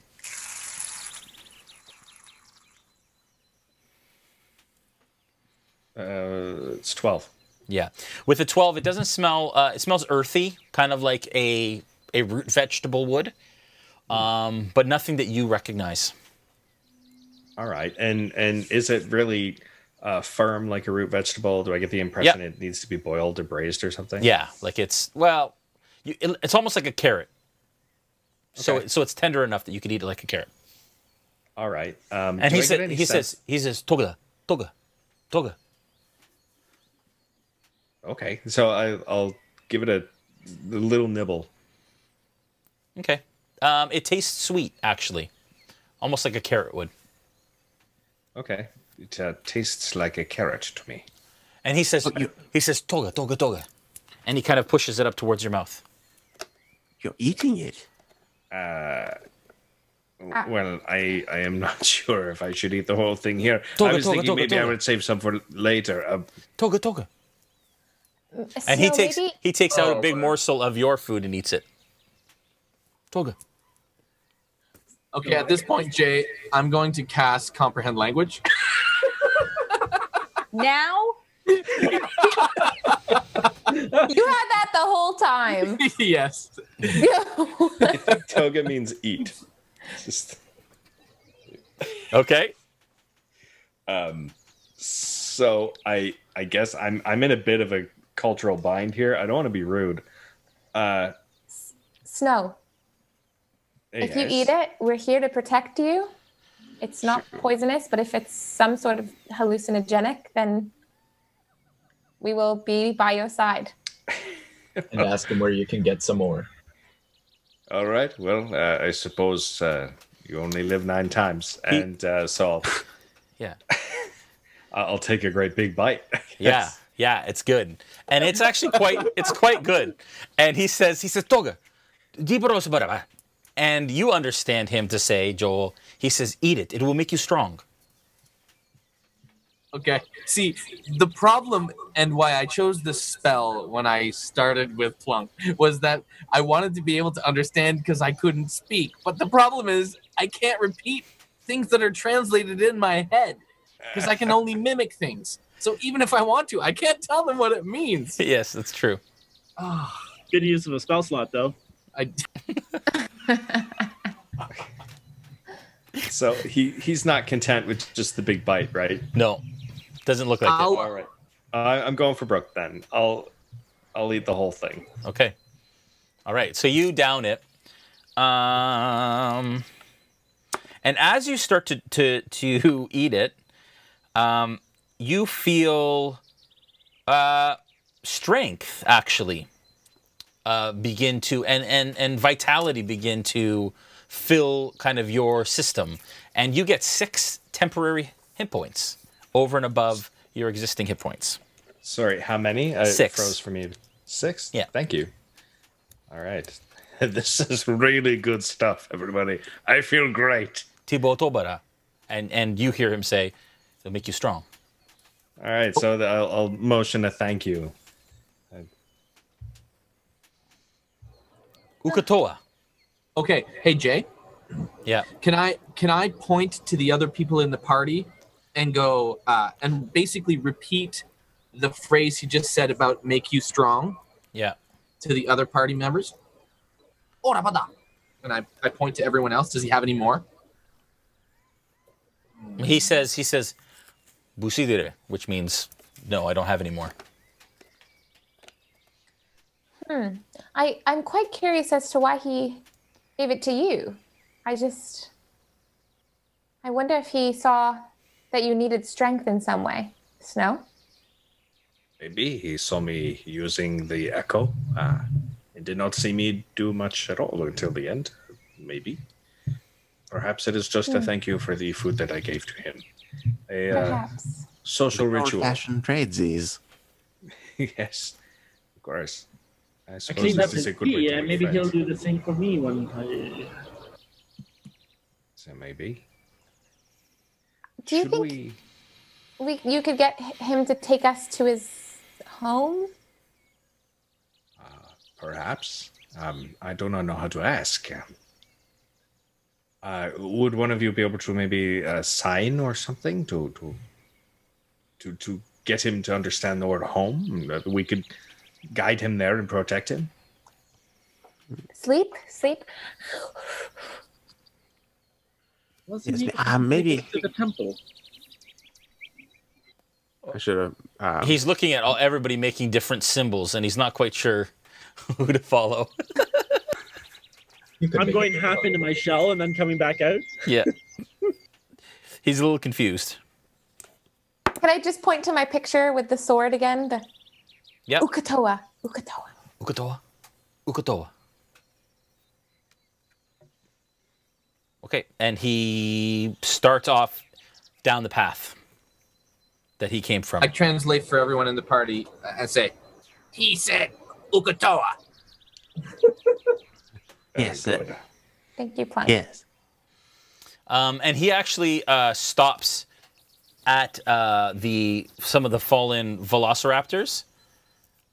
It's 12. Yeah. With the 12, it doesn't smell, it smells earthy, kind of like a root vegetable would, but nothing that you recognize. All right. And is it really firm like a root vegetable? Do I get the impression it needs to be boiled or braised or something? Yeah, like it's, well, it's almost like a carrot. Okay. So it's tender enough that you could eat it like a carrot. All right. And he says, toga, toga, toga. Okay, so I'll give it a little nibble. Okay. It tastes sweet, actually. Almost like a carrot would. Okay. It tastes like a carrot to me. And he says, toga, toga, toga. And he kind of pushes it up towards your mouth. You're eating it. Well, I am not sure if I should eat the whole thing here. Toga, I was thinking maybe toga. I would save some for later. Toga, toga. And he takes out a big morsel of your food and eats it. Toga. Okay, at this point, Jay, I'm going to cast Comprehend Language. Now? You had that the whole time. Yes. I think toga means eat. Just... Okay. So I guess I'm in a bit of a cultural bind here. I don't want to be rude. Snow. If you eat it, we're here to protect you. It's not poisonous, but if it's some sort of hallucinogenic, then we will be by your side. And ask him where you can get some more. All right. Well, I suppose you only live 9 times, and so I'll take a great big bite. Yeah, it's good, and it's actually quite good. And he says, toga, and you understand him to say, Joel. He says, eat it. It will make you strong. Okay. See, the problem and why I chose this spell when I started with Plunk was that I wanted to be able to understand because I couldn't speak. But the problem is I can't repeat things that are translated in my head because I can only mimic things. So even if I want to, I can't tell them what it means. Yes, that's true. Good use of a spell slot, though. So he's not content with just the big bite, right? No, doesn't look like it. All right, I'm going for Brooke then. I'll eat the whole thing. Okay. All right. So you down it, and as you start to eat it, you feel strength actually begin to and vitality begin to fill kind of your system, and you get 6 temporary hit points over and above your existing hit points. Sorry, how many? 6. It froze for me. 6? Yeah. Thank you. All right. This is really good stuff, everybody. I feel great. Tibo Tobara. And you hear him say, it'll make you strong. All right, so I'll motion a thank you. Ukatoa. Okay. Hey, Jay. Yeah. Can I point to the other people in the party and go and basically repeat the phrase he just said about make you strong. Yeah. To the other party members. Ora bada. And I point to everyone else. Does he have any more? He says, Busidire, which means, no, I don't have any more. I'm quite curious as to why he gave it to you. I wonder if he saw that you needed strength in some way. Snow? Maybe he saw me using the echo. He did not see me do much at all until the end. Maybe. Perhaps it is just a thank you for the food that I gave to him. Perhaps. Social ritual. Fashion tradesies. Yes, of course. I I suppose cleaned up this is his a good way tea, to and make maybe he'll friends. do the same for me one time. So maybe. Do you think you could get him to take us to his home? Perhaps. I do not know how to ask. Would one of you be able to maybe sign or something to get him to understand the word home? We could guide him there and protect him. Sleep? Wasn't Yes, he maybe to the temple? I should have. He's looking at everybody making different symbols, and he's not quite sure who to follow. I'm going half into my shell and then coming back out. Yeah. He's a little confused. Can I just point to my picture with the sword again? The Yep. Ukatoa. Ukatoa. Okay, and he starts off down the path that he came from. I translate for everyone in the party and say, he said Ukatoa. Yes. Thank you, Plunk. Yes. And he actually stops at some of the fallen velociraptors,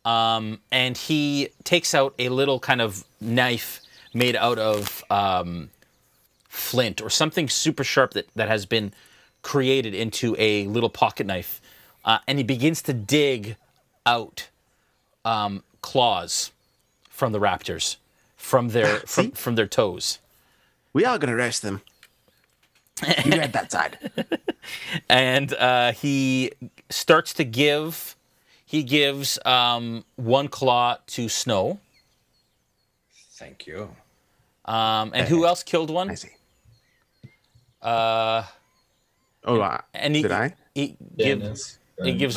and he takes out a little kind of knife made out of flint or something super sharp that has been created into a little pocket knife, and he begins to dig out claws from the raptors, from their toes. We are going to roast them. You read that side. And he starts to give. He gives one claw to Snow. Thank you. And who else killed one? I see. Did I? He gives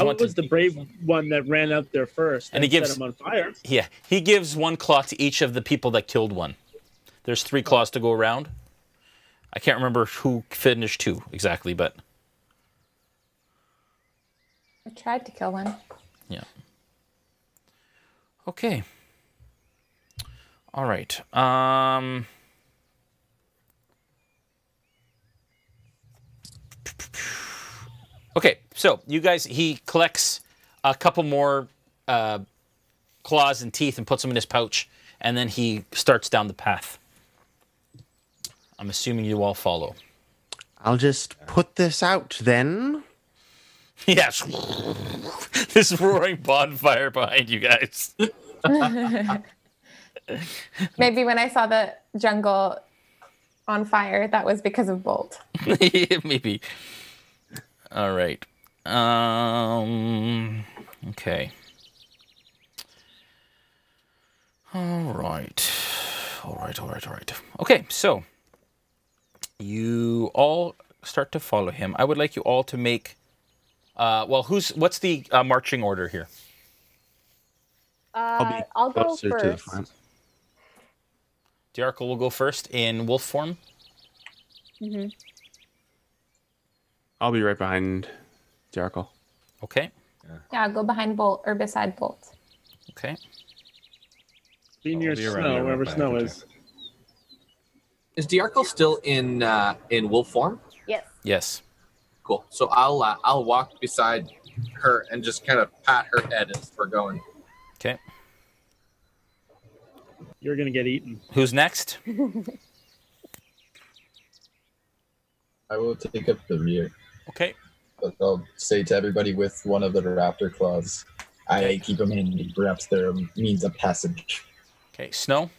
I one. was the brave one that ran out there first And he set gives him on fire. Yeah, he gives one claw to each of the people that killed one. There's 3 claws to go around. I can't remember who finished 2 exactly, but I tried to kill one. yeah. Okay. All right. Okay, so you guys, he collects a couple more claws and teeth and puts them in his pouch, and then he starts down the path. I'm assuming you all follow. I'll just put this out then. Yes. This roaring bonfire behind you guys. Maybe when I saw the jungle on fire, that was because of Bolt. Maybe. All right. Okay. All right. Okay, so you all start to follow him. I would like you all to make. What's the marching order here? I'll go Closer to the first. front. Dajarkal will go first in wolf form. Mm-hmm. I'll be right behind Dajarkal. Okay. Yeah, I'll go behind Bolt or beside Bolt. Okay. Be near be around snow, there, wherever back snow to is. Is Dajarkal still in wolf form? Yes. Yes. Cool. So I'll walk beside her and just kind of pat her head as we're going. Okay. You're gonna get eaten. Who's next? I will take up the rear. Okay. But I'll say to everybody with one of the raptor claws, I keep them handy. Perhaps they're a means of passage. Okay, Snow?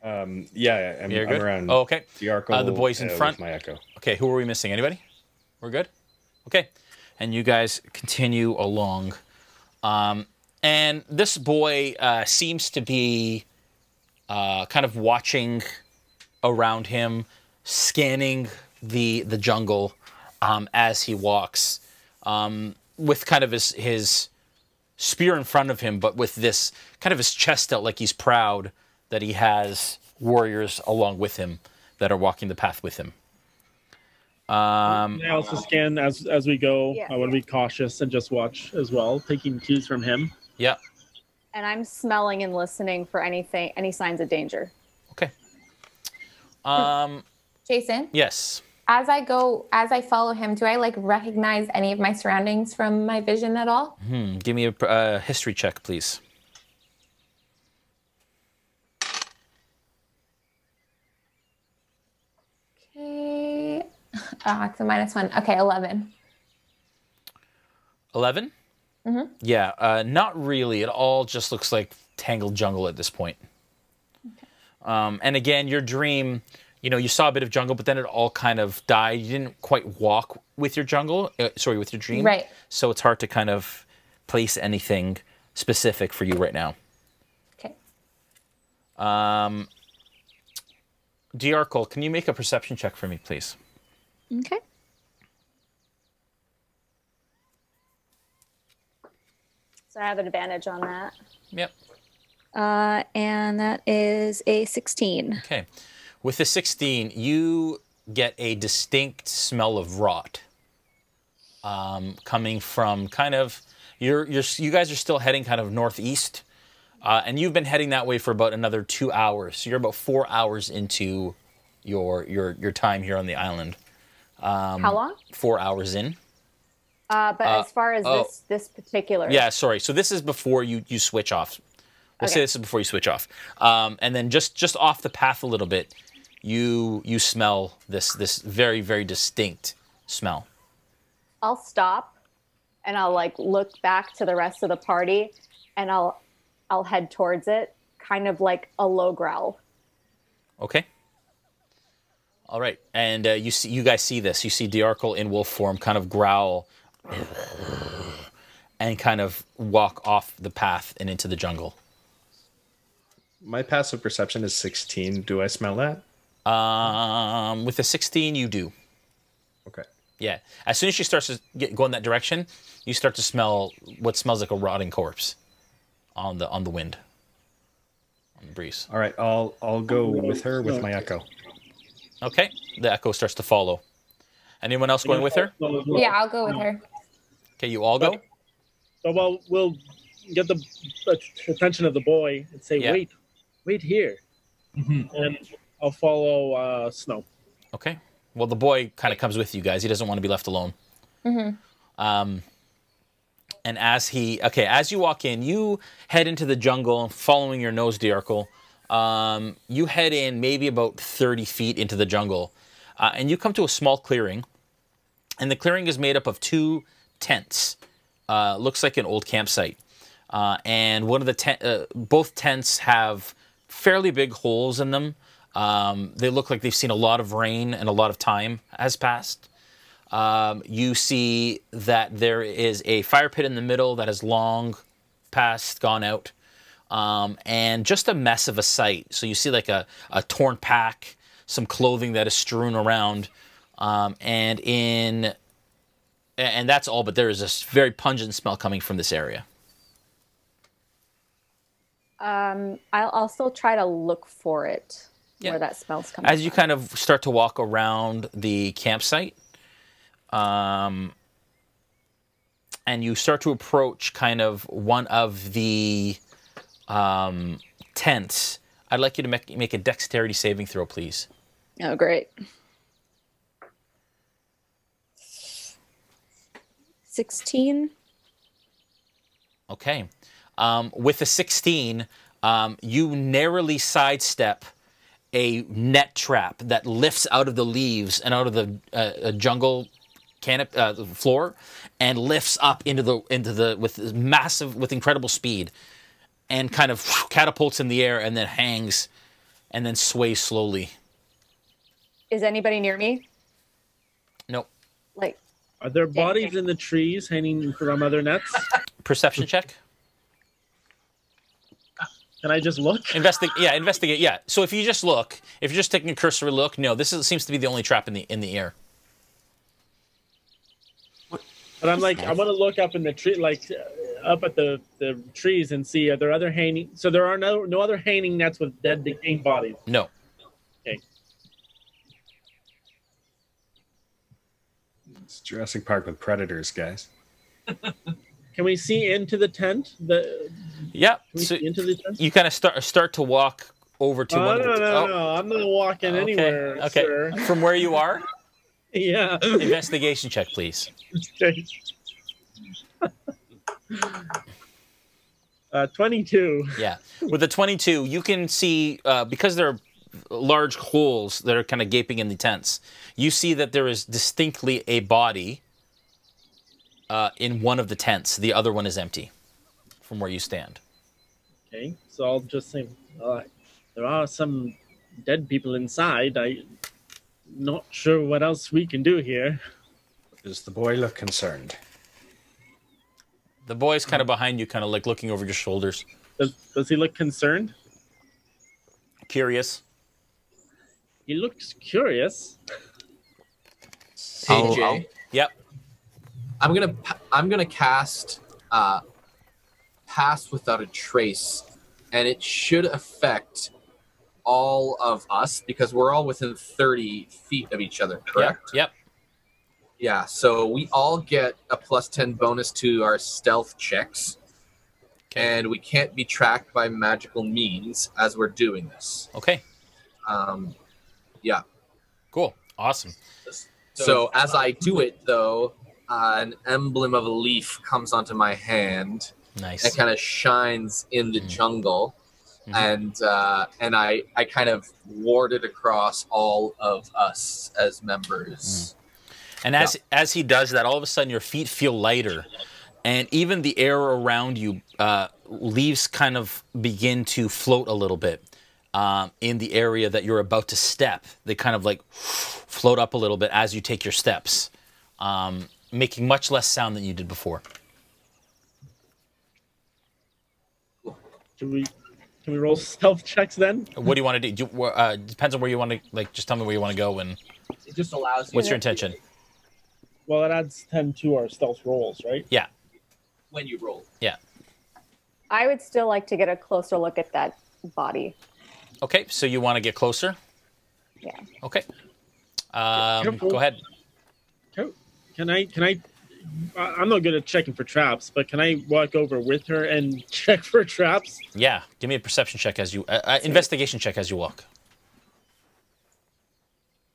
Yeah, I'm good? around. Oh, okay. Dajarkal, the boys in front. with my echo. Okay, who are we missing? Anybody? We're good? Okay. And you guys continue along. And this boy seems to be kind of watching around him, scanning the jungle as he walks, with kind of his spear in front of him, but with this kind of his chest out like he's proud that he has warriors along with him that are walking the path with him. I also scan as we go. Yeah. I want to be cautious and just watch as well, taking cues from him. Yeah. And I'm smelling and listening for any signs of danger. Okay. Jason? Yes. As I follow him, do I like recognize any of my surroundings from my vision at all? Give me a history check, please. Okay. It's a -1. Okay, 11. 11? Mm-hmm. Yeah, not really. It all just looks like tangled jungle at this point. Okay. And again, your dream, you saw a bit of jungle, but then it all kind of died. You didn't quite walk with your jungle, with your dream. Right. So it's hard to kind of place anything specific for you right now. Okay. Dajarkal, can you make a perception check for me, please? Okay. So I have an advantage on that. Yep. And that is a 16. Okay. With the 16, you get a distinct smell of rot coming from kind of you guys are still heading kind of northeast, and you've been heading that way for about another 2 hours. So you're about 4 hours into your time here on the island. How long? 4 hours in. But as far as this particular... Yeah, sorry. So this is before you switch off. We'll say this is before you switch off. And then just off the path a little bit, you smell this very, very distinct smell. I'll stop, and I'll look back to the rest of the party, and I'll head towards it, kind of like a low growl. Okay. All right. And you guys see this. You see Dajarkal in wolf form kind of growl and kind of walk off the path and into the jungle. My passive perception is 16. Do I smell that? With a 16, you do. Okay. Yeah. As soon as she starts to go in that direction, you start to smell what smells like a rotting corpse on the wind, on the breeze. All right. I'll go with her with my echo. Okay. The echo starts to follow. Anyone else going with her? Yeah, I'll go with her. Okay, you all go? So we'll get the attention of the boy and say, wait here. Mm-hmm. And I'll follow Snow. Okay. Well, the boy kind of comes with you guys. He doesn't want to be left alone. Mm-hmm. And as you walk in, you head into the jungle, following your nose, Dajarkal. You head in maybe about 30 feet into the jungle, and you come to a small clearing. And the clearing is made up of 2 tents. Looks like an old campsite. And one of the both tents have fairly big holes in them. They look like they've seen a lot of rain and a lot of time has passed. You see that there is a fire pit in the middle that has long past gone out. And just a mess of a sight. So you see like a torn pack, some clothing that is strewn around, and that's all. But there is this very pungent smell coming from this area. I'll still try to look for it, where that smell's coming As you kind of start to walk around the campsite, and you start to approach kind of one of the tents, I'd like you to make a dexterity saving throw, please. Oh, great. 16. Okay. With a 16, you narrowly sidestep a net trap that lifts out of the leaves and out of the jungle the floor, and lifts up into the with incredible speed, and kind of catapults in the air, and then hangs, and then sways slowly. Is anybody near me? Nope. Like, are there bodies in the trees hanging from other nets? Perception check. Can I just look? Investigate. Yeah. So if you just look, if you're just taking a cursory look, no, seems to be the only trap in the air. But I'm like, I want to look up in the tree, like up at the trees, and see, are there other hanging? So there are no other hanging nets with dead, decaying bodies. No. Okay. It's Jurassic Park with predators, guys. Can we see into the tent? Yeah. So into the tent? You kind of start to walk over to one. No. I'm not walking anywhere. Okay. Sir. From where you are? Yeah. Investigation check, please. 22. Yeah. With the 22, you can see, because there are large holes that are kind of gaping in the tents, you see that there is distinctly a body in one of the tents. The other one is empty from where you stand. Okay, so I'll just say, there are some dead people inside. I'm not sure what else we can do here. Does the boy look concerned? The boy's kind of behind you, kind of like looking over your shoulders. Does he look concerned? Curious. He looks curious. Hey, Jay. Yep. I'm gonna cast Pass Without a Trace, and it should affect all of us because we're all within 30 feet of each other, correct? Yep. Yeah, so we all get a +10 bonus to our stealth checks, and we can't be tracked by magical means as we're doing this. Okay. Yeah. Cool. Awesome. So as I do it, though, an emblem of a leaf comes onto my hand. Nice. And kind of shines in the jungle, and I kind of ward it across all of us as members. And as he does that, all of a sudden your feet feel lighter, and even the air around you, leaves kind of begin to float a little bit in the area that you're about to step. They kind of like float up a little bit as you take your steps, making much less sound than you did before. Can we roll stealth checks then? What do you want to do? Depends on where you want to, like, just tell me where you want to go, and it just allows you. What's your intention? Well, it adds 10 to our stealth rolls, right? Yeah. When you roll. Yeah. I would still like to get a closer look at that body. Okay, so you want to get closer? Yeah. Okay. Go ahead. Can I? I'm not good at checking for traps, but can I walk over with her and check for traps? Yeah. Give me a perception check as you, investigation check as you walk.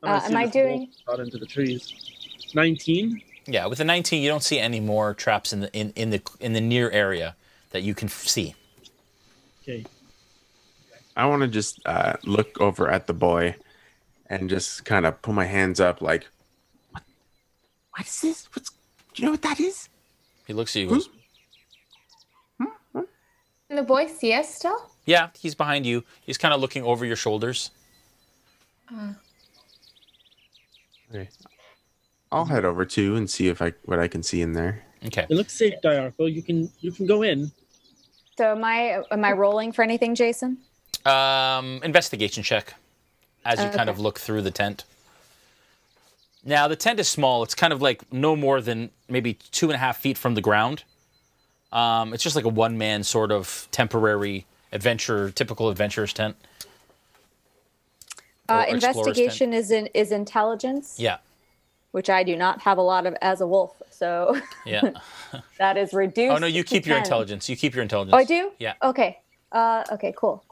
Am I doing? Out into the trees. 19. Yeah, with a 19, you don't see any more traps in the near area that you can see. Okay. I want to just look over at the boy and just kind of put my hands up, like, what is this? Do you know what that is? He looks at you. Goes, Can the boy see us still? Yeah, he's behind you. He's kind of looking over your shoulders. Okay. I'll head over too and see what I can see in there. Okay. It looks safe, Dajarkal. You can go in. So am I rolling for anything, Jason? Investigation check as you kind of look through the tent. Now, the tent is small. It's kind of like no more than maybe 2.5 feet from the ground. It's just like a one-man sort of temporary typical adventurer's tent. Investigation tent. is intelligence. Yeah. Which I do not have a lot of as a wolf, so yeah, that is reduced. Oh no, you keep your intelligence. You keep your intelligence. Oh, I do. Yeah. Okay. Okay. Cool.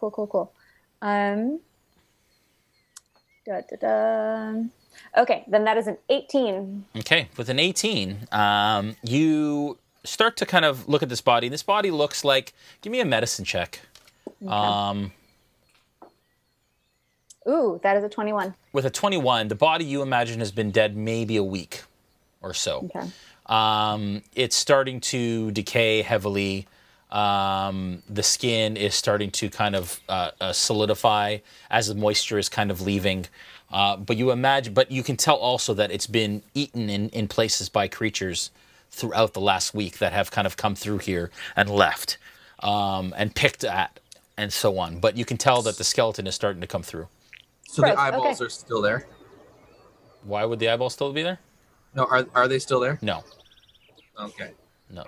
Okay, then that is an 18. Okay, with an 18, you start to kind of look at this body. This body looks like. Give me a medicine check. Okay. Ooh, that is a 21. With a 21, the body you imagine has been dead maybe a week. or so. Okay. It's starting to decay heavily. The skin is starting to kind of solidify as the moisture is kind of leaving. But you can tell also that it's been eaten in places by creatures throughout the last week that have kind of come through here and left, and picked at, and so on. But you can tell that the skeleton is starting to come through. So the eyeballs are still there? Why would the eyeballs still be there? No, are they still there? No. Okay. No.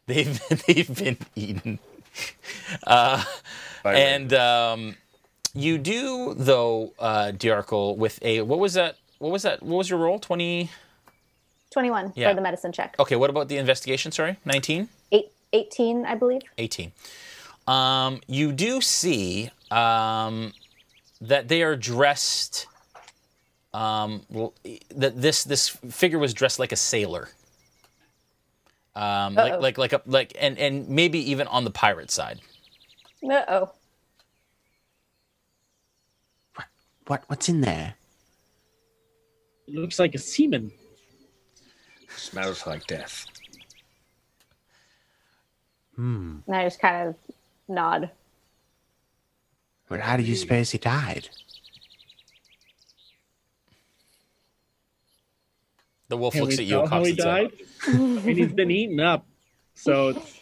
They've been eaten. You do though, Dajarkal, with a what was your roll? 20? 21 Yeah. for the medicine check. Okay, what about the investigation? Sorry, 19? 18, I believe. 18. You do see that they are dressed. That this figure was dressed like a sailor. And maybe even on the pirate side. Uh-oh. What's in there? It looks like a seaman. Smells like death. And I just kind of nod. But how do you suppose he died? The wolf Can looks we at you. tell how he died? I mean, he's been eaten up, so it's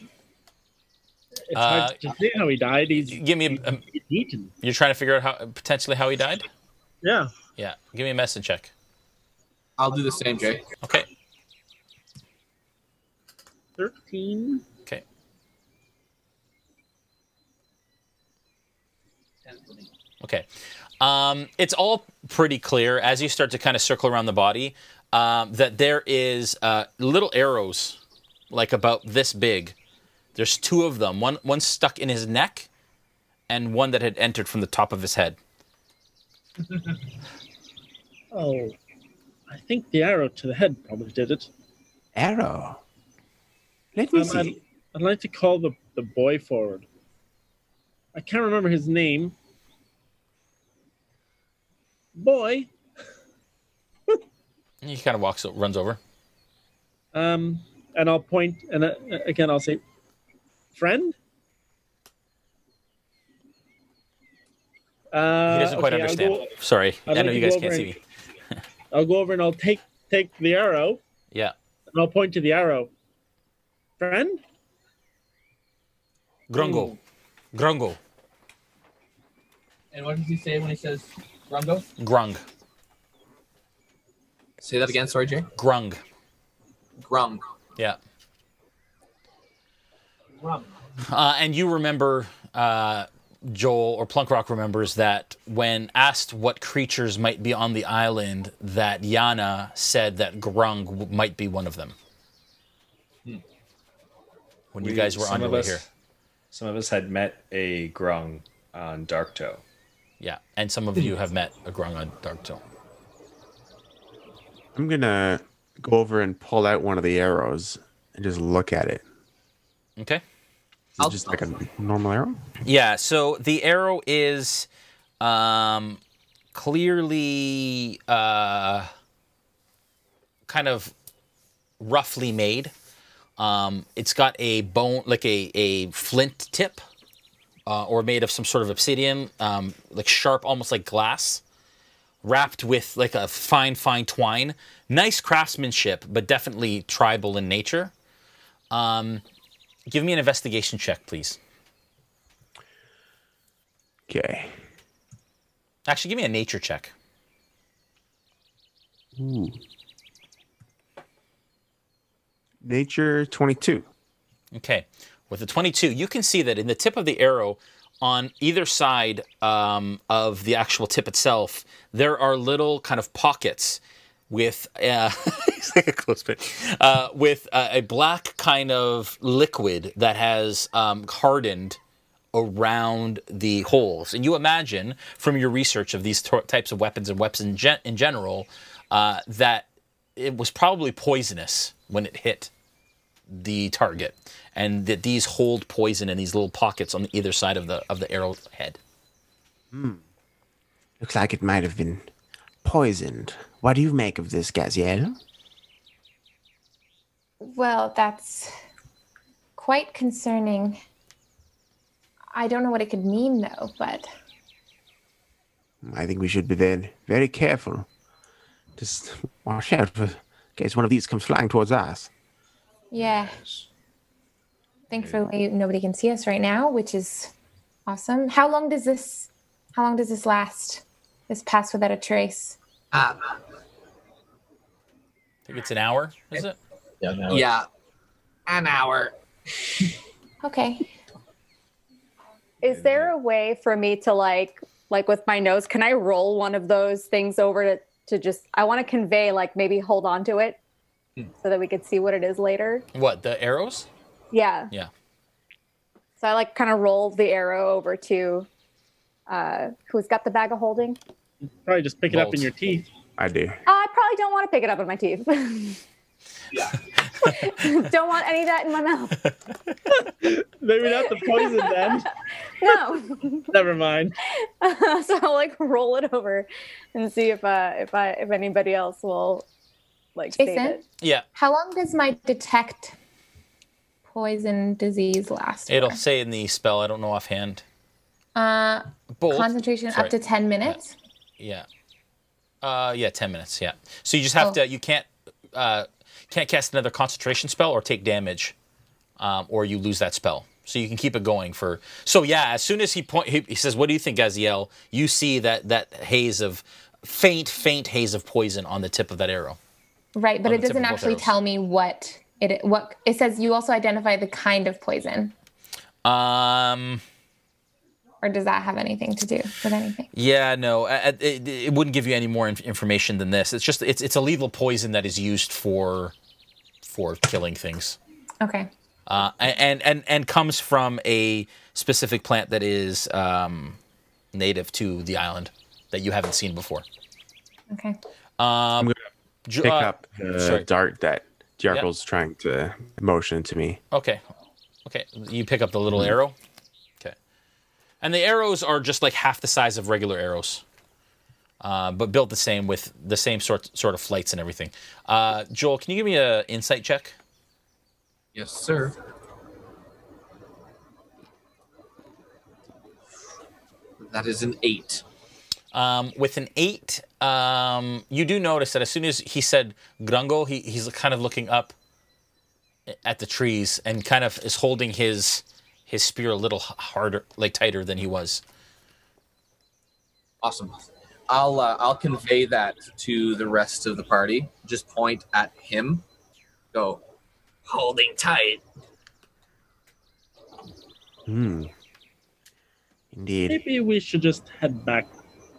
hard to say how he died. He's eaten. You're trying to figure out potentially how he died? Yeah. Yeah. Give me a medicine check. I'll do the same, Jay. Okay. 13. Okay. Okay. It's all pretty clear as you start to kind of circle around the body that there is little arrows, like about this big. There's two of them. One stuck in his neck, and one that had entered from the top of his head. Oh, I think the arrow to the head probably did it. Arrow? Let me see. I'd like to call the boy forward. I can't remember his name. Boy. He kind of runs over. And I'll point, and again I'll say, friend. He doesn't quite understand. Sorry, I know you guys can't see me. I'll go over and I'll take the arrow. Yeah. And I'll point to the arrow. Friend? Grungo. Grungo. And what does he say when he says grungo? Grung. Say that again, sorry, Jay. Grung. Grung. Yeah. And you remember, Joel, or Plunkrawk remembers that when asked what creatures might be on the island, that Yana said that Grung might be one of them. When you guys were on your way here. Some of us had met a Grung on Darktoe. Yeah, and some of you have met a Grung on Darktoe. I'm going to go over and pull out one of the arrows and just look at it. Okay. Is it just like a normal arrow? Yeah, so the arrow is clearly kind of roughly made. It's got a bone, like a flint tip, or made of some sort of obsidian, like sharp, almost like glass, wrapped with like a fine twine. Nice craftsmanship, but definitely tribal in nature. Give me an investigation check, please. Okay. Actually, give me a nature check. Ooh. Nature 22. Okay. With the 22, you can see that in the tip of the arrow, on either side of the actual tip itself, there are little kind of pockets with with a black kind of liquid that has hardened around the holes. And you imagine from your research of these types of weapons and weapons in general that it was probably poisonous when it hit the target, and that these hold poison in these little pockets on either side of the arrow head. Looks like it might have been poisoned. What do you make of this, Gaziel? Well, that's quite concerning. I don't know what it could mean, though, but... I think we should be very, very careful. Just watch out in case one of these comes flying towards us. Yeah. Thankfully, nobody can see us right now, which is awesome. How long does this last? This pass without a trace? I think it's an hour, is it? Yeah, an hour. Yeah, an hour. Okay. Is there a way for me to like with my nose, can I roll one of those things over to just, I want to convey, like maybe hold on to it so that we could see what it is later? What, the arrows? Yeah. Yeah. So I like kind of roll the arrow over to who's got the bag of holding? Probably just pick it up in your teeth. I do. I probably don't want to pick it up in my teeth. Yeah. Don't want any of that in my mouth. Maybe not the poison then. No. Never mind. So I'll like roll it over and see if anybody else will like save Jason? it. Yeah. How long does my detect poison disease last? It'll say in the spell, I don't know offhand. Bolt. Concentration up to 10 minutes? Yeah. 10 minutes, yeah. So you just have to, you can't cast another concentration spell or take damage, or you lose that spell. So you can keep it going for... So yeah, as soon as he says, what do you think, Gaziel? You see that haze of... faint haze of poison on the tip of that arrow. Right, but it doesn't actually tell me what it says. You also identify the kind of poison. Or does that have anything to do with anything? Yeah, no, it wouldn't give you any more information than this. It's just it's a lethal poison that is used for killing things. Okay. And comes from a specific plant that is native to the island that you haven't seen before. Okay. I'm gonna pick up the dart that Dajarkal's trying to motion to me. Okay. You pick up the little arrow. And the arrows are just like half the size of regular arrows, but built the same with the same sort of flights and everything. Joel, can you give me an insight check? Yes, sir. That is an 8. With an 8, you do notice that as soon as he said Grungle, he's kind of looking up at the trees and kind of is holding his spear a little harder, like tighter than he was. Awesome. I'll convey that to the rest of the party. Just point at him. Go. Holding tight. Indeed. Maybe we should just head back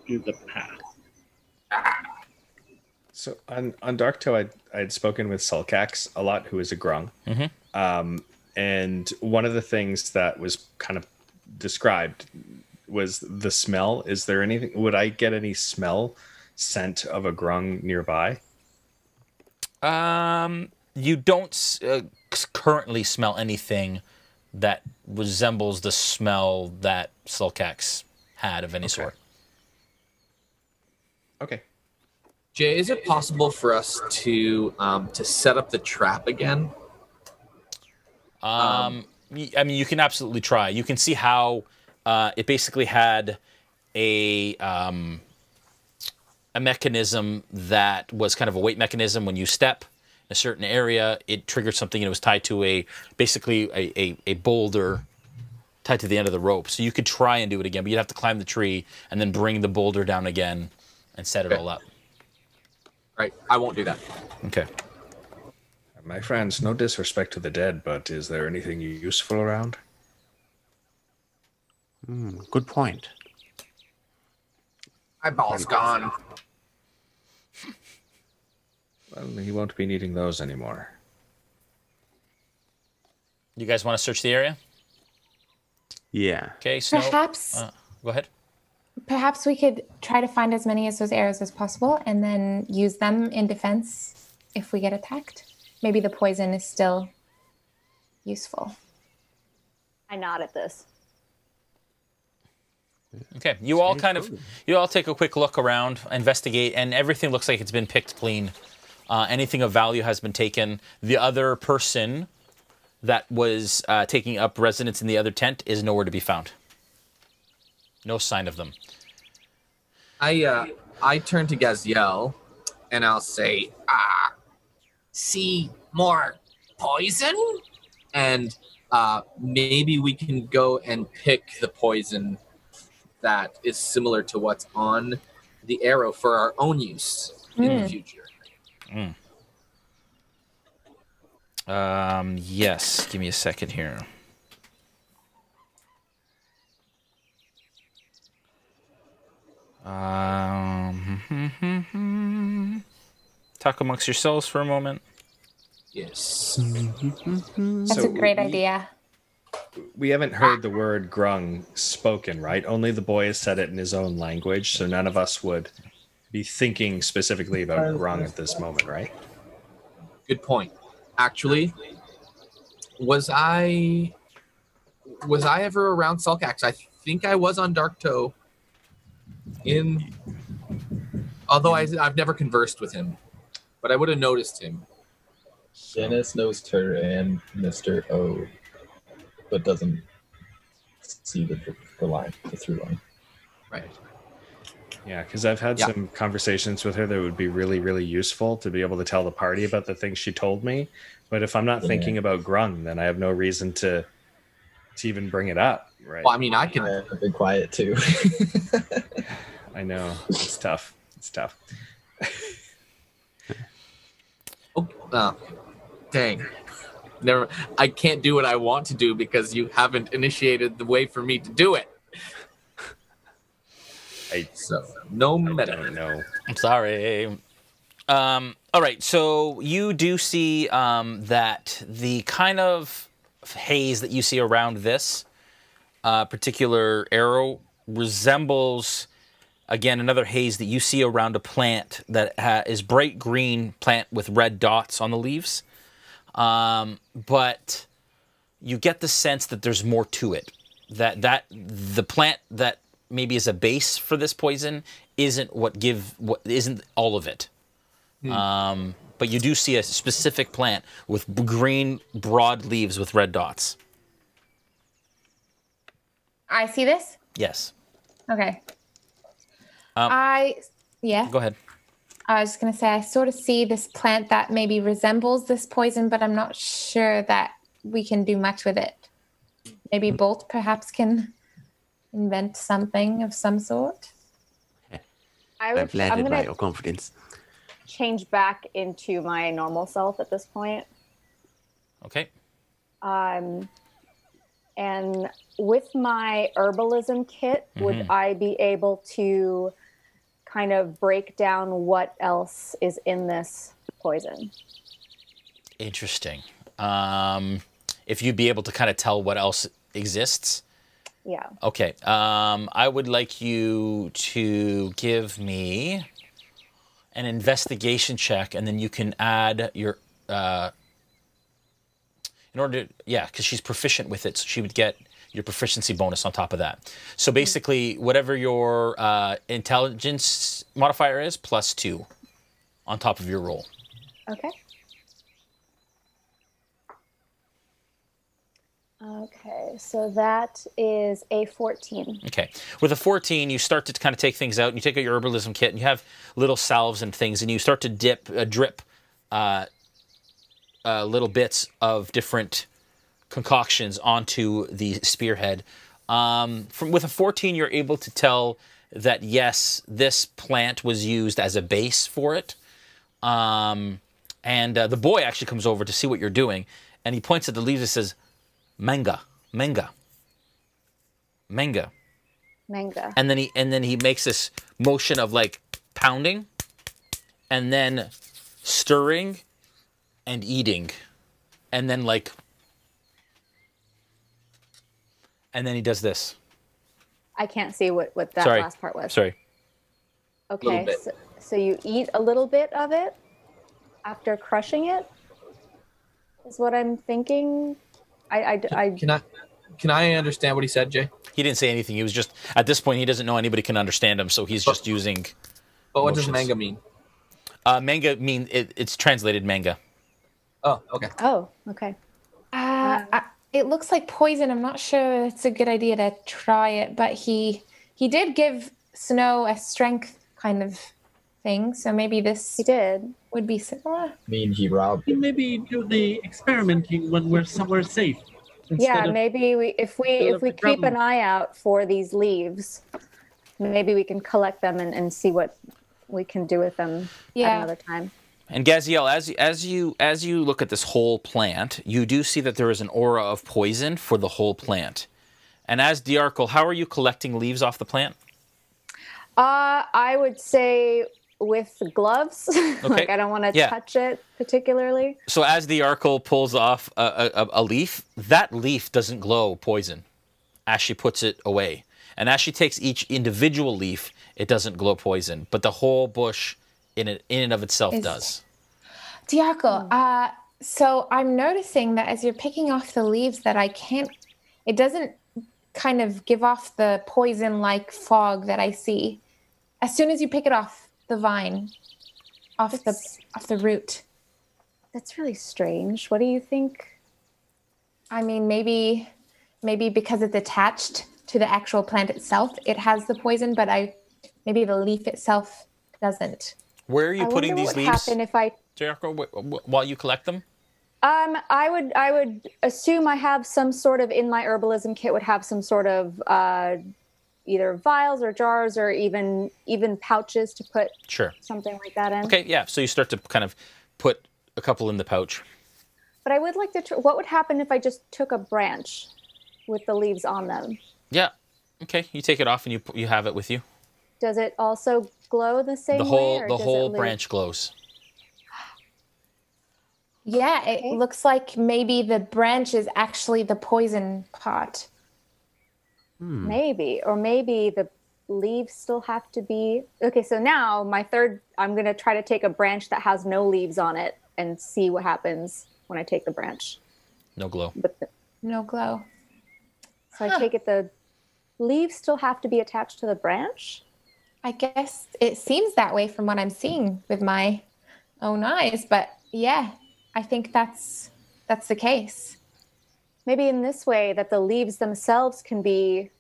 to the path. So on Darktoe, I had spoken with Sulcax a lot, who is a grung. Mm-hmm. And one of the things that was kind of described was the smell. Is there anything? Would I get any scent of a grung nearby? You don't currently smell anything that resembles the smell that Sulcax had of any sort. Okay. Jay, is it possible for us to set up the trap again? I mean, you can absolutely try. You can see how it basically had a mechanism that was kind of a weight mechanism. When you step in a certain area, it triggered something, and it was tied to basically a boulder tied to the end of the rope. So you could try and do it again, but you'd have to climb the tree and then bring the boulder down again and set it all up. Right, I won't do that. Okay. My friends, no disrespect to the dead, but is there anything useful around? Good point. Eyeball's gone. Well, he won't be needing those anymore. You guys want to search the area? Yeah. Okay, Snow. Perhaps. Go ahead. Perhaps we could try to find as many of those arrows as possible and then use them in defense if we get attacked. Maybe the poison is still useful. I nod at this. Okay, you all take a quick look around, investigate, and everything looks like it's been picked clean Anything of value has been taken. The other person that was taking up residence in the other tent is nowhere to be found. No sign of them. I turn to Gaziel, and I'll say, see more poison? And maybe we can go and pick the poison that is similar to what's on the arrow for our own use in the future. Yes, give me a second here. Talk amongst yourselves for a moment. Yes. That's a great idea. We haven't heard the word grung spoken, right? Only the boy has said it in his own language, so none of us would be thinking specifically about grung at this moment, right? Good point. Actually, was I ever around Sulcax? I think I was on Dark Toe. Although I've never conversed with him, but I would have noticed him. Dennis knows her and Mr. O, but doesn't see the line, the through line. Right. Yeah, because I've had some conversations with her that would be really, really useful to be able to tell the party about the things she told me. But if I'm not thinking about grung, then I have no reason to even bring it up, right? Well, I mean, I can have been quiet too. I know. It's tough. It's tough. Dang. Never. I can't do what I want to do because you haven't initiated the way for me to do it. No meta. No. I'm sorry. All right, so you do see that the kind of haze that you see around this particular arrow resembles, again, another haze that you see around a plant that is bright green plant with red dots on the leaves. But you get the sense that there's more to it. That the plant that maybe is a base for this poison isn't isn't all of it. But you do see a specific plant with green, broad leaves with red dots. I see this? Yes. Okay. Go ahead. I was just going to say, I sort of see this plant that maybe resembles this poison, but I'm not sure that we can do much with it. Maybe Bolt perhaps can invent something of some sort. I'm flattered by your confidence. Change back into my normal self at this point. Okay. And with my herbalism kit, would I be able to kind of break down what else is in this poison? Interesting. If you'd be able to kind of tell what else exists. Yeah. Okay. I would like you to give me an investigation check, and then you can add your because she's proficient with it, so she would get your proficiency bonus on top of that. So basically, whatever your intelligence modifier is, +2 on top of your roll. Okay. Okay, so that is a 14. Okay. With a 14, you start to kind of take things out, and you take out your herbalism kit, and you have little salves and things, and you start to drip little bits of different concoctions onto the spearhead. With a 14, you're able to tell that, yes, this plant was used as a base for it. And the boy actually comes over to see what you're doing, and he points at the leaves and says, Manga. And then he makes this motion of like pounding and then stirring and eating. And then he does this. I can't see what that last part was. Sorry. Okay, so you eat a little bit of it after crushing it, is what I'm thinking. Can I understand what he said, Jay? He didn't say anything. He was just, at this point, he doesn't know anybody can understand him, so he's just using But what does manga mean? Manga it's translated manga. Oh, okay. Oh, okay. It looks like poison. I'm not sure it's a good idea to try it, but he did give Snow a strength kind of thing, so maybe this would be similar. I mean, he robbed. Maybe do the experimenting when we're somewhere safe. Yeah, maybe if we keep an eye out for these leaves, maybe we can collect them and see what we can do with them at another time. And Gaziel, as you look at this whole plant, you do see that there is an aura of poison for the whole plant. And as Dajarkal, how are you collecting leaves off the plant? I would say with gloves. Okay. Like I don't want to touch it particularly. So as Dajarkal pulls off a leaf, that leaf doesn't glow poison as she puts it away. And as she takes each individual leaf, it doesn't glow poison. But the whole bush in and of itself does. Dajarkal, so I'm noticing that as you're picking off the leaves that it doesn't kind of give off the poison-like fog that I see. As soon as you pick it off the vine, off the root. That's really strange. What do you think? I mean, maybe because it's attached to the actual plant itself, it has the poison, but maybe the leaf itself doesn't. Where are you putting these leaves, happen if I Dajarkal, while you collect them? I would assume I have some sort of, in my herbalism kit, would have some sort of either vials or jars or even pouches to put something like that in. Okay, yeah. So you start to kind of put a couple in the pouch. But I would like to. What would happen if I just took a branch with the leaves on them? Yeah. Okay. You take it off and you have it with you. Does it also glow the same way? The whole branch glows. Yeah, it looks like maybe the branch is actually the poison pot. Maybe. Or maybe the leaves still have to be... Okay, so now my third... I'm going to try to take a branch that has no leaves on it and see what happens when I take the branch. No glow. No glow. So I take it the leaves still have to be attached to the branch? I guess it seems that way from what I'm seeing with my own eyes, but yeah, I think that's the case. Maybe in this way that the leaves themselves can be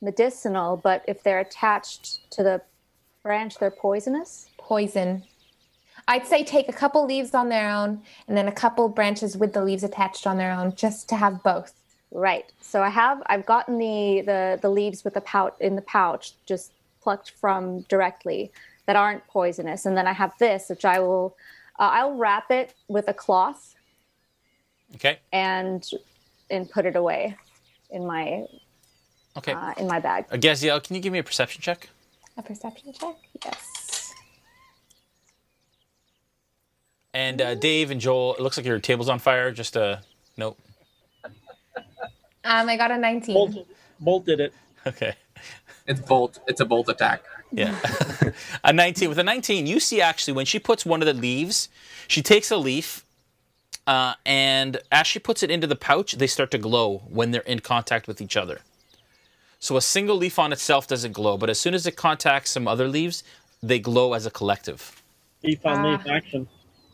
medicinal, but if they're attached to the branch, they're poisonous? Poison. I'd say take a couple leaves on their own and then a couple branches with the leaves attached on their own, just to have both. Right. So I've gotten the leaves with the pouch, just plucked from directly, that aren't poisonous, and then I have this, which I'll wrap it with a cloth. Okay. And put it away in my in my bag. Gaziel, can you give me a perception check? A perception check? Yes. And Dave and Joel, it looks like your table's on fire. Just nope. I got a 19. Bolt did it. Okay. It's a bolt attack. Yeah. A 19. With a 19, you see actually when she puts one of the leaves, she takes a leaf, and as she puts it into the pouch, they start to glow when they're in contact with each other. So a single leaf on itself doesn't glow, but as soon as it contacts some other leaves, they glow as a collective. Leaf on leaf action.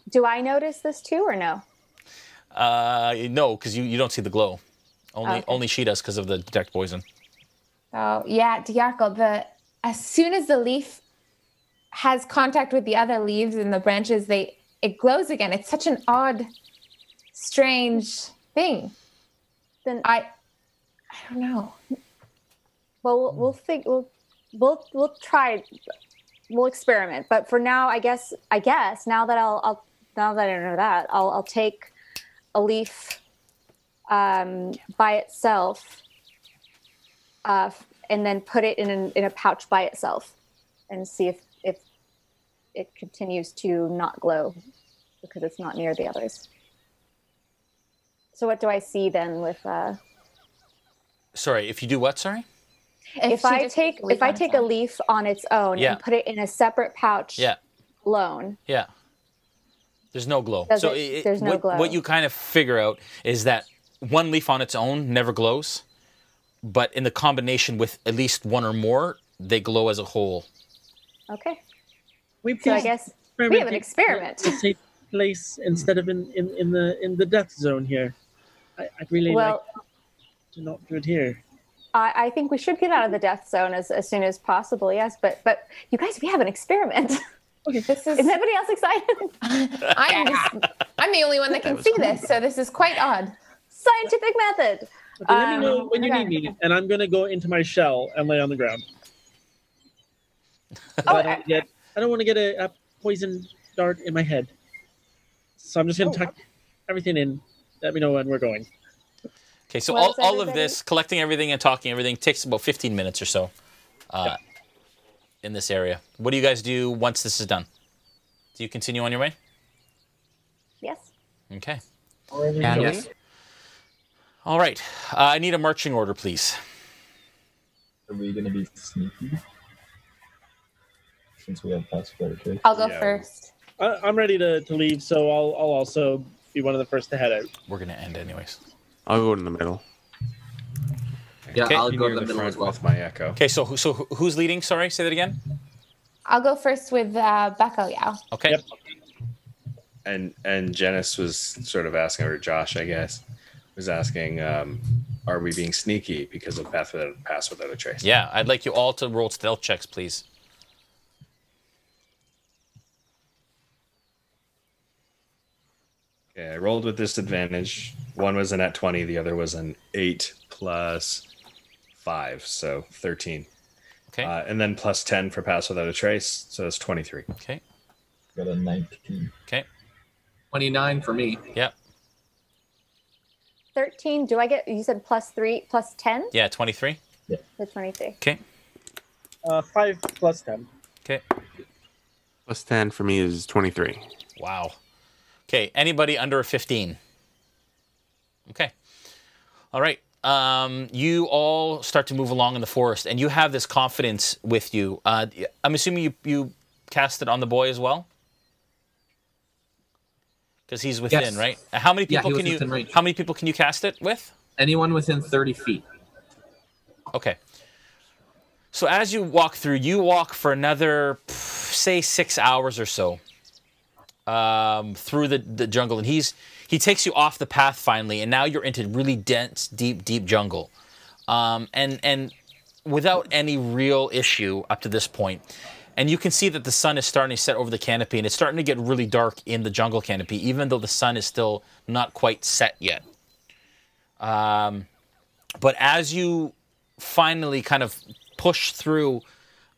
Do I notice this too, or no? No, because you don't see the glow. Only she does because of the detect poison. Oh yeah, Dajarkal, as soon as the leaf has contact with the other leaves and the branches, it glows again. It's such an odd, strange thing. Then I don't know. Well, we'll think. We'll try. We'll experiment. But for now, I guess now that now that I know that, I'll take a leaf by itself, and then put it in a pouch by itself, and see if it continues to not glow because it's not near the others. So what do I see then with? Sorry, if you do what? Sorry. If I take a leaf on its own and put it in a separate pouch, alone. Yeah. There's no glow. There's no glow. What you kind of figure out is that one leaf on its own never glows, but in the combination with at least one or more, they glow as a whole. Okay. We so I guess We have an experiment. A safe place instead of in the death zone here. I'd really like to not do it here. I think we should get out of the death zone as soon as possible. Yes, but you guys, we have an experiment. Okay, is anybody else excited? I'm the only one that can see this, so this is quite odd. Scientific method. Okay, let me know when you need me, and I'm gonna go into my shell and lay on the ground. I don't want to get a poison dart in my head, so I'm just gonna tuck everything in. Let me know when we're going. Okay, so all of this, collecting everything and talking everything, takes about 15 minutes or so in this area. What do you guys do once this is done? Do you continue on your way? Yes. Okay. Yes. All right. I need a marching order, please. Are we going to be sneaky? Since we have pass without a trace. I'll go first. I'm ready to leave, so I'll also be one of the first to head out. We're going to end anyways. I'll go in the middle. Yeah, Okay. I'll go to the middle as well. With my echo. Okay, so who's leading? Sorry, say that again. I'll go first with Bacalhau. Okay. Yep. And Janice was sort of asking, or Josh, I guess, was asking, are we being sneaky because of pass without a trace? Yeah, I'd like you all to roll stealth checks, please. Okay, I rolled with disadvantage. One was a nat 20, the other was an 8 plus 5, so 13. Okay. And then plus 10 for pass without a trace, so it's 23. Okay. Got a 19. Okay. 29 for me. Yep. 13. Do I get? You said plus 3, plus 10. Yeah, 23. So 23. Okay. 5 plus 10. Okay. Plus 10 for me is 23. Wow. Okay, anybody under a 15? Okay. All right. You all start to move along in the forest, and you have this confidence with you. I'm assuming you cast it on the boy as well? Because he's within, Yes. right? How many people can you? within range. How many people can you cast it with? Anyone within 30 feet. Okay. So as you walk through, you walk for another, say, 6 hours or so through the jungle, and he takes you off the path finally, and now you're into really dense, deep jungle, and without any real issue up to this point. And you can see that the sun is starting to set over the canopy, and it's starting to get really dark in the jungle canopy, even though the sun is still not quite set yet. But as you finally kind of push through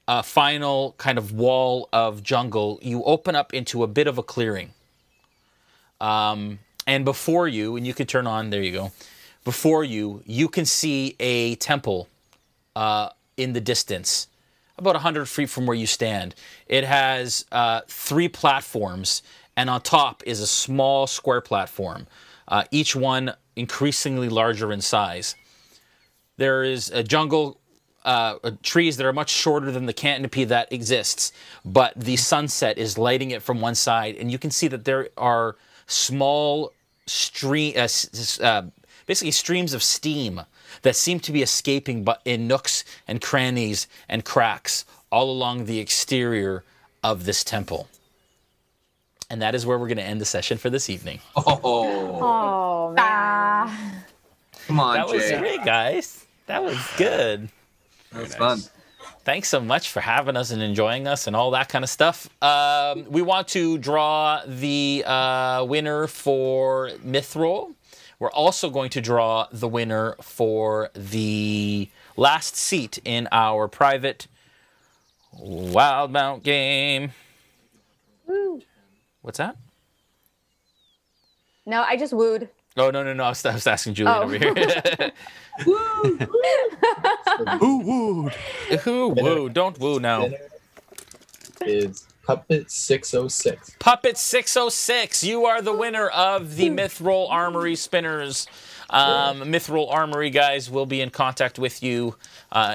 a final kind of wall of jungle, you open up into a bit of a clearing. And before you, and you can turn on, there you go. Before you, you can see a temple in the distance, about 100 feet from where you stand. It has 3 platforms, and on top is a small square platform, each one increasingly larger in size. There is a jungle, trees that are much shorter than the canopy that exists, but the sunset is lighting it from one side, and you can see that there are small basically streams of steam that seem to be escaping but in nooks and crannies and cracks all along the exterior of this temple. And that is where we're going to end the session for this evening. Oh man. Come on, That was Jay. great, guys. That was good. That was fun. Thanks so much for having us and enjoying us and all that kind of stuff. We want to draw the winner for Mithril. We're also going to draw the winner for the last seat in our private Wildemount game. Woo. What's that? No, I just wooed. Oh, no. I was asking Julian over here. Who wooed? Who woo? Don't woo now. Is Puppet 606. Puppet 606, you are the winner of the Mithril Armory spinners. Mithril Armory guys will be in contact with you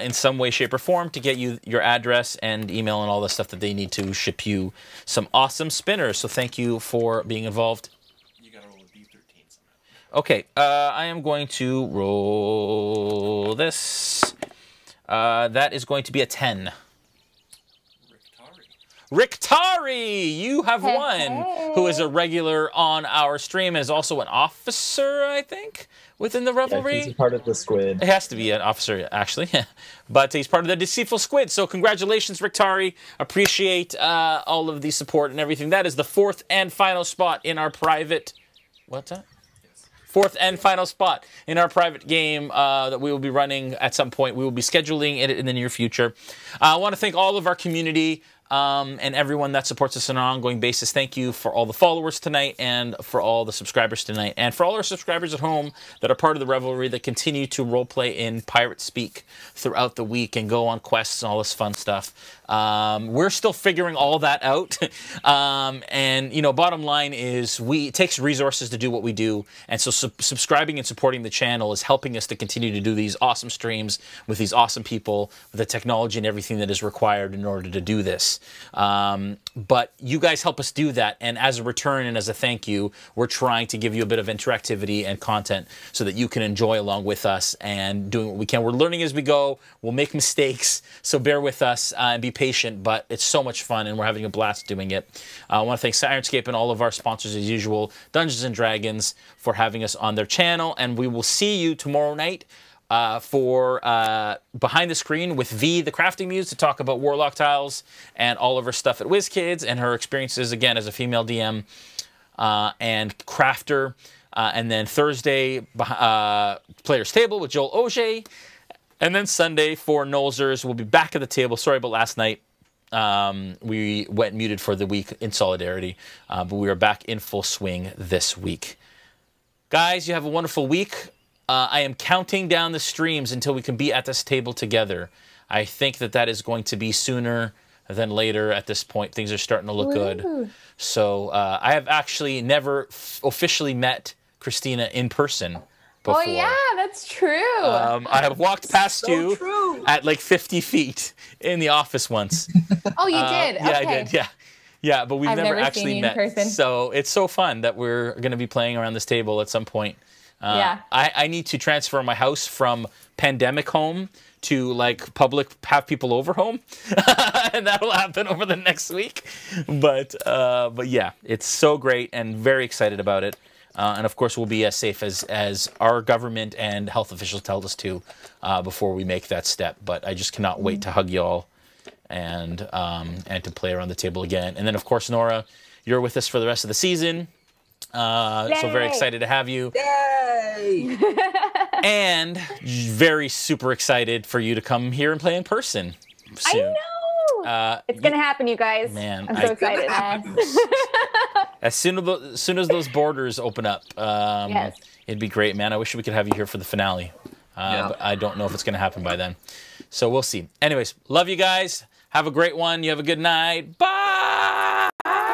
in some way, shape, or form to get you your address and email and all the stuff that they need to ship you some awesome spinners. So thank you for being involved. You gotta roll a D13 somehow. Okay, I am going to roll this. That is going to be a 10. Riktari, you have won, who is a regular on our stream and is also an officer, I think, within the revelry. Yeah, he's part of the squid. He has to be an officer, actually, but he's part of the deceitful squid. So congratulations, Riktari. Appreciate all of the support and everything. That is the 4th and final spot in our private... What's that? 4th and final spot in our private game that we will be running at some point. We will be scheduling it in the near future. I want to thank all of our community and everyone that supports us on an ongoing basis. Thank you for all the followers tonight and for all the subscribers tonight and for all our subscribers at home that are part of the revelry that continue to roleplay in Pirate Speak throughout the week and go on quests and all this fun stuff. We're still figuring all that out. And, you know, bottom line is it takes resources to do what we do. And so subscribing and supporting the channel is helping us to continue to do these awesome streams with these awesome people, with the technology and everything that is required in order to do this. But you guys help us do that. And as a return and as a thank you, we're trying to give you a bit of interactivity and content so that you can enjoy along with us and doing what we can. We're learning as we go. We'll make mistakes. So bear with us and be patient, but it's so much fun and we're having a blast doing it. I want to thank Sirenscape and all of our sponsors as usual, Dungeons & Dragons, for having us on their channel. And we will see you tomorrow night for Behind the Screen with V, the Crafting Muse, to talk about Warlock tiles and all of her stuff at WizKids and her experiences, again, as a female DM and crafter. And then Thursday, Player's Table with Joel Auge. And then Sunday for Nolzers, we'll be back at the table. Sorry about last night. We went muted for the week in solidarity, but we are back in full swing this week. Guys, you have a wonderful week. I am counting down the streams until we can be at this table together. I think that is going to be sooner than later at this point. Things are starting to look good. So I have actually never officially met Christina in person before. Oh, yeah, that's true. I have walked past you at like 50 feet in the office once. Oh, you did? Yeah, okay. I did, yeah. Yeah, but we've never actually seen you met. in person. So it's so fun that we're going to be playing around this table at some point. Yeah. I need to transfer my house from pandemic home to like public, have people over home. And that'll happen over the next week. But yeah, it's so great and very excited about it. And of course, we'll be as safe as our government and health officials tell us to before we make that step. But I just cannot wait to hug y'all and to play around the table again. And then, of course, Noura, you're with us for the rest of the season. So very excited to have you. Yay! And very super excited for you to come here and play in person soon. I know! It's going to happen, you guys. Man, I'm so excited. As soon as those borders open up, yes. It'd be great, man. I wish we could have you here for the finale. But I don't know if it's going to happen by then. So we'll see. Anyways, love you guys. Have a great one. You have a good night. Bye!